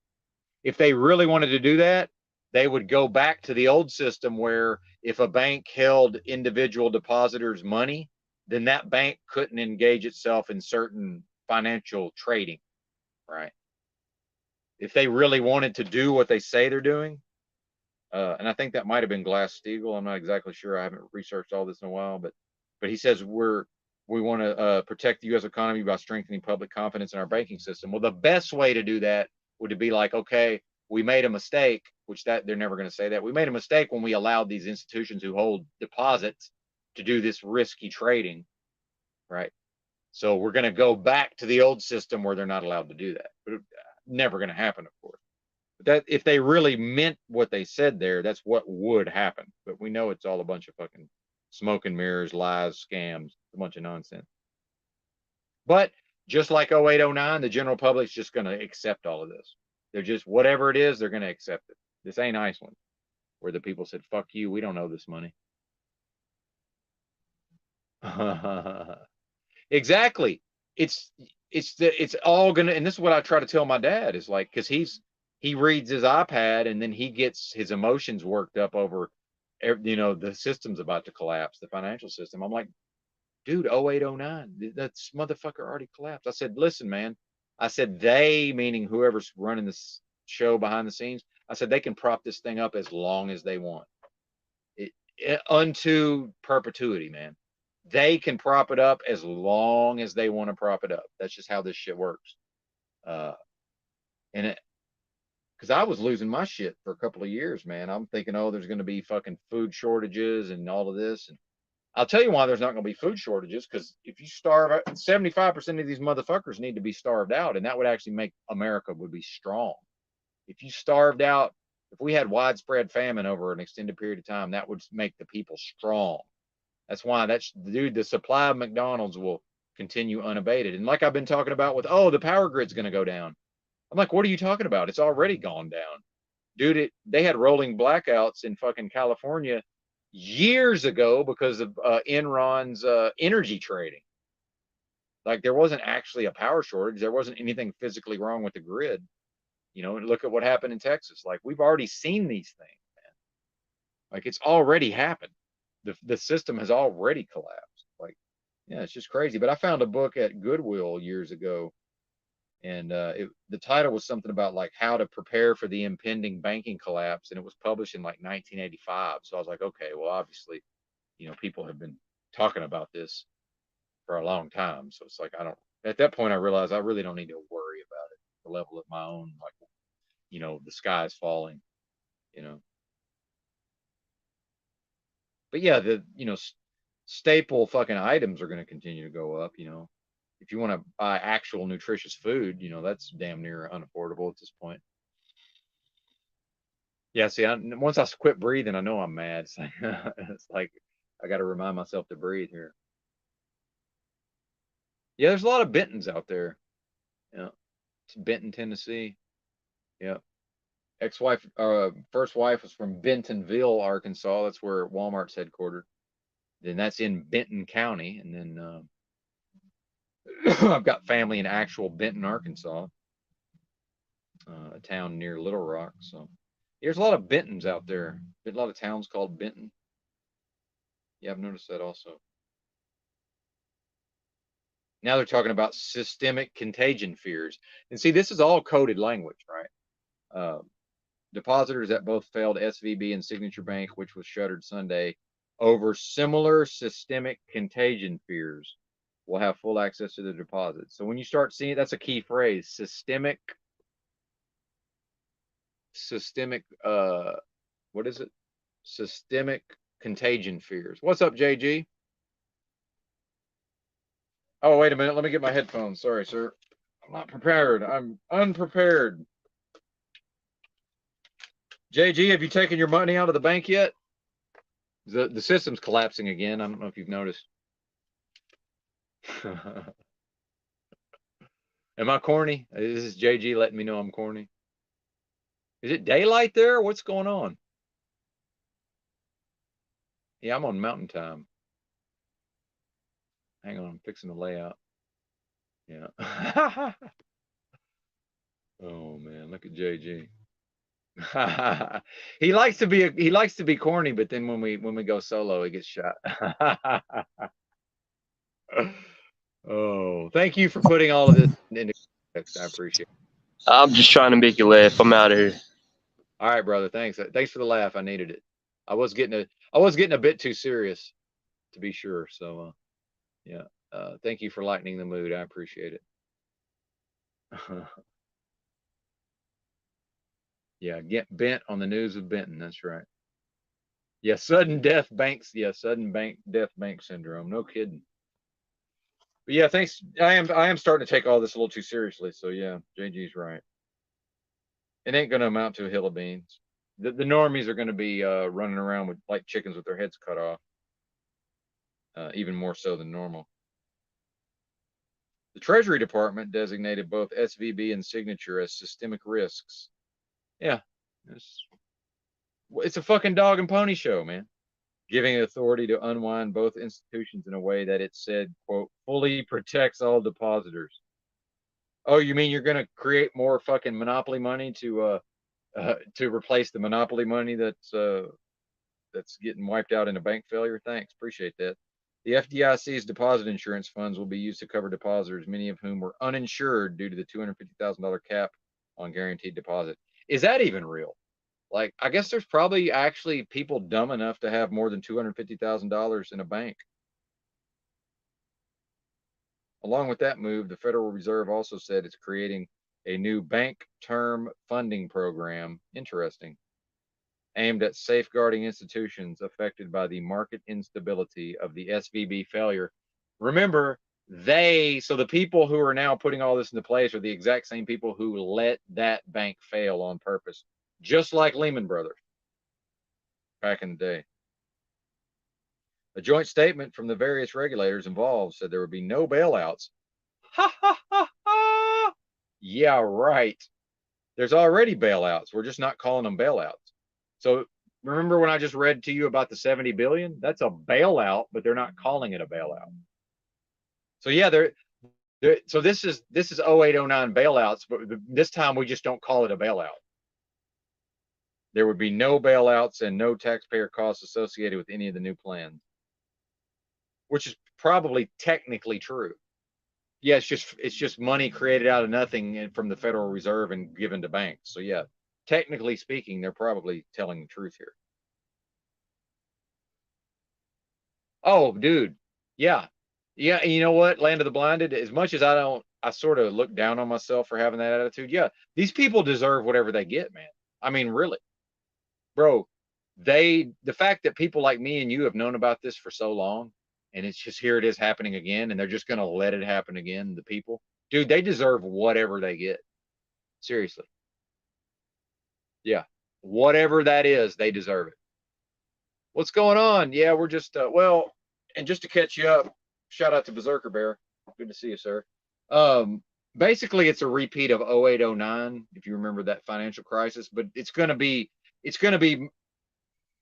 If they really wanted to do that, they would go back to the old system where if a bank held individual depositors' money, then that bank couldn't engage itself in certain financial trading, right? If they really wanted to do what they say they're doing, and I think that might have been Glass-Steagall. I'm not exactly sure. I haven't researched all this in a while, but he says we want to protect the U.S. economy by strengthening public confidence in our banking system. Well, the best way to do that would be like, okay, we made a mistake, which that they're never going to say that. We made a mistake when we allowed these institutions who hold deposits to do this risky trading, right? So we're going to go back to the old system where they're not allowed to do that. But never going to happen, of course. But that if they really meant what they said there, that's what would happen. But we know it's all a bunch of fucking smoke and mirrors, lies, scams, a bunch of nonsense. But just like 0809, the general public's just going to accept all of this. They're just, whatever it is, they're going to accept it. This ain't Iceland, where the people said, fuck you, we don't owe this money. Exactly. It's all gonna, and this is what I try to tell my dad is like, because he reads his iPad and then he gets his emotions worked up over, the system's about to collapse, the financial system. I'm like, dude, 0809, that motherfucker already collapsed. I said, listen, man. I said, they, meaning whoever's running this show behind the scenes, I said, they can prop this thing up as long as they want. Unto perpetuity, man. They can prop it up as long as they want to prop it up. That's just how this shit works. And it, because I was losing my shit for a couple of years, man. I'm thinking, oh, there's going to be fucking food shortages and all of this. And I'll tell you why there's not going to be food shortages. Because if you starve, 75% of these motherfuckers need to be starved out, and that would actually make America would be strong. If you starved out, if we had widespread famine over an extended period of time, that would make the people strong. That's why dude, the supply of McDonald's will continue unabated. And like I've been talking about with, oh, the power grid's going to go down. I'm like, what are you talking about? It's already gone down. Dude, they had rolling blackouts in fucking California years ago because of Enron's energy trading. Like there wasn't actually a power shortage. There wasn't anything physically wrong with the grid. And look at what happened in Texas. Like we've already seen these things, man. Like it's already happened. The system has already collapsed. Like, yeah, it's just crazy. But I found a book at Goodwill years ago, and the title was something about like how to prepare for the impending banking collapse, and it was published in like 1985. So I was like, okay, well, obviously, people have been talking about this for a long time. So it's like at that point I realized I really don't need to worry about it. The level of my own, like, the sky is falling, you know. But yeah, staple fucking items are going to continue to go up. If you want to buy actual nutritious food, that's damn near unaffordable at this point. Yeah, see, once I quit breathing, I know I'm mad. It's like I got to remind myself to breathe here. Yeah, there's a lot of Bentons out there. Yeah, it's Benton, Tennessee. Yeah, ex-wife, first wife was from Bentonville, Arkansas. That's where Walmart's headquartered. Then that's in Benton County, and then I've got family in actual Benton, Arkansas, a town near Little Rock. So there's a lot of Bentons out there. A lot of towns called Benton. Yeah, I've noticed that also. Now they're talking about systemic contagion fears. And see, this is all coded language, right? Depositors at both failed SVB and Signature Bank, which was shuttered Sunday, over similar systemic contagion fears, will have full access to the deposits. So when you start seeing, that's a key phrase, systemic, what is it? Systemic contagion fears. What's up, JG? Oh, wait a minute. Let me get my headphones. Sorry, sir. I'm not prepared. I'm unprepared. JG, have you taken your money out of the bank yet? The system's collapsing again. I don't know if you've noticed. Am I corny? This is JG letting me know I'm corny. Is it daylight there? What's going on? Yeah, I'm on mountain time. Hang on, I'm fixing the layout. Yeah. Oh man, look at JG. He likes to be corny, but then when we go solo, he gets shot. Oh, thank you for putting all of this into context. I appreciate it. I'm just trying to make you laugh. I'm out of here. All right, brother. Thanks. Thanks for the laugh. I needed it. I was getting a bit too serious, to be sure. So, yeah. Thank you for lightening the mood. I appreciate it. Yeah, get bent on the news of Benton. That's right. Yeah, sudden death banks. Yeah, sudden death bank syndrome. No kidding. But yeah, thanks. I am starting to take all this a little too seriously. So yeah, JG's right. It ain't going to amount to a hill of beans. The normies are going to be running around with like chickens with their heads cut off, even more so than normal. The Treasury Department designated both SVB and Signature as systemic risks. Yeah, it's a fucking dog and pony show, man. Giving authority to unwind both institutions in a way that it said, quote, fully protects all depositors. Oh, you mean you're going to create more fucking monopoly money to replace the monopoly money that's getting wiped out in a bank failure? Thanks, appreciate that. The FDIC's deposit insurance funds will be used to cover depositors, many of whom were uninsured due to the $250,000 cap on guaranteed deposit. Is that even real? Like, I guess there's probably actually people dumb enough to have more than $250,000 in a bank. Along with that move, the Federal Reserve also said it's creating a new bank term funding program, interesting, aimed at safeguarding institutions affected by the market instability of the SVB failure. Remember, so the people who are now putting all this into place are the exact same people who let that bank fail on purpose, just like Lehman Brothers back in the day. A joint statement from the various regulators involved said there would be no bailouts. Ha ha ha ha! Yeah, right. There's already bailouts. We're just not calling them bailouts. So remember when I just read to you about the 70 billion? That's a bailout, but they're not calling it a bailout. So yeah, so this is 0809 bailouts, but this time we just don't call it a bailout. There would be no bailouts and no taxpayer costs associated with any of the new plans, which is probably technically true. Yeah, it's just money created out of nothing from the Federal Reserve and given to banks. So yeah, technically speaking, they're probably telling the truth here. Oh, dude. Yeah. Yeah. And you know what? Land of the Blinded, as much as I sort of look down on myself for having that attitude. Yeah. These people deserve whatever they get, man. I mean, really, bro, the fact that people like me and you have known about this for so long, and it's just here it is happening again, and they're just going to let it happen again. The people, dude, they deserve whatever they get. Seriously. Yeah. Whatever that is, they deserve it. What's going on? Yeah, we're just, well, and just to catch you up, shout out to Berserker Bear. Good to see you, sir. Basically, it's a repeat of 0809, if you remember that financial crisis, but it's going to be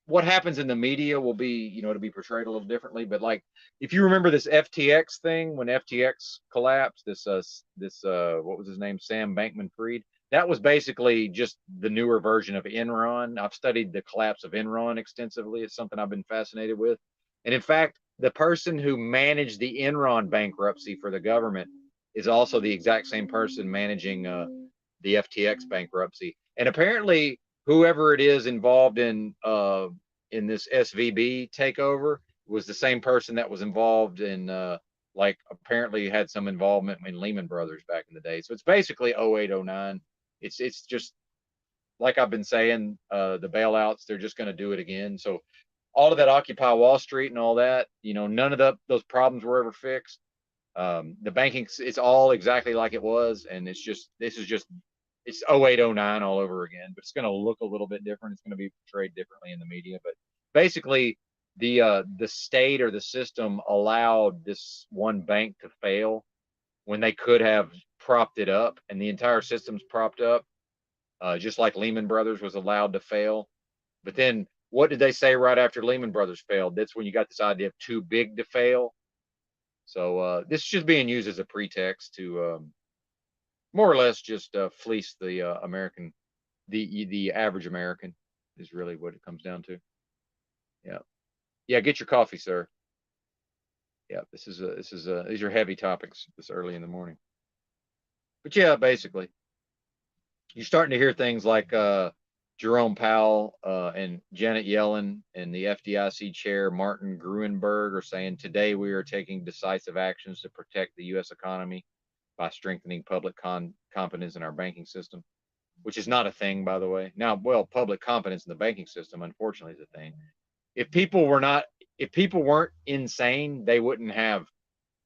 what happens in the media will be, to be portrayed a little differently. But like, if you remember this FTX thing, when FTX collapsed, this what was his name? Sam Bankman-Fried. That was basically just the newer version of Enron. I've studied the collapse of Enron extensively. It's something I've been fascinated with. And in fact, the person who managed the Enron bankruptcy for the government is also the exact same person managing the FTX bankruptcy. And apparently, whoever it is involved in this SVB takeover was the same person that was involved in like apparently had some involvement in Lehman Brothers back in the day. So it's basically 08, 09. It's just like I've been saying, the bailouts, they're just going to do it again. So all of that Occupy Wall Street and all that, none of those problems were ever fixed. The banking, it's all exactly like it was. And this is just, it's 08, 09 all over again, but it's going to look a little bit different. It's going to be portrayed differently in the media, but basically the state or the system allowed this one bank to fail when they could have propped it up, and the entire system's propped up, just like Lehman Brothers was allowed to fail. But then what did they say right after Lehman Brothers failed? That's when you got this idea of too big to fail. So this is just being used as a pretext to more or less just fleece the American, the average American is really what it comes down to. Yeah, yeah. Get your coffee, sir. Yeah, these are heavy topics this early in the morning. But yeah, basically, you're starting to hear things like Jerome Powell and Janet Yellen and the FDIC chair Martin Gruenberg are saying today we are taking decisive actions to protect the U.S. economy by strengthening public confidence in our banking system, which is not a thing, by the way. Now, well, public confidence in the banking system, unfortunately, is a thing. If people weren't insane, they wouldn't have.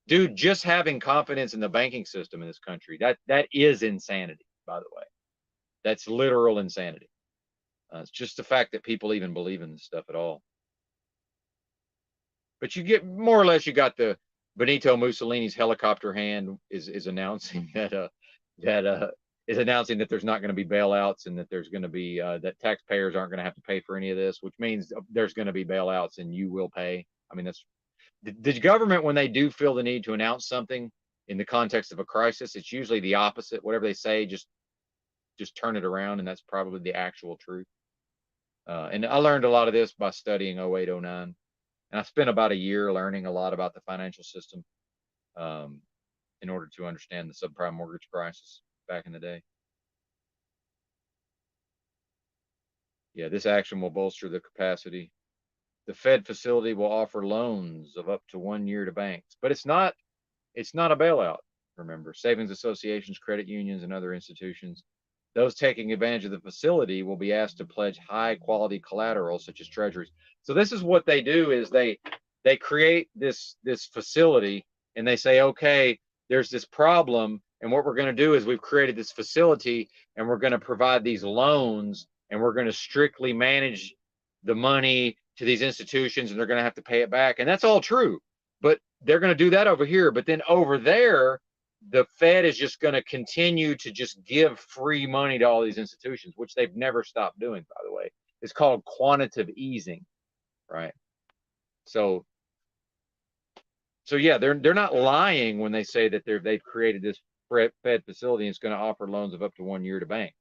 Dude, just having confidence in the banking system in this country, that is insanity, by the way. That's literal insanity. It's just the fact that people even believe in this stuff at all. But you get more or less, you got the Benito Mussolini's helicopter hand is announcing that there's not going to be bailouts and that there's going to be that taxpayers aren't going to have to pay for any of this, which means there's going to be bailouts and you will pay. I mean, that's the government, when they do feel the need to announce something in the context of a crisis, it's usually the opposite. Whatever they say, just turn it around, and that's probably the actual truth. And I learned a lot of this by studying 08, 09. And I spent about a year learning a lot about the financial system in order to understand the subprime mortgage crisis back in the day. Yeah, this action will bolster the capacity. The Fed facility will offer loans of up to 1 year to banks, but it's not a bailout. Remember, savings associations, credit unions, and other institutions, those taking advantage of the facility will be asked to pledge high quality collateral such as treasuries. So this is what they do: is they create this facility and they say, okay, there's this problem, and what we're going to do is we've created this facility and we're going to provide these loans and we're going to strictly manage the money to these institutions and they're going to have to pay it back. And that's all true, but they're going to do that over here. But then over there, the Fed is just going to continue to just give free money to all these institutions, which they've never stopped doing, by the way. It's called quantitative easing, right? So yeah, they're not lying when they say that they've created this Fed facility and it's going to offer loans of up to 1 year to banks.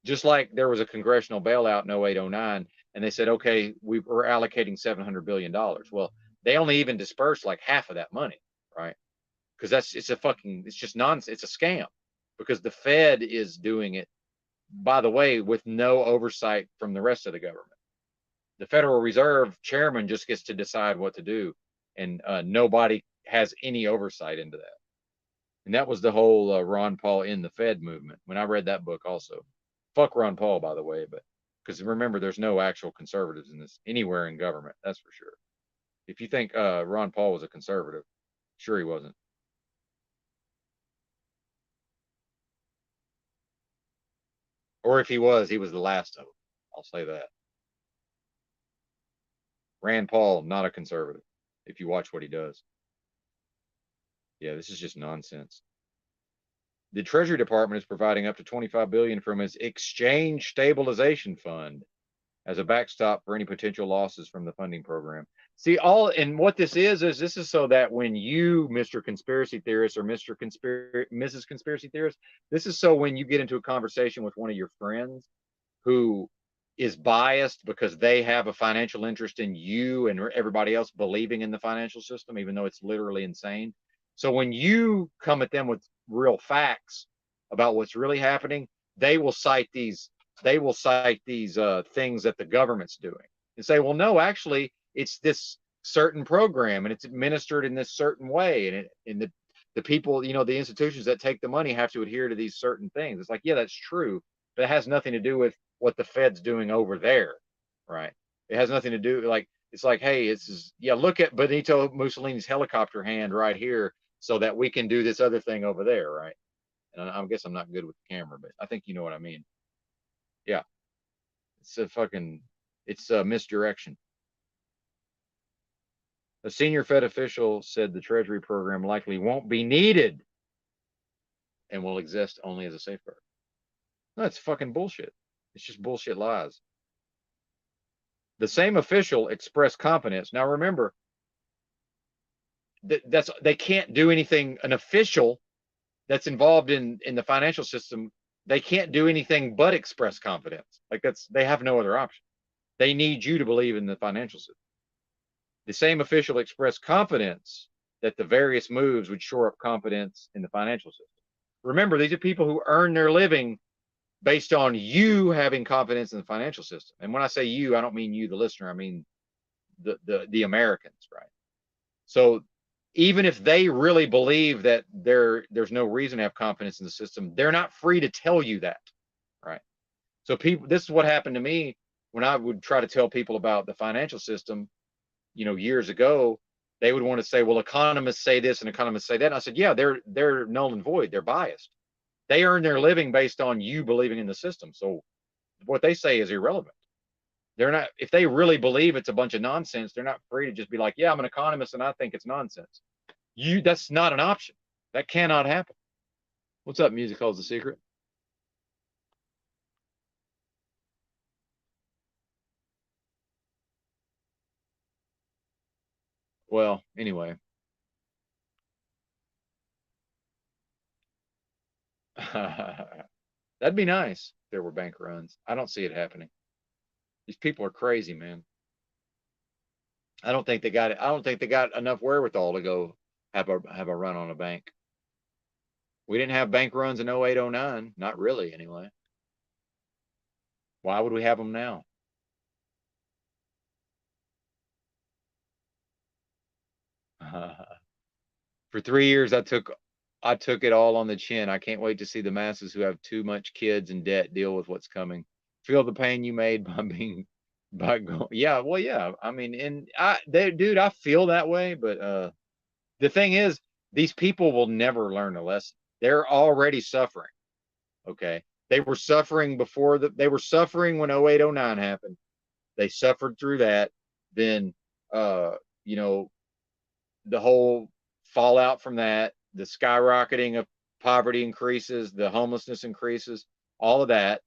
Just like there was a congressional bailout in 08, 09, and they said, okay, we're allocating $700 billion. Well, they only even dispersed like half of that money, right? Because it's just nonsense. It's a scam because the Fed is doing it, by the way, with no oversight from the rest of the government. The Federal Reserve chairman just gets to decide what to do, and nobody has any oversight into that. And that was the whole Ron Paul in the Fed movement. When I read that book also, fuck Ron Paul, by the way, but because remember, there's no actual conservatives in this anywhere in government. That's for sure. If you think Ron Paul was a conservative, sure he wasn't. Or if he was the last of them. I'll say that. Rand Paul, not a conservative, if you watch what he does. Yeah, this is just nonsense. The Treasury Department is providing up to $25 billion from its Exchange Stabilization Fund as a backstop for any potential losses from the funding program. See, and what this is this is so that when you, Mr. Conspiracy Theorist or Mrs. Conspiracy Theorist, this is so when you get into a conversation with one of your friends who is biased because they have a financial interest in you and everybody else believing in the financial system, even though it's literally insane. So when you come at them with real facts about what's really happening, they will cite these things that the government's doing and say, well, no, actually, it's this certain program and it's administered in this certain way, and the people, the institutions that take the money have to adhere to these certain things. It's like, yeah, that's true, but it has nothing to do with what the Fed's doing over there, right? It has nothing to do, like, it's like, hey, look at Benito Mussolini's helicopter hand right here so that we can do this other thing over there, right? And I guess I'm not good with the camera, but I think you know what I mean. Yeah, it's a misdirection. A senior Fed official said the Treasury program likely won't be needed and will exist only as a safeguard. No, that's fucking bullshit. It's just bullshit lies. The same official expressed confidence. Now remember, they can't do anything. An official that's involved in the financial system, they can't do anything but express confidence. Like they have no other option. They need you to believe in the financial system. The same official expressed confidence that the various moves would shore up confidence in the financial system. Remember, these are people who earn their living based on you having confidence in the financial system. And when I say you, I don't mean you, the listener. I mean the Americans, right? So even if they really believe that there's no reason to have confidence in the system, they're not free to tell you that, right? So this is what happened to me when I would try to tell people about the financial system, years ago. They would want to say, well, economists say this and economists say that. And I said, yeah, they're null and void. They're biased. They earn their living based on you believing in the system. So what they say is irrelevant. They're not, if they really believe it's a bunch of nonsense, they're not free to just be like, yeah, I'm an economist and I think it's nonsense. That's not an option. That cannot happen. What's up, Music Holds the Secret? Well, anyway. That'd be nice if there were bank runs. I don't see it happening. These people are crazy, man. I don't think they got it. I don't think they got enough wherewithal to go have a run on a bank. We didn't have bank runs in 08, 09. Not really, anyway. Why would we have them now? For 3 years, I took it all on the chin. I can't wait to see the masses who have too much kids and debt deal with what's coming. Feel the pain you made by going. Yeah, well, yeah. I mean, dude, I feel that way, but the thing is, these people will never learn a lesson. They're already suffering. Okay, they were suffering they were suffering when 08, 09 happened. They suffered through that. Then, you know, the whole fallout from that, the skyrocketing of poverty increases, the homelessness increases, all of that,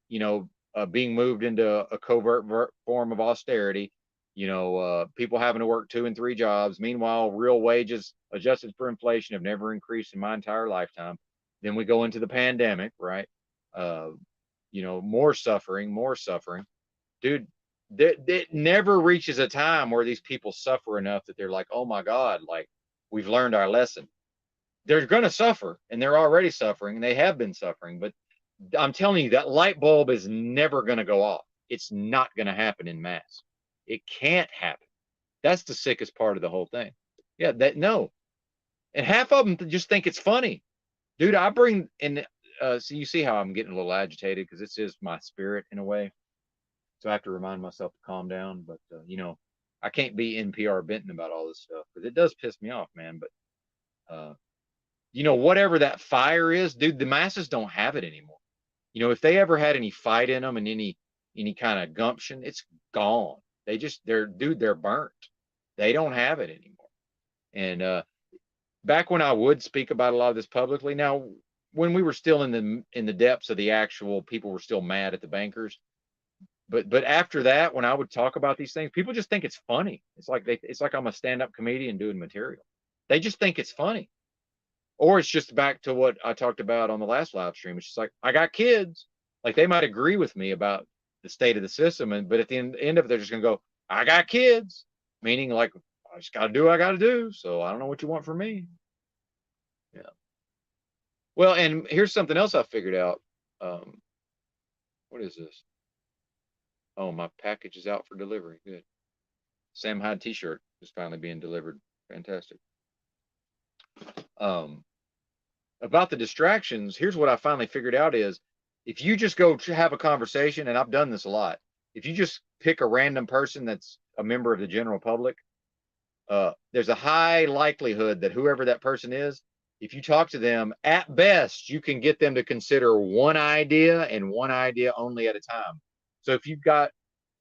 being moved into a covert form of austerity, people having to work 2 and 3 jobs. Meanwhile, real wages adjusted for inflation have never increased in my entire lifetime. Then we go into the pandemic, right? More suffering. Dude, it never reaches a time where these people suffer enough that they're like, oh my God, like we've learned our lesson. They're going to suffer, and they're already suffering, and they have been suffering. But I'm telling you, that light bulb is never going to go off. It's not going to happen in mass. It can't happen. That's the sickest part of the whole thing. Yeah, no. And half of them just think it's funny. Dude, I bring in, so you see how I'm getting a little agitated because this is my spirit in a way. So I have to remind myself to calm down. But, I can't be NPR Benton about all this stuff because it does piss me off, man. But, whatever that fire is, dude, the masses don't have it anymore. If they ever had any fight in them and any kind of gumption, it's gone. They're burnt. They don't have it anymore. And back when I would speak about a lot of this publicly, now when we were still in the depths of the actual, people were still mad at the bankers. But after that, when I would talk about these things, people just think it's funny. It's like I'm a stand-up comedian doing material. They just think it's funny. Or it's just back to what I talked about on the last live stream. It's just like, I got kids. Like, they might agree with me about the state of the system. And but at the end of it, they're just gonna go, I got kids, meaning like I just gotta do what I gotta do. So I don't know what you want from me. Yeah. Well, and here's something else I figured out. What is this? Oh, my package is out for delivery. Good. Sam Hyde t-shirt is finally being delivered. Fantastic. About the distractions, here's what I finally figured out is if you just go to have a conversation, and I've done this a lot, if you just pick a random person that's a member of the general public, there's a high likelihood that whoever that person is, if you talk to them, at best, you can get them to consider one idea and one idea only at a time. So if you've got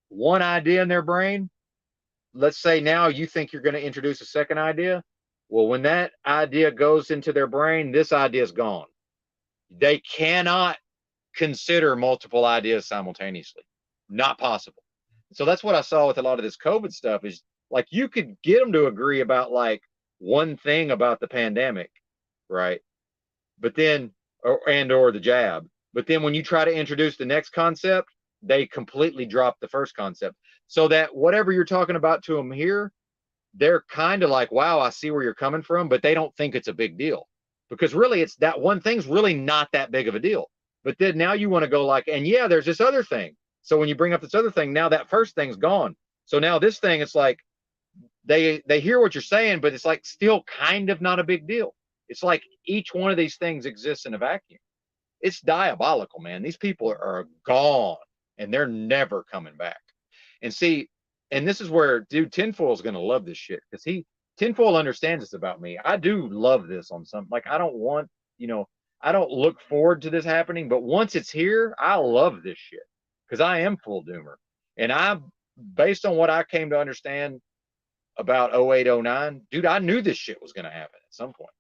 one idea in their brain, let's say now you think you're going to introduce a second idea. Well, when that idea goes into their brain, this idea is gone. They cannot consider multiple ideas simultaneously. Not possible. So that's what I saw with a lot of this COVID stuff is like you could get them to agree about like one thing about the pandemic, right? But then, or the jab. But then when you try to introduce the next concept, they completely drop the first concept. So that whatever you're talking about to them here, they're kind of like, wow, I see where you're coming from, but they don't think it's a big deal because really it's that one thing's really not that big of a deal. But then now you want to go like, and yeah, there's this other thing. So when you bring up this other thing, now that first thing's gone. So now this thing, it's like they hear what you're saying, but it's like still kind of not a big deal. It's like each one of these things exists in a vacuum. It's diabolical, man. These people are gone and they're never coming back. And see, and this is where dude Tinfoil is gonna love this shit because Tinfoil understands this about me. I do love this on some like I don't want, I don't look forward to this happening, but once it's here, I love this shit because I am full doomer. And I based on what I came to understand about 08, 09, dude, I knew this shit was gonna happen at some point.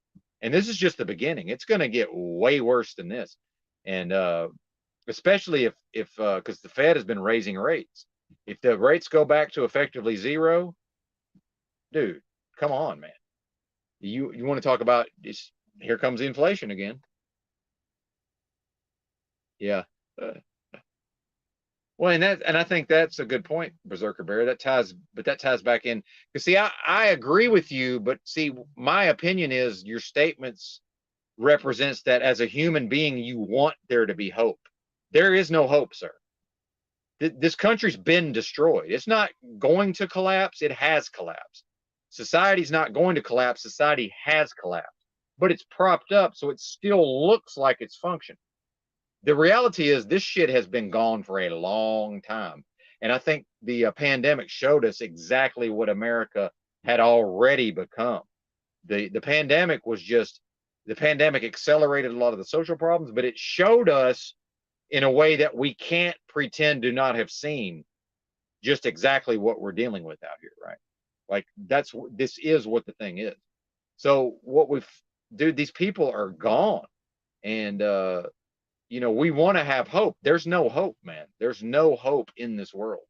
And this is just the beginning. It's gonna get way worse than this. And especially if because the Fed has been raising rates. If the rates go back to effectively zero, dude, come on, man. You want to talk about this? Here comes the inflation again. Yeah. Well, and I think that's a good point, Berserker Bear. That ties back in. Because see, I agree with you, but see, my opinion is your statements represents that as a human being, you want there to be hope. There is no hope, sir. This country's been destroyed. It's not going to collapse. It has collapsed. Society's not going to collapse. Society has collapsed, but it's propped up, so it still looks like it's functioning. The reality is this shit has been gone for a long time. And I think the pandemic showed us exactly what America had already become. The pandemic was just, the pandemic accelerated a lot of the social problems, but it showed us in a way that we can't pretend to not have seen just exactly what we're dealing with out here, right? Like this is what the thing is. So dude, these people are gone. And, we want to have hope. There's no hope, man. There's no hope in this world.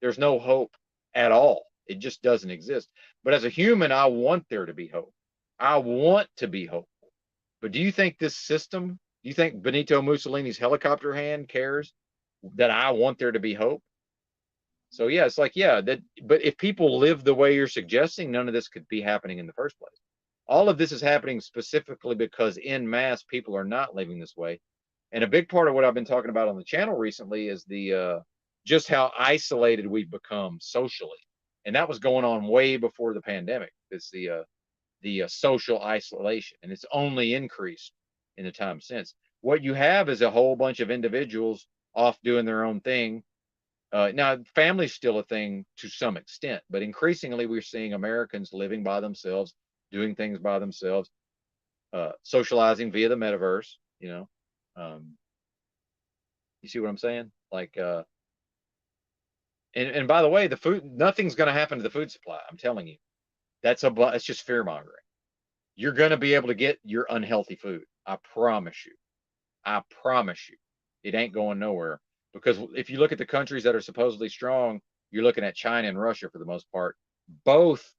There's no hope at all. It just doesn't exist. But as a human, I want there to be hope. I want to be hopeful. But do you think this system, do you think Benito Mussolini's helicopter hand cares that I want there to be hope? So yeah, it's like, yeah, but if people live the way you're suggesting, none of this could be happening in the first place. All of this is happening specifically because en masse people are not living this way. And a big part of what I've been talking about on the channel recently is the just how isolated we've become socially. And that was going on way before the pandemic. It's the social isolation, and it's only increased in the time since. What you have is a whole bunch of individuals off doing their own thing. Now, family's still a thing to some extent, but increasingly we're seeing Americans living by themselves, doing things by themselves, socializing via the metaverse. You see what I'm saying? Like, and by the way, the food, nothing's going to happen to the food supply. I'm telling you, it's just fear mongering. You're going to be able to get your unhealthy food. I promise you. I promise you, it ain't going nowhere. Because if you look at the countries that are supposedly strong, you're looking at China and Russia for the most part. Both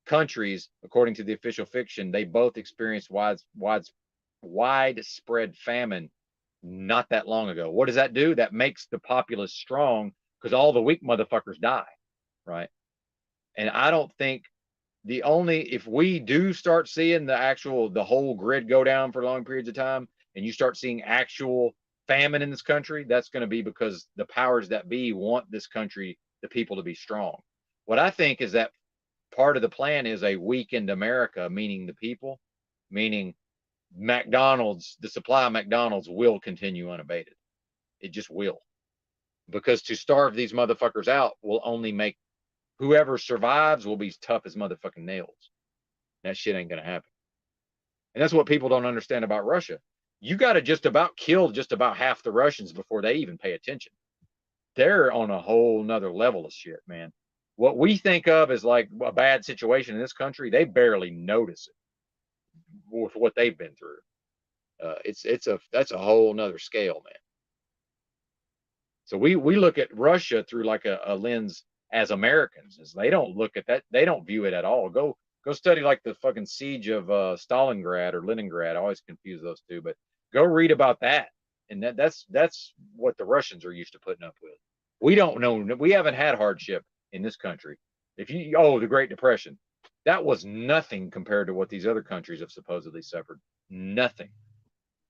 countries, according to the official fiction, they both experienced widespread famine not that long ago. What does that do? That makes the populace strong because all the weak motherfuckers die, right? And I don't think if we do start seeing the whole grid go down for long periods of time, and you start seeing actual famine in this country, that's going to be because the powers that be want this country, the people, to be strong. What I think is that part of the plan is a weakened America, meaning the people, meaning McDonald's, the supply of McDonald's will continue unabated. It just will. Because to starve these motherfuckers out will only make whoever survives will be tough as motherfucking nails. That shit ain't gonna happen. And that's what people don't understand about Russia. You got to just about kill just about half the Russians before they even pay attention. They're on a whole nother level of shit, man. What we think of as like a bad situation in this country, they barely notice it with what they've been through. That's a whole nother scale, man. So we look at Russia through like a lens as Americans. As they don't look at that, they don't view it at all. Go study like the fucking siege of Stalingrad or Leningrad. I always confuse those two, but go read about that. And that's what the Russians are used to putting up with. We don't know. We haven't had hardship in this country. The Great Depression, that was nothing compared to what these other countries have supposedly suffered. Nothing,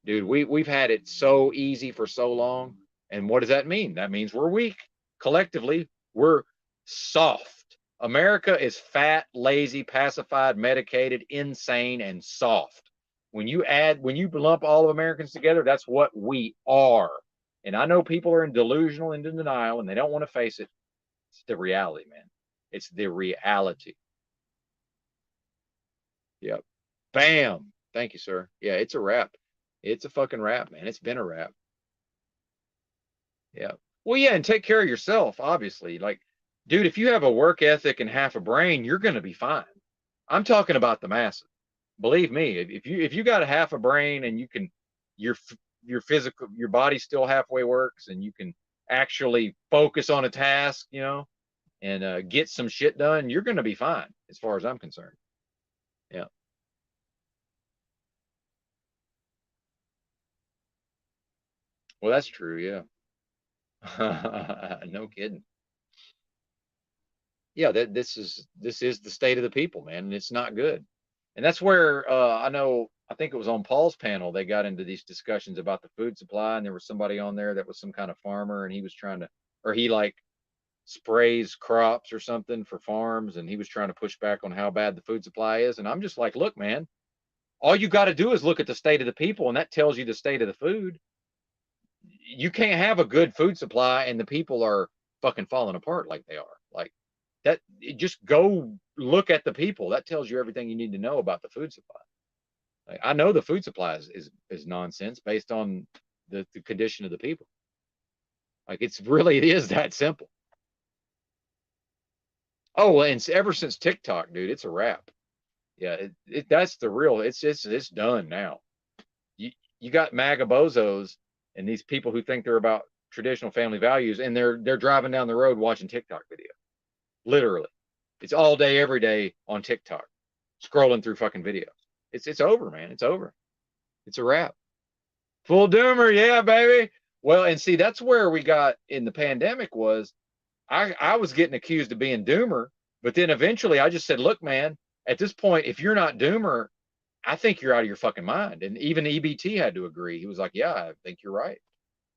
dude. We've had it so easy for so long. And what does that mean? That means we're weak. Collectively, we're soft. America is fat, lazy, pacified, medicated, insane, and soft. When you lump all of Americans together, that's what we are. And I know people are in delusional and in denial, and they don't want to face it. It's the reality, man. It's the reality. Yep. Bam. Thank you, sir. Yeah, it's a wrap. It's a fucking wrap, man. It's been a wrap. Yeah. Well, yeah, and take care of yourself, obviously. Like, dude, if you have a work ethic and half a brain, you're going to be fine. I'm talking about the masses. Believe me, if you got a half a brain and your physical, your body still halfway works, and you can actually focus on a task, and get some shit done, you're going to be fine, as far as I'm concerned. Yeah. Well, that's true. Yeah. No kidding. Yeah, this is the state of the people, man, and it's not good. And that's where I think it was on Paul's panel, they got into these discussions about the food supply, and there was somebody on there that was some kind of farmer, and he was trying to, or he like sprays crops or something for farms, and he was trying to push back on how bad the food supply is. And I'm just like, look, man, all you got to do is look at the state of the people, and that tells you the state of the food. You can't have a good food supply and the people are fucking falling apart like they are. Like that, just go look at the people. That tells you everything you need to know about the food supply. Like, I know the food supply is nonsense based on the condition of the people. Like it is that simple. Oh, and ever since TikTok, dude, it's a wrap. Yeah, that's the real. It's done now. You got MAGA bozos and these people who think they're about traditional family values, and they're driving down the road watching TikTok videos. Literally, it's all day, every day on TikTok, scrolling through fucking videos. It's over, man. It's over. It's a wrap. Full doomer, yeah, baby. Well, and see, that's where we got in the pandemic was I was getting accused of being doomer, but then eventually I just said, look, man, at this point, if you're not doomer, I think you're out of your fucking mind. And even EBT had to agree. He was like, yeah, I think you're right.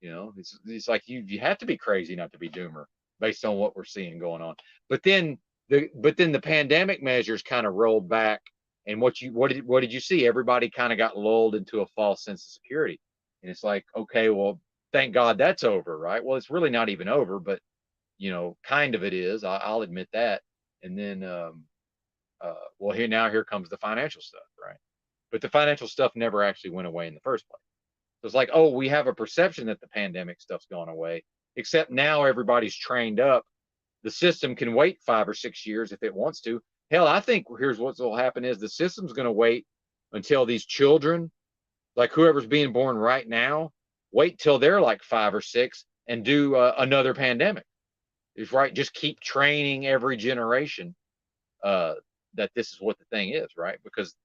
It's like you have to be crazy not to be doomer based on what we're seeing going on. But then the pandemic measures kind of rolled back, and what did you see? Everybody kind of got lulled into a false sense of security. And it's like, okay, well, thank God that's over, right? Well, it's really not even over, but kind of it is. I'll admit that. And then well, here comes the financial stuff, right? But the financial stuff never actually went away in the first place. So it's like, oh, we have a perception that the pandemic stuff's gone away, except now everybody's trained up. The system can wait 5 or 6 years if it wants to. Hell, I think here's what will happen is the system's going to wait until these children, like whoever's being born right now, wait till they're like 5 or 6 and do another pandemic. It's right. Just keep training every generation that this is what the thing is, right? Because,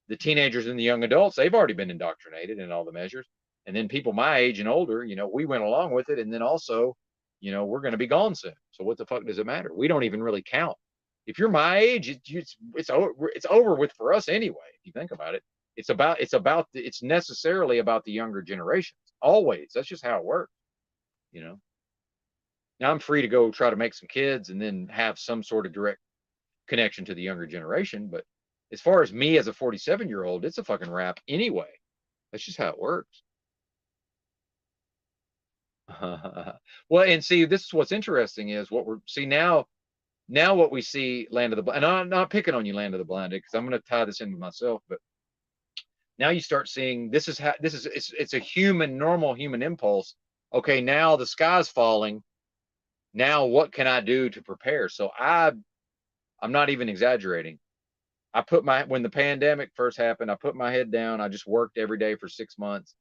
the teenagers and the young adults, they've already been indoctrinated in all the measures. And then people my age and older, we went along with it. And then also, we're going to be gone soon. So what the fuck does it matter? We don't even really count. If you're my age, it's over with for us anyway. If you think about it, it's necessarily about the younger generations. Always. That's just how it works. Now I'm free to go try to make some kids and then have some sort of direct connection to the younger generation. But as far as me as a 47-year-old, it's a fucking wrap anyway. That's just how it works. Well, and see, this is what's interesting is what we're see now what we see Land of the Blind, and I'm not picking on you, Land of the Blinded, because I'm going to tie this in with myself, but now you start seeing it's a normal human impulse. Okay, now the sky's falling. Now what can I do to prepare? So I'm not even exaggerating. When the pandemic first happened, I put my head down. I just worked every day for 6 months.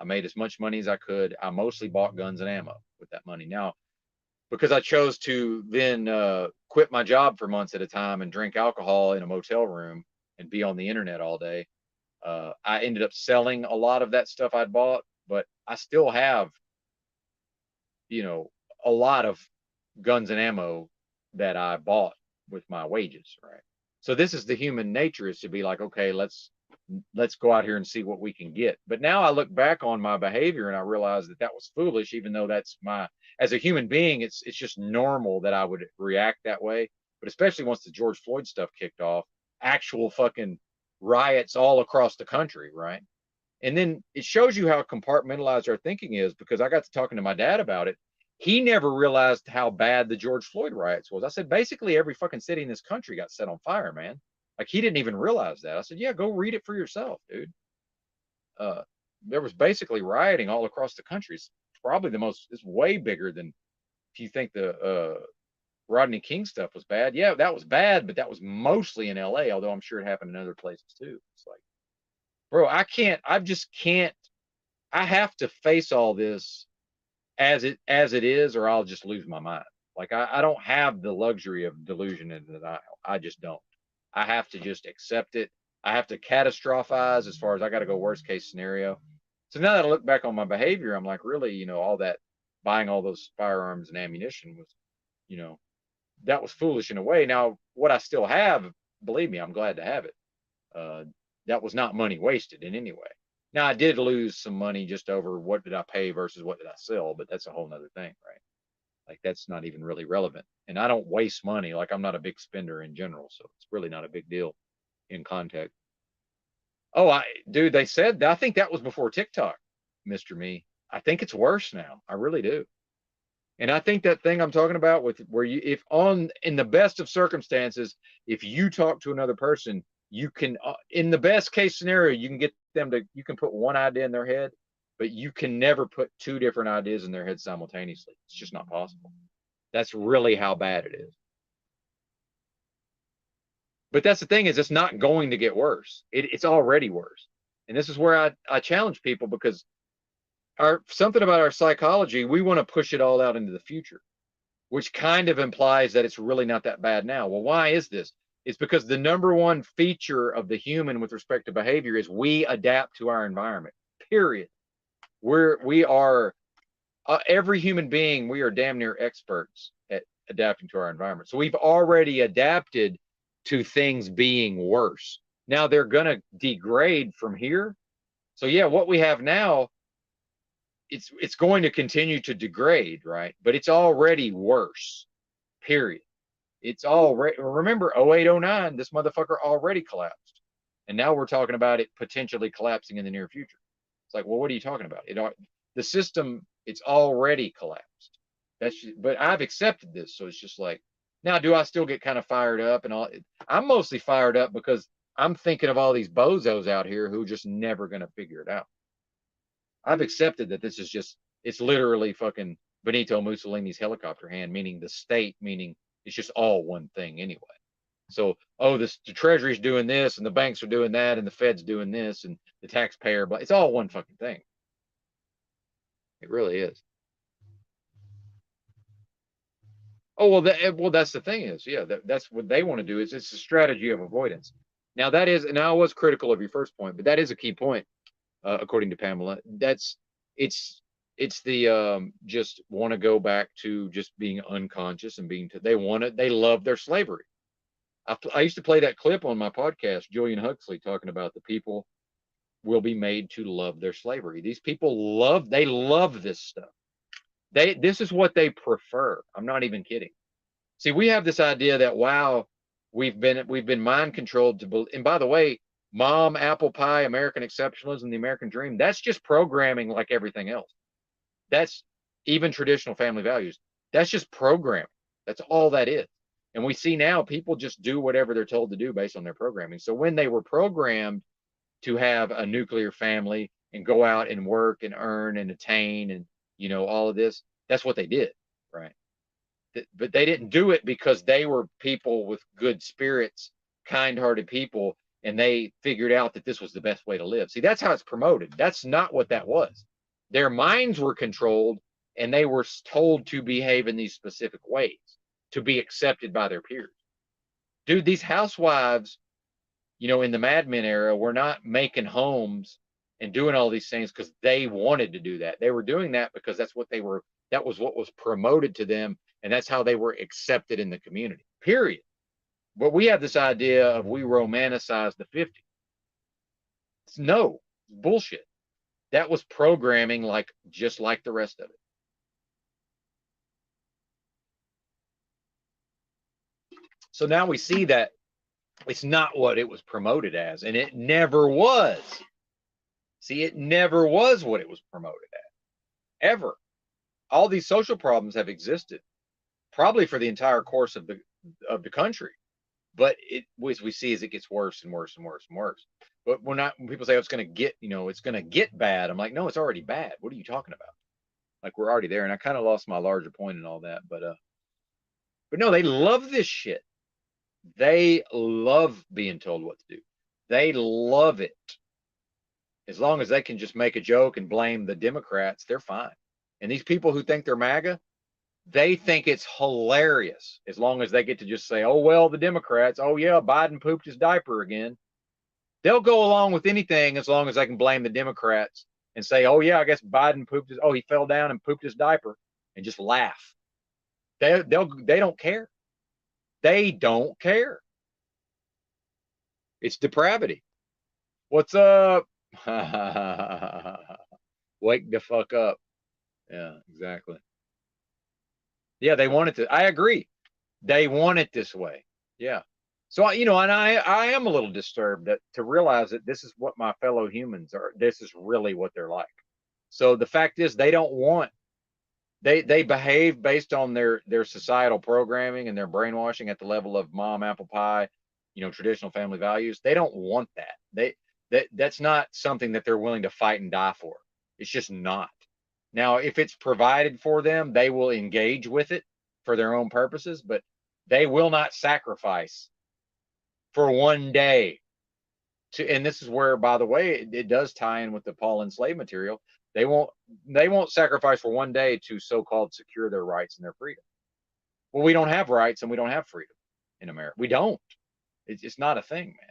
I made as much money as I could. I mostly bought guns and ammo with that money. Now, because I chose to then quit my job for months at a time and drink alcohol in a motel room and be on the internet all day, I ended up selling a lot of that stuff I'd bought, but I still have, a lot of guns and ammo that I bought with my wages, right? So this is the human nature, is to be like, okay, let's go out here and see what we can get. But now I look back on my behavior and I realize that was foolish, even though as a human being, it's just normal that I would react that way. But especially once the George Floyd stuff kicked off, actual fucking riots all across the country, right? And then it shows you how compartmentalized our thinking is, because I got to talking to my dad about it. He never realized how bad the George Floyd riots was. I said, basically every fucking city in this country got set on fire, man. Like, he didn't even realize that. I said, yeah, go read it for yourself, dude. There was basically rioting all across the country. It's way bigger than, if you think the Rodney King stuff was bad. Yeah, that was bad, but that was mostly in LA, although I'm sure it happened in other places too. It's like, bro, I have to face all this as it is, or I'll just lose my mind. Like, I don't have the luxury of delusion and denial. I just don't. I have to just accept it. I have to catastrophize as far as I got to go worst case scenario. So now that I look back on my behavior, I'm like, really, all that buying all those firearms and ammunition was, that was foolish in a way. Now, what I still have, believe me, I'm glad to have it. That was not money wasted in any way. Now, I did lose some money just over what did I pay versus what did I sell, but that's a whole nother thing, right? Like, that's not even really relevant. And I don't waste money. Like, I'm not a big spender in general, so it's really not a big deal in context. Oh, dude, they said, I think that was before TikTok, Mr. Me. I think it's worse now. I really do. And I think that thing I'm talking about with where in the best of circumstances, if you talk to another person, you can, in the best case scenario, you can get you can put one idea in their head, but you can never put two different ideas in their head simultaneously. It's just not possible. That's really how bad it is. But that's the thing, is it's not going to get worse. It's already worse. And this is where I challenge people, because something about our psychology, we want to push it all out into the future, which kind of implies that it's really not that bad now. Well, why is this? It's because the number one feature of the human with respect to behavior is we adapt to our environment, period. We are every human being, we are damn near experts at adapting to our environment. So we've already adapted to things being worse. Now they're going to degrade from here. So yeah, what we have now, it's going to continue to degrade, right? But it's already worse, period. It's already, remember 08, 09, this motherfucker already collapsed. And now we're talking about it potentially collapsing in the near future. It's like, well, what are you talking about? The system, it's already collapsed. But I've accepted this. So it's just like, now, do I still get kind of fired up and all? I'm mostly fired up because I'm thinking of all these bozos out here who are just never going to figure it out. I've accepted that this is just, it's literally fucking Benito Mussolini's helicopter hand, meaning the state, meaning it's just all one thing anyway. So, the Treasury's doing this and the banks are doing that and the Fed's doing this and the taxpayer, but it's all one fucking thing. It really is. Oh, well, that's the thing is, yeah, that's what they want to do. It's a strategy of avoidance. Now that is, and I was critical of your first point, but that is a key point, according to Pamela. It's it's the just want to go back to just being unconscious and being. They love their slavery. I used to play that clip on my podcast, Julian Huxley, talking about the people will be made to love their slavery. These people they love this stuff. This is what they prefer. I'm not even kidding. See, we have this idea that wow, we've been mind controlled to. And by the way, mom, apple pie, American exceptionalism, the American dream. That's just programming like everything else. That's even traditional family values. That's just programming. That's all that is. And we see now people just do whatever they're told to do based on their programming. So when they were programmed to have a nuclear family and go out and work and earn and attain and all of this, that's what they did, right? But they didn't do it because they were people with good spirits, kind-hearted people, and they figured out that this was the best way to live. See, that's how it's promoted. That's not what that was. Their minds were controlled, and they were told to behave in these specific ways to be accepted by their peers. Dude, these housewives, in the Mad Men era, were not making homes and doing all these things because they wanted to do that. They were doing that because that was what was promoted to them, and that's how they were accepted in the community. Period. But we have this idea of we romanticize the 50s. No, it's bullshit. That was programming just like the rest of it. So now we see that it's not what it was promoted as, and it never was. See, it never was what it was promoted as, ever. All these social problems have existed, probably for the entire course of the country, but as we see as it gets worse and worse and worse and worse. But when people say, oh, it's going to get bad, I'm like, no, it's already bad. What are you talking about? Like, we're already there. And I kind of lost my larger point and all that, but no, they love this shit. They love being told what to do. They love it. As long as they can just make a joke and blame the Democrats, they're fine. And these people who think they're MAGA, they think it's hilarious as long as they get to just say, oh, well, the Democrats, oh, yeah, Biden pooped his diaper again. They'll go along with anything as long as they can blame the Democrats and say, oh, yeah, I guess Biden he fell down and pooped his diaper, and just laugh. They don't care. They don't care. It's depravity. What's up? Wake the fuck up. Yeah, exactly. Yeah, they want it to. I agree. They want it this way. Yeah. So, and I am a little disturbed to realize that this is what my fellow humans are. This is really what they're like. So the fact is, they don't want. They behave based on their societal programming and their brainwashing at the level of mom, apple pie, traditional family values. They don't want that. That's not something that they're willing to fight and die for. It's just not. Now, if it's provided for them, they will engage with it for their own purposes, but they will not sacrifice for one day. And this is where, by the way, it does tie in with the Paul and slave material. They won't sacrifice for one day to so-called secure their rights and their freedom. Well, we don't have rights and we don't have freedom in America. We don't. It's not a thing, man.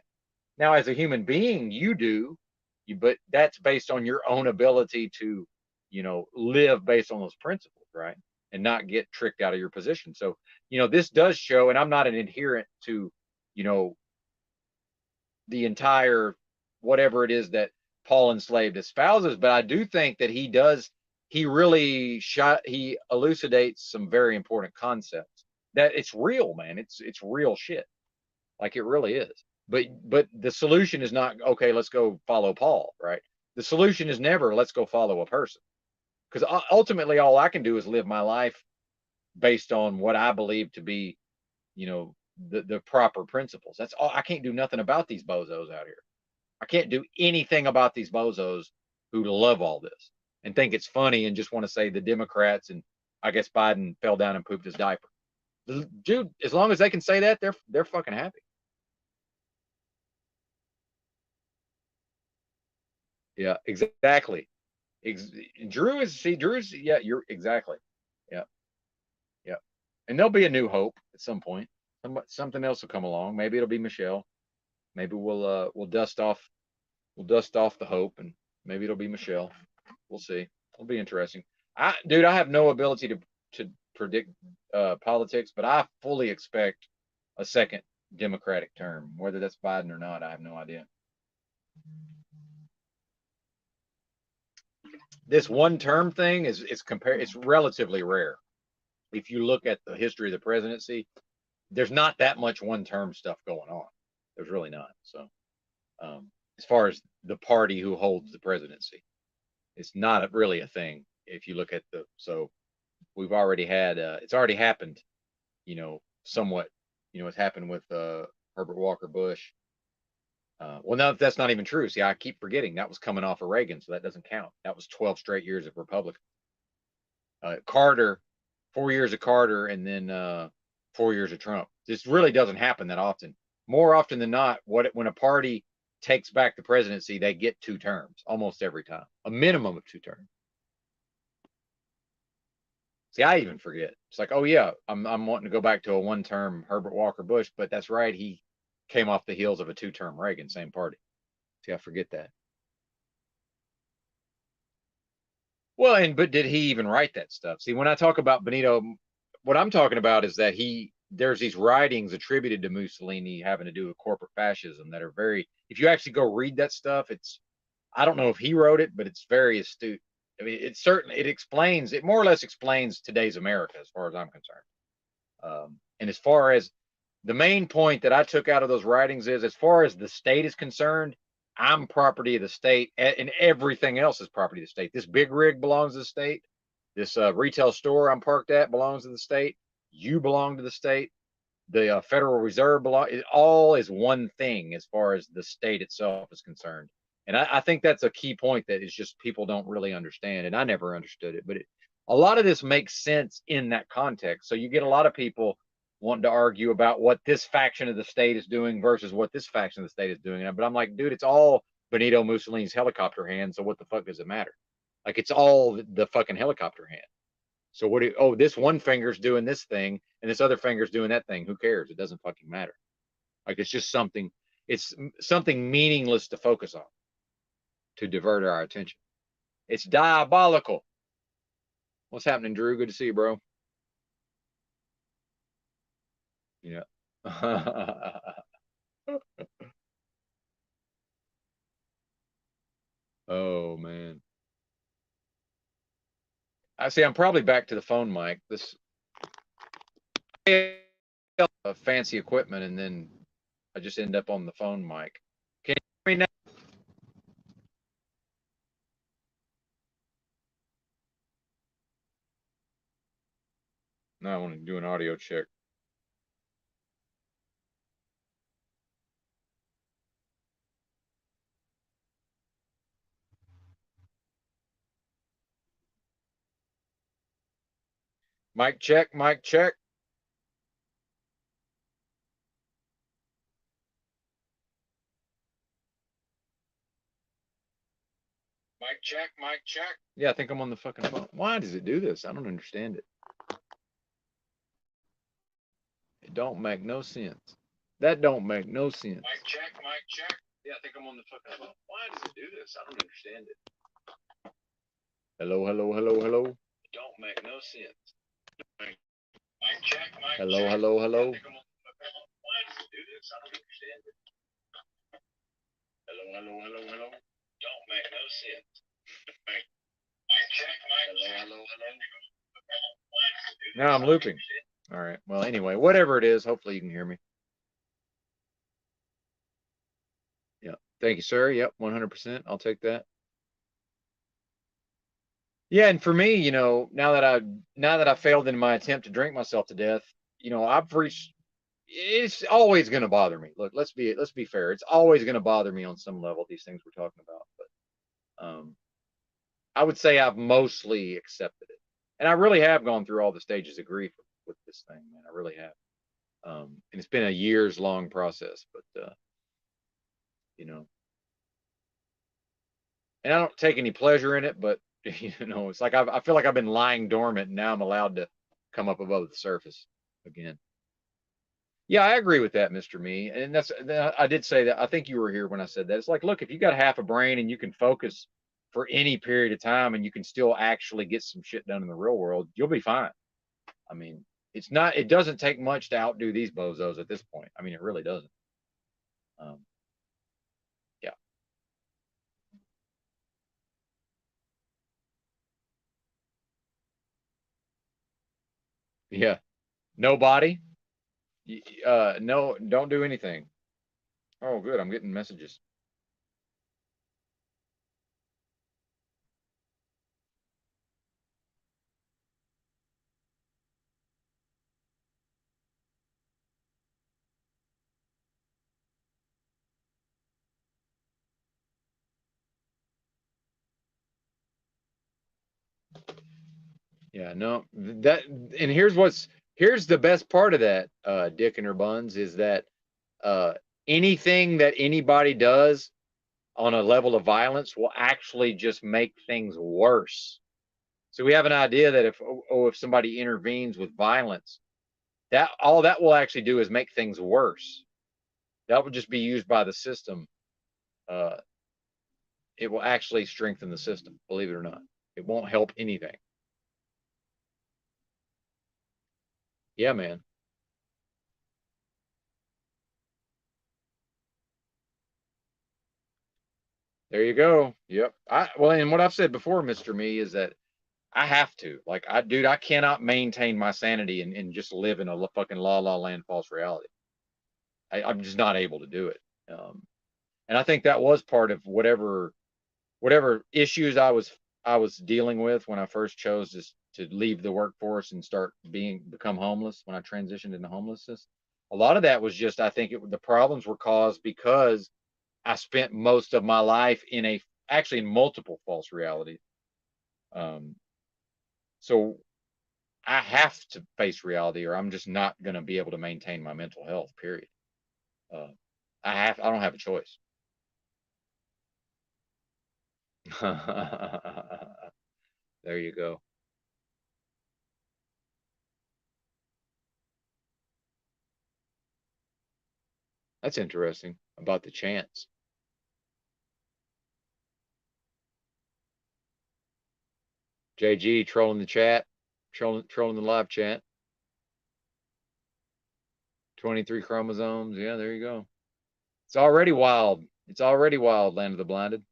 Now, as a human being, you do, but that's based on your own ability to, live based on those principles, right? And not get tricked out of your position. So, this does show, and I'm not an adherent to, the entire whatever it is that Paul enslaved espouses, but I do think that he elucidates some very important concepts that it's real, man. It's real shit. Like, it really is. But the solution is not, okay, let's go follow Paul, right? The solution is never, let's go follow a person. Because ultimately all I can do is live my life based on what I believe to be, the proper principles. That's all. I can't do nothing about these bozos out here. I can't do anything about these bozos who love all this and think it's funny and just want to say the Democrats and I guess Biden fell down and pooped his diaper. Dude, as long as they can say that, they're fucking happy. Yeah, exactly. Drew's, yeah, you're exactly. Yeah. Yeah. And there'll be a new hope at some point. Something else will come along. Maybe it'll be Michelle. Maybe we'll dust off the hope, and maybe it'll be Michelle. We'll see. It'll be interesting. Dude, I have no ability to predict politics, but I fully expect a second Democratic term. Whether that's Biden or not, I have no idea. This one term thing it's relatively rare. If you look at the history of the presidency, there's not that much one term stuff going on. There's really not. So, as far as the party who holds the presidency, it's not really a thing. If you look at we've already had, it's already happened, somewhat, it's happened with Herbert Walker Bush. Well, no, that's not even true. See, I keep forgetting that was coming off of Reagan, so that doesn't count. That was 12 straight years of Republican. Carter, 4 years of Carter, and then 4 years of Trump. This really doesn't happen that often. More often than not, when a party takes back the presidency, they get 2 terms almost every time, a minimum of 2 terms. See, I even forget. It's like, oh yeah, I'm wanting to go back to a 1-term Herbert Walker Bush, but that's right, he came off the heels of a 2-term Reagan, same party. See, I forget that. Well, but did he even write that stuff? See, when I talk about Benito, what I'm talking about is that there's these writings attributed to Mussolini having to do with corporate fascism that are if you actually go read that stuff, I don't know if he wrote it, but it's very astute. I mean, it more or less explains today's America as far as I'm concerned. And as far as the main point that I took out of those writings is, as far as the state is concerned, I'm property of the state, and everything else is property of the state. This big rig belongs to the state. This retail store I'm parked at belongs to the state. You belong to the state. The Federal Reserve it all is one thing as far as the state itself is concerned. And I think that's a key point that is just people don't really understand, and I never understood it. But a lot of this makes sense in that context. So you get a lot of people wanting to argue about what this faction of the state is doing versus what this faction of the state is doing. But I'm like, dude, it's all Benito Mussolini's helicopter hand. So what the fuck does it matter? Like, it's all the fucking helicopter hand. So this one finger's doing this thing and this other finger's doing that thing. Who cares? It doesn't fucking matter. Like, it's something meaningless to focus on, to divert our attention. It's diabolical. What's happening, Drew? Good to see you, bro. Yeah. Oh man. I see. I'm probably back to the phone mic. This fancy equipment, and then I just end up on the phone mic. Can you hear me now? No, I want to do an audio check. Mic check, mic check. Mic check, mic check. Yeah, I think I'm on the fucking phone. Why does it do this? I don't understand it. It don't make no sense. That don't make no sense. Mic check, mic check. Yeah, I think I'm on the fucking phone. Why does it do this? I don't understand it. Hello, hello, hello, hello. It don't make no sense. Mic check, mic hello, check. Hello, hello. Why does it do this? I don't understand it. Hello, hello, hello, hello. Don't make no sense. Mic check, mic check. Hello, hello, hello. Now I'm looping. All right. Well, anyway, whatever it is, hopefully you can hear me. Yeah. Thank you, sir. Yep, 100%. I'll take that. Yeah, and for me, now that I failed in my attempt to drink myself to death, I've reached. It's always going to bother me. Look, let's be fair. It's always going to bother me on some level, these things we're talking about. But I would say I've mostly accepted it, and I really have gone through all the stages of grief with this thing, man. I really have. And it's been a years long process, but and I don't take any pleasure in it, but it's like I feel like I've been lying dormant, and now I'm allowed to come up above the surface again. Yeah, I agree with that, Mr. Me. And I did say that. I think you were here when I said that. It's like, look, if you got half a brain and you can focus for any period of time and you can still actually get some shit done in the real world, you'll be fine. I mean, it doesn't take much to outdo these bozos at this point. I mean, it really doesn't. Um, yeah. Yeah. Nobody. No, don't do anything. Oh, good. I'm getting messages. Yeah, no, and here's the best part of that, Dick and her buns, is that uh, anything that anybody does on a level of violence will actually just make things worse. So we have an idea that if somebody intervenes with violence, that all that will actually do is make things worse. That will just be used by the system. Uh, it will actually strengthen the system, believe it or not. It won't help anything. Yeah, man. There you go. Yep. Well, and what I've said before, Mr. Me, is that I have to. Like, dude, I cannot maintain my sanity and just live in a fucking la land false reality. I'm just not able to do it. Um, and I think that was part of whatever issues I was dealing with when I first chose to leave the workforce and start become homeless when I transitioned into homelessness. A lot of that was just, I think the problems were caused because I spent most of my life actually in multiple false realities. Um, so I have to face reality, or I'm just not going to be able to maintain my mental health. Period. Uh, I don't have a choice. There you go. That's interesting about the chance. JG trolling the chat, trolling the live chat. 23 chromosomes. Yeah, there you go. It's already wild. It's already wild, Land of the Blinded.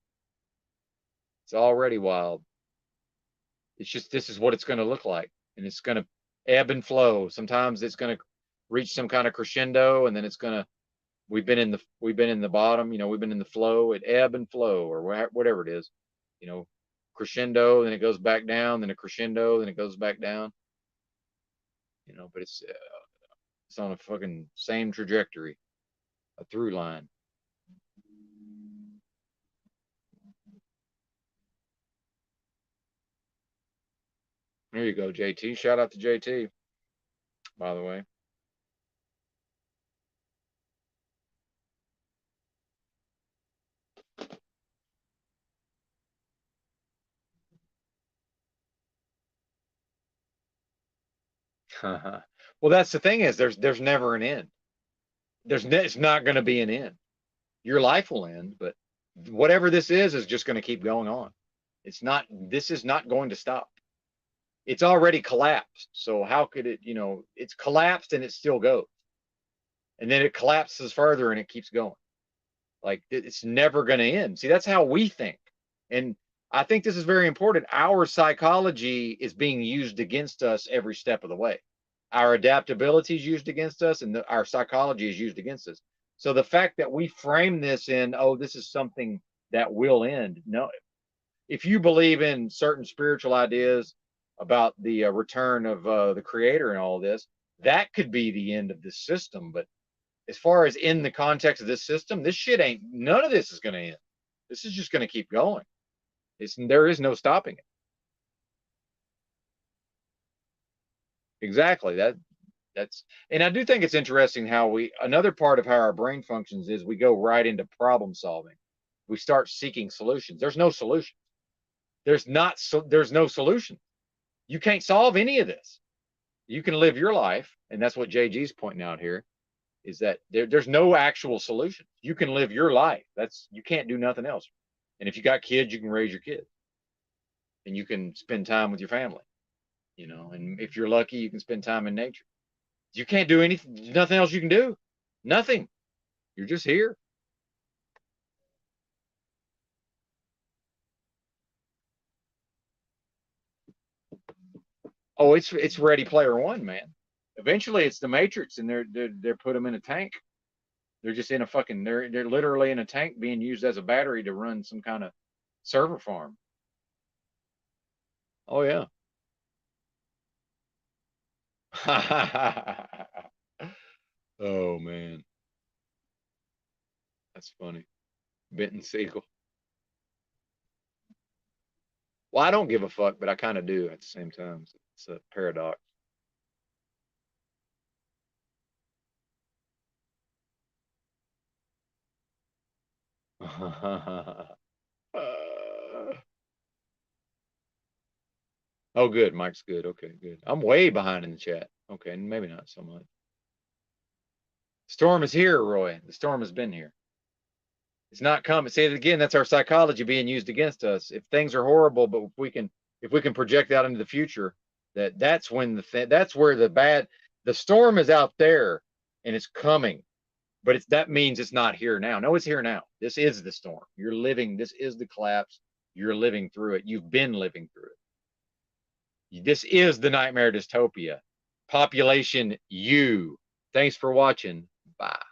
It's already wild. It's just this is what it's going to look like, and it's going to ebb and flow. Sometimes it's going to reach some kind of crescendo, and then it's going to. We've been in the bottom. We've been in the flow. It ebb and flow, or whatever it is. You know, crescendo, then it goes back down, then a crescendo, then it goes back down. But it's on a fucking same trajectory, a through line. There you go, JT. Shout out to JT, by the way. Well, that's the thing is there's never an end. It's not going to be an end. Your life will end, but whatever this is just going to keep going on. This is not going to stop. It's already collapsed. So how could it's collapsed and it still goes. And then it collapses further and it keeps going. Like it's never going to end. See, that's how we think. And I think this is very important. Our psychology is being used against us every step of the way. Our adaptability is used against us, and our psychology is used against us. So the fact that we frame this in, oh, this is something that will end. No, if you believe in certain spiritual ideas about the return of the creator and all this, that could be the end of this system. But as far as in the context of this system, none of this is going to end. This is just going to keep going. There is no stopping it. Exactly. And I do think it's interesting how another part of how our brain functions is we go right into problem solving. We start seeking solutions. There's no solution. There's no solution. You can't solve any of this. You can live your life, and that's what JG's pointing out here. is that there's no actual solution. You can live your life. You can't do nothing else. And if you got kids, you can raise your kids, and you can spend time with your family, and if you're lucky, you can spend time in nature. You can't do anything, nothing else you can do. Nothing. You're just here. Oh, it's Ready Player One, man. Eventually, it's the Matrix, and they're put them in a tank. They're just in a fucking. They're literally in a tank being used as a battery to run some kind of server farm. Oh yeah. Oh man, that's funny. Benton Siegel. Well, I don't give a fuck, but I kind of do at the same time. It's a paradox. Oh, good. Mike's good. Okay, good. I'm way behind in the chat. Okay, maybe not so much. Storm is here, Roy. The storm has been here. It's not coming. Say it again. That's our psychology being used against us. If things are horrible, but if we can project out into the future, that's when that's where the storm is out there and it's coming, but that means it's not here now. No, it's here now. This is the storm. You're living. This is the collapse. You're living through it. You've been living through it. This is the nightmare dystopia. Population U. Thanks for watching. Bye.